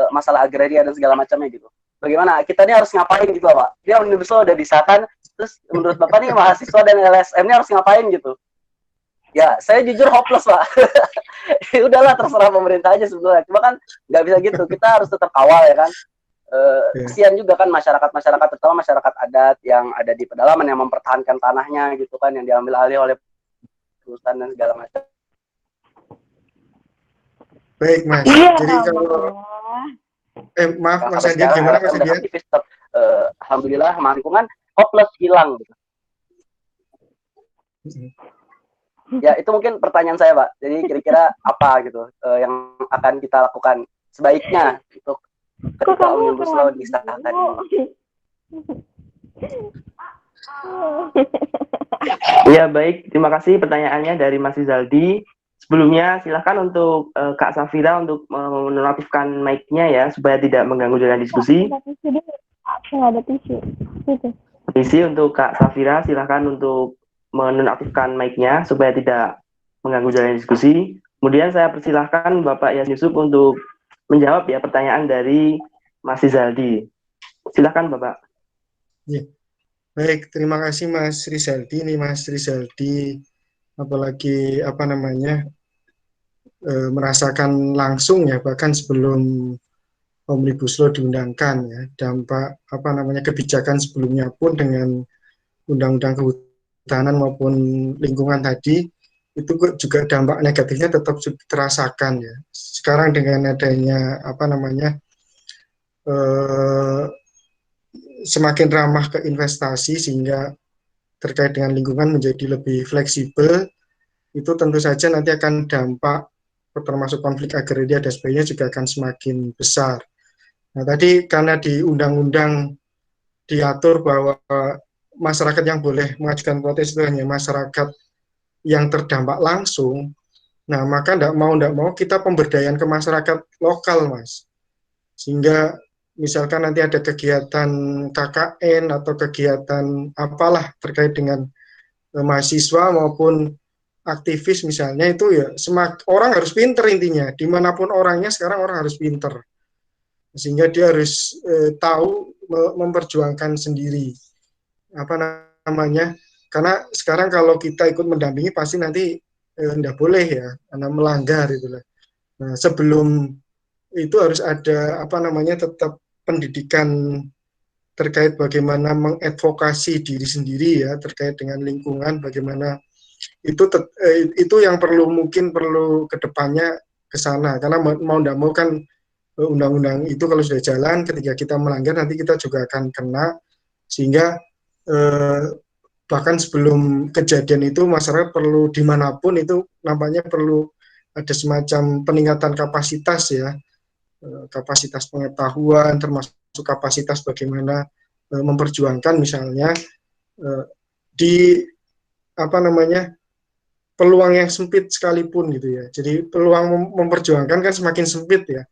masalah agraria dan segala macamnya gitu. Bagaimana kita ini harus ngapain gitu Pak? Dia Omnibus Law udah disahkan, terus menurut Bapak nih mahasiswa dan LSM ini harus ngapain gitu? Ya, saya jujur hopeless Pak. Udahlah, terserah pemerintah aja sebetulnya. Cuma kan nggak bisa gitu, kita harus tetap kawal ya kan. Kesian juga kan masyarakat, terutama masyarakat adat yang ada di pedalaman, yang mempertahankan tanahnya gitu kan, yang diambil alih oleh perusahaan dan segala macam. Baik Mas, jadi kalau maaf Mas Andi, gimana Mas Andi? Alhamdulillah lingkungan hopeless, hilang gitu. Ya itu mungkin pertanyaan saya Pak. Jadi kira-kira apa gitu yang akan kita lakukan sebaiknya untuk ketika Omnibus Law disahkan ini. Ya baik, terima kasih pertanyaannya dari Mas Rizaldi. Sebelumnya silakan untuk Kak Safira untuk menonaktifkan mic-nya ya, supaya tidak mengganggu dengan diskusi. Ada tisu. Permisi untuk Kak Safira, silakan untuk menonaktifkan mic-nya supaya tidak mengganggu jalan diskusi. Kemudian saya persilahkan Bapak Yasin Yusuf untuk menjawab ya pertanyaan dari Mas Rizaldi. Silakan Bapak. Ya. Baik, terima kasih Mas Rizaldi. Ini Mas Rizaldi apalagi merasakan langsung ya, bahkan sebelum Omnibus Law diundangkan ya, dampak kebijakan sebelumnya pun dengan Undang-Undang Kehutanan maupun lingkungan tadi itu juga dampak negatifnya tetap terasakan ya. Sekarang dengan adanya semakin ramah ke investasi sehingga terkait dengan lingkungan menjadi lebih fleksibel, itu tentu saja nanti akan dampak termasuk konflik agraria dan sebagainya juga akan semakin besar. Nah, tadi karena di undang-undang diatur bahwa masyarakat yang boleh mengajukan protes itu hanya masyarakat yang terdampak langsung. Nah, maka tidak mau kita pemberdayaan ke masyarakat lokal, Mas. Sehingga misalkan nanti ada kegiatan KKN atau kegiatan apalah terkait dengan mahasiswa maupun aktivis misalnya, itu ya orang harus pinter intinya. Dimanapun orangnya sekarang orang harus pinter. Sehingga dia harus tahu memperjuangkan sendiri. Karena sekarang kalau kita ikut mendampingi pasti nanti tidak boleh ya, karena melanggar itulah. Nah, sebelum itu harus ada tetap pendidikan terkait bagaimana mengadvokasi diri sendiri ya terkait dengan lingkungan, bagaimana itu yang mungkin perlu kedepannya ke sana, karena mau tidak mau kan undang-undang itu kalau sudah jalan, ketika kita melanggar nanti kita juga akan kena, sehingga bahkan sebelum kejadian itu masyarakat perlu dimanapun itu nampaknya perlu ada semacam peningkatan kapasitas ya, kapasitas pengetahuan termasuk kapasitas bagaimana memperjuangkan misalnya di peluang yang sempit sekalipun gitu ya. Jadi peluang memperjuangkan kan semakin sempit ya.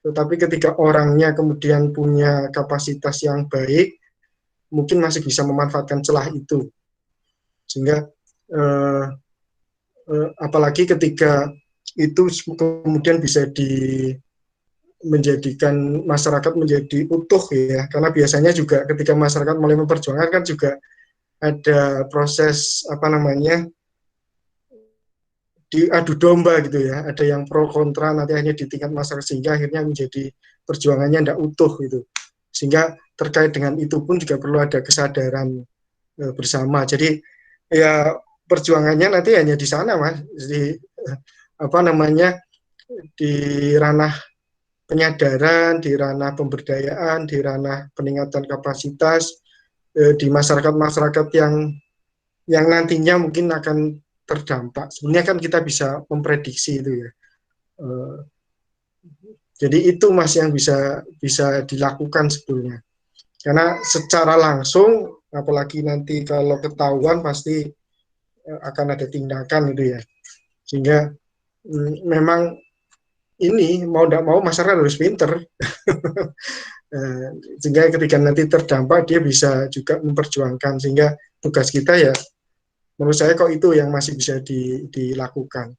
Tetapi ketika orangnya kemudian punya kapasitas yang baik, mungkin masih bisa memanfaatkan celah itu. Sehingga apalagi ketika itu kemudian bisa menjadikan masyarakat menjadi utuh ya, karena biasanya juga ketika masyarakat mulai memperjuangkan kan juga ada proses diadu domba gitu ya, ada yang pro kontra nanti hanya di tingkat masyarakat sehingga akhirnya menjadi perjuangannya tidak utuh gitu. Sehingga terkait dengan itu pun juga perlu ada kesadaran bersama. Jadi ya perjuangannya nanti hanya di sana, Mas, di di ranah penyadaran, di ranah pemberdayaan, di ranah peningkatan kapasitas di masyarakat-masyarakat yang nantinya mungkin akan terdampak. Sebenarnya kan kita bisa memprediksi itu ya. Jadi itu Mas yang bisa dilakukan sebetulnya. Karena secara langsung, apalagi nanti kalau ketahuan pasti akan ada tindakan gitu ya. Sehingga memang ini mau tidak mau masyarakat harus pinter. Sehingga ketika nanti terdampak dia bisa juga memperjuangkan. Sehingga tugas kita ya menurut saya kok itu yang masih bisa dilakukan.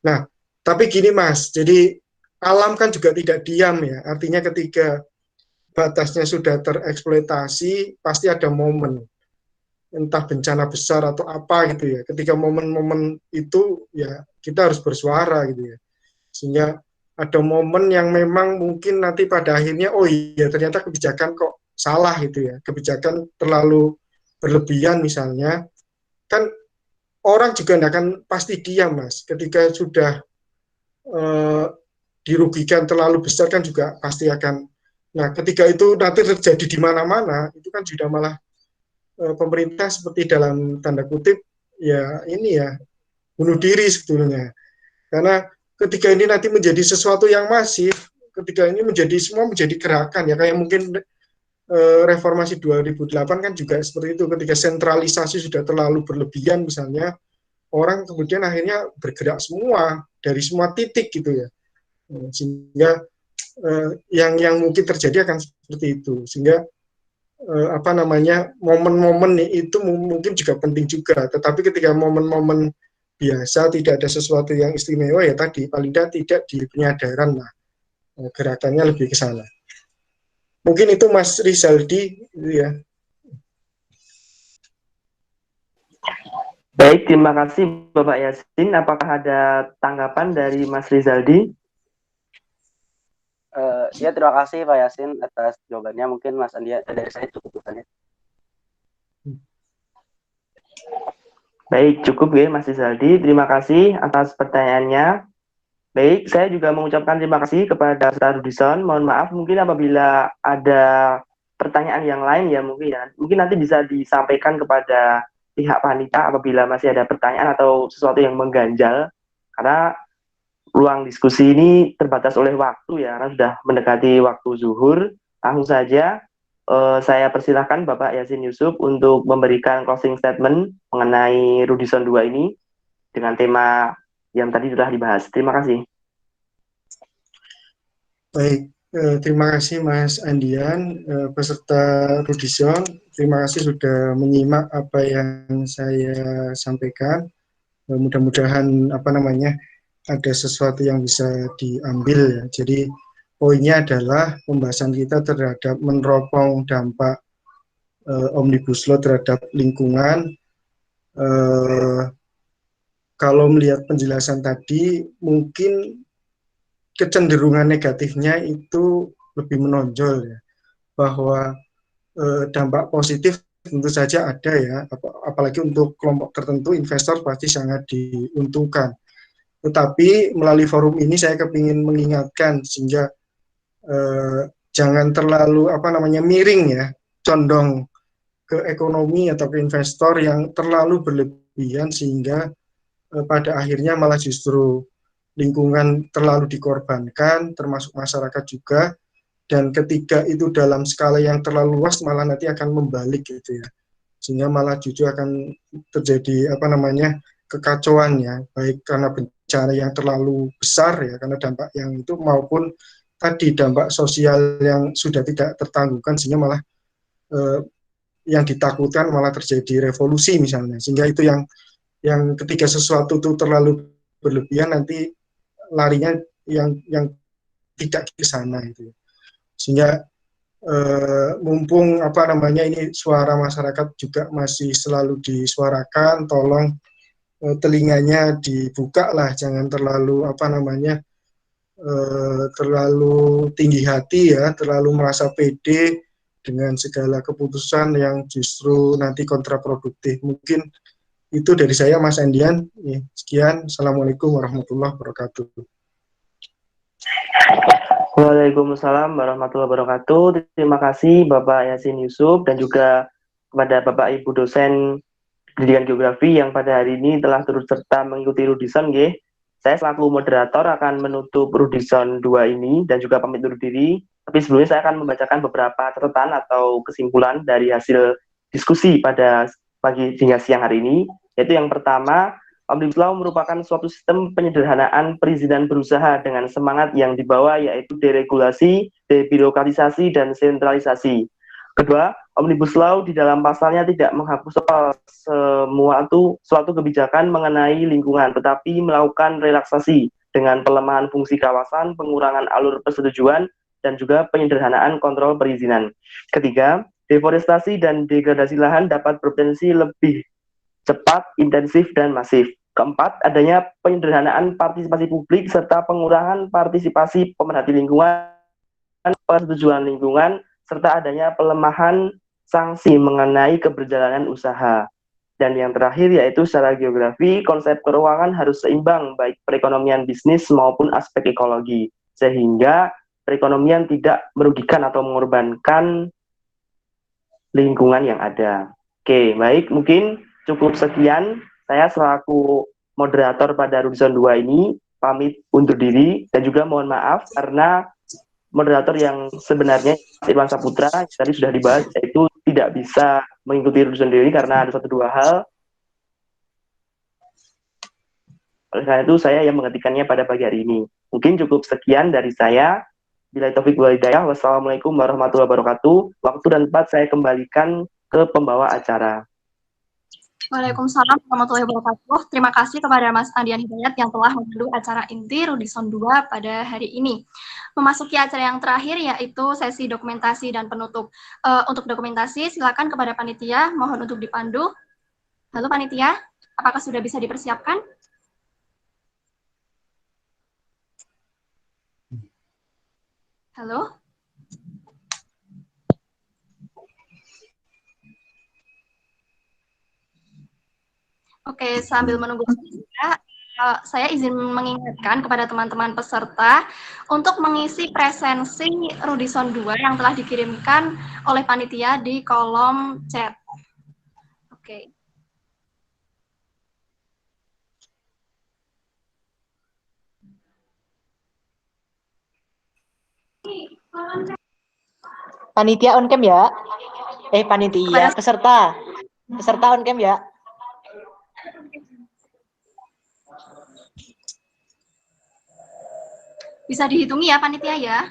Nah, tapi gini Mas, jadi alam kan juga tidak diam ya. Artinya ketika batasnya sudah tereksploitasi, pasti ada momen. Entah bencana besar atau apa gitu ya. Ketika momen-momen itu ya kita harus bersuara gitu ya. Sehingga ada momen yang memang mungkin nanti pada akhirnya, oh iya ternyata kebijakan kok salah gitu ya. Kebijakan terlalu berlebihan misalnya. Kan orang juga tidak akan pasti diam Mas. Ketika sudah dirugikan terlalu besar kan juga pasti akan. Nah ketika itu nanti terjadi di mana-mana, itu kan sudah malah pemerintah seperti dalam tanda kutip ya ini ya bunuh diri sebetulnya. Karena ketika ini nanti menjadi sesuatu yang masif, ketika ini semua menjadi gerakan ya kayak mungkin reformasi 2008 kan juga seperti itu, ketika sentralisasi sudah terlalu berlebihan misalnya, orang kemudian akhirnya bergerak semua dari semua titik gitu ya, sehingga yang mungkin terjadi akan seperti itu. Sehingga momen-momen itu mungkin juga penting juga, tetapi ketika momen-momen biasa tidak ada sesuatu yang istimewa ya tadi paling tidak di penyadaran lah, gerakannya lebih ke sana. Mungkin itu Mas Rizaldi ya. Baik, terima kasih Bapak Yasin. Apakah ada tanggapan dari Mas Rizaldi? Ya, terima kasih Pak Yasin atas jawabannya. Mungkin Mas Andi dari saya cukup. Baik, cukup ya Mas Rizaldi. Terima kasih atas pertanyaannya. Baik, saya juga mengucapkan terima kasih kepada Ustaz Rudison. Mohon maaf mungkin apabila ada pertanyaan yang lain ya mungkin ya. Mungkin nanti bisa disampaikan kepada pihak panitia apabila masih ada pertanyaan atau sesuatu yang mengganjal. Karena ruang diskusi ini terbatas oleh waktu ya, karena sudah mendekati waktu zuhur. Langsung saja saya persilahkan Bapak Yasin Yusuf untuk memberikan closing statement mengenai Rudison 2 ini dengan tema yang tadi telah dibahas. Terima kasih. Baik, terima kasih Mas Andian, peserta Rudison. Terima kasih sudah menyimak apa yang saya sampaikan. Mudah-mudahan ada sesuatu yang bisa diambil ya. Jadi poinnya adalah pembahasan kita terhadap meneropong dampak Omnibus Law terhadap lingkungan. Kalau melihat penjelasan tadi, mungkin kecenderungan negatifnya itu lebih menonjol ya, bahwa dampak positif tentu saja ada ya, apalagi untuk kelompok tertentu investor pasti sangat diuntungkan. Tetapi melalui forum ini saya kepingin mengingatkan sehingga jangan terlalu miring ya, condong ke ekonomi atau ke investor yang terlalu berlebihan sehingga pada akhirnya malah justru lingkungan terlalu dikorbankan, termasuk masyarakat juga, dan ketika itu dalam skala yang terlalu luas malah nanti akan membalik gitu ya, sehingga malah justru akan terjadi kekacauan ya, baik karena bencana yang terlalu besar ya, karena dampak yang itu maupun tadi dampak sosial yang sudah tidak tertangguhkan sehingga malah yang ditakutkan malah terjadi revolusi misalnya, sehingga itu yang ketika sesuatu itu terlalu berlebihan nanti larinya yang tidak ke sana itu. Sehingga mumpung ini suara masyarakat juga masih selalu disuarakan, tolong telinganya dibuka lah, jangan terlalu terlalu tinggi hati ya, terlalu merasa pede dengan segala keputusan yang justru nanti kontraproduktif. Mungkin itu dari saya, Mas Andian. Sekian. Assalamualaikum warahmatullahi wabarakatuh. Waalaikumsalam warahmatullahi wabarakatuh. Terima kasih Bapak Yasin Yusuf dan juga kepada Bapak Ibu dosen pendidikan geografi yang pada hari ini telah turut serta mengikuti Rudison. Saya selaku moderator akan menutup Rudison 2 ini dan juga pamit undur diri. Tapi sebelumnya saya akan membacakan beberapa catatan atau kesimpulan dari hasil diskusi pada pagi hingga siang hari ini. Yaitu yang pertama, Omnibus Law merupakan suatu sistem penyederhanaan perizinan berusaha dengan semangat yang dibawa yaitu deregulasi, debirokratisasi, dan sentralisasi. Kedua, Omnibus Law di dalam pasalnya tidak menghapus suatu kebijakan mengenai lingkungan, tetapi melakukan relaksasi dengan pelemahan fungsi kawasan, pengurangan alur persetujuan, dan juga penyederhanaan kontrol perizinan. Ketiga, deforestasi dan degradasi lahan dapat berpotensi lebih cepat, intensif, dan masif. Keempat, adanya penyederhanaan partisipasi publik serta pengurangan partisipasi pemerhati lingkungan, persetujuan lingkungan, serta adanya pelemahan sanksi mengenai keberjalanan usaha. Dan yang terakhir yaitu secara geografi, konsep keuangan harus seimbang baik perekonomian bisnis maupun aspek ekologi, sehingga perekonomian tidak merugikan atau mengorbankan lingkungan yang ada. Oke, baik, mungkin cukup sekian. Saya selaku moderator pada Rudison 2 ini pamit undur diri dan juga mohon maaf karena moderator yang sebenarnya Irwan Saputra tadi sudah dibahas yaitu tidak bisa mengikuti Rudison diri karena ada 1-2 hal. Oleh karena itu saya yang menghentikannya pada pagi hari ini. Mungkin cukup sekian dari saya. Bila taufik wal hidayah. Wassalamualaikum warahmatullahi wabarakatuh. Waktu dan tempat saya kembalikan ke pembawa acara. Waalaikumsalam warahmatullahi wabarakatuh. Terima kasih kepada Mas Andian Hidayat yang telah memandu acara inti Rudison 2 pada hari ini. Memasuki acara yang terakhir yaitu sesi dokumentasi dan penutup. Untuk dokumentasi silakan kepada panitia, mohon untuk dipandu. Halo panitia, apakah sudah bisa dipersiapkan? Halo? Oke, Oke, sambil menunggu saya izin mengingatkan kepada teman-teman peserta untuk mengisi presensi Rudison 2 yang telah dikirimkan oleh panitia di kolom chat. Oke. Panitia on cam ya? Panitia, peserta. Peserta on cam ya? Bisa dihitungi ya panitia ya.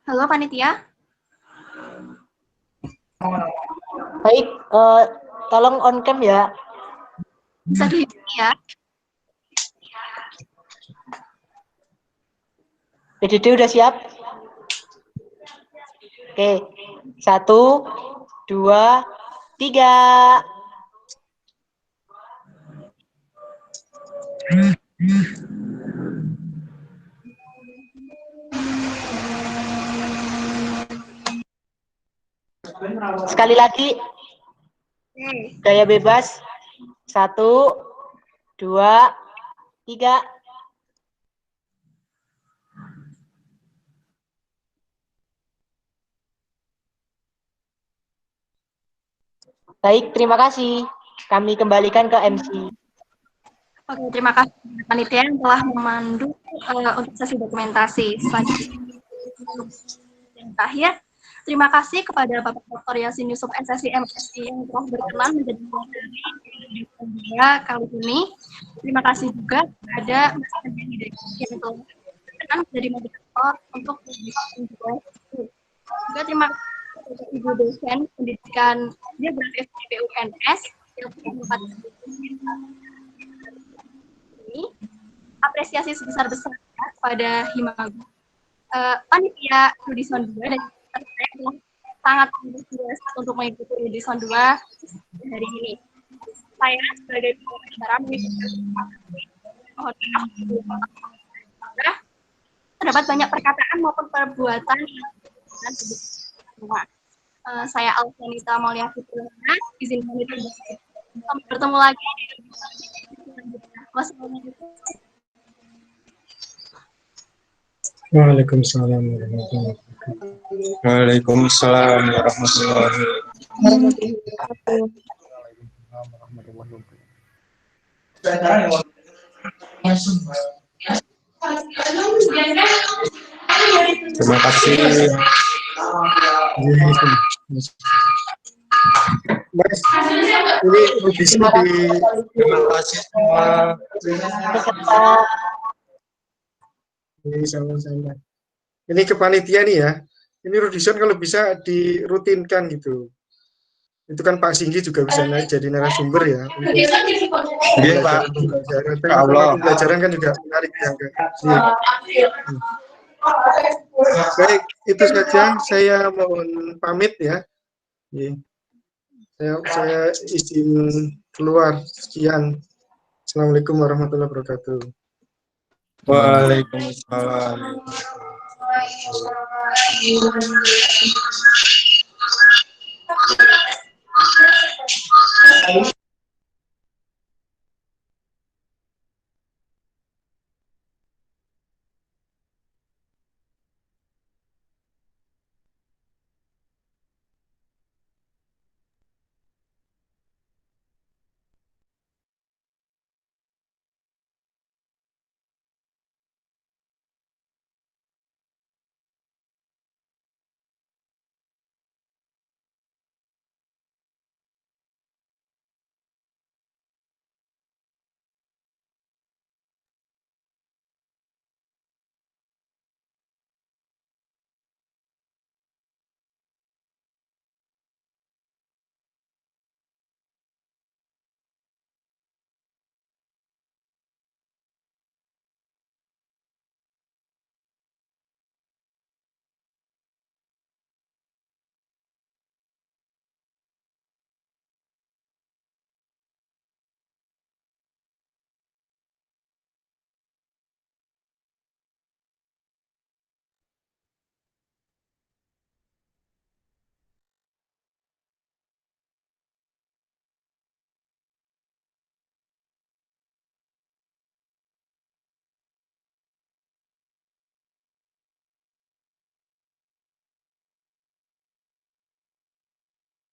Halo panitia. Baik, tolong on cam ya. Bisa dihitungi ya. PDD udah siap? Oke, 1, 2, 3. Sekali lagi, gaya bebas. 1, 2, 3. Baik, terima kasih. Kami kembalikan ke MC. Oke, terima kasih panitia yang telah memandu untuk sesi dokumentasi. Selanjutnya, yang terakhir, terima kasih kepada Bapak Dr. Yasin Yusuf SSI MSI yang telah berkenan menjadi moderator kali ini. Terima kasih juga kepada Mas Andian Hidayat yang telah berkenan menjadi moderator untuk juga terima kasih kepada Ibu dosen pendidikan Geografi FKIP UNS yang telah memfasilitasi ini. Apresiasi sebesar-besarnya kepada Himago, panitia Rudison 2 dan saya telah sangat antusias untuk mengikuti Rudison 2 hari ini. Saya sebagai pengacara mohon maaf terdapat banyak perkataan maupun perbuatan yang semua. Saya Alvanita Mauliati Pulana, izin pamit. Sampai bertemu lagi. Wassalamualaikum. Waalaikumsalam warahmatullahi wabarakatuh. Waalaikumsalam warahmatullahi wabarakatuh. Terima kasih. Mas, ini revisi di Terima kasih semua. ini sama-sama. Ini kepanitia nih ya. Ini Rudison kalau bisa dirutinkan gitu. Itu kan Pak Singgi juga bisa naik jadi narasumber ya. Iya, Pak. Pembelajaran kan juga menarik ya. Baik, itu saja. Saya mohon pamit ya. Saya izin keluar. Sekian. Assalamualaikum warahmatullahi wabarakatuh. Waalaikumsalam.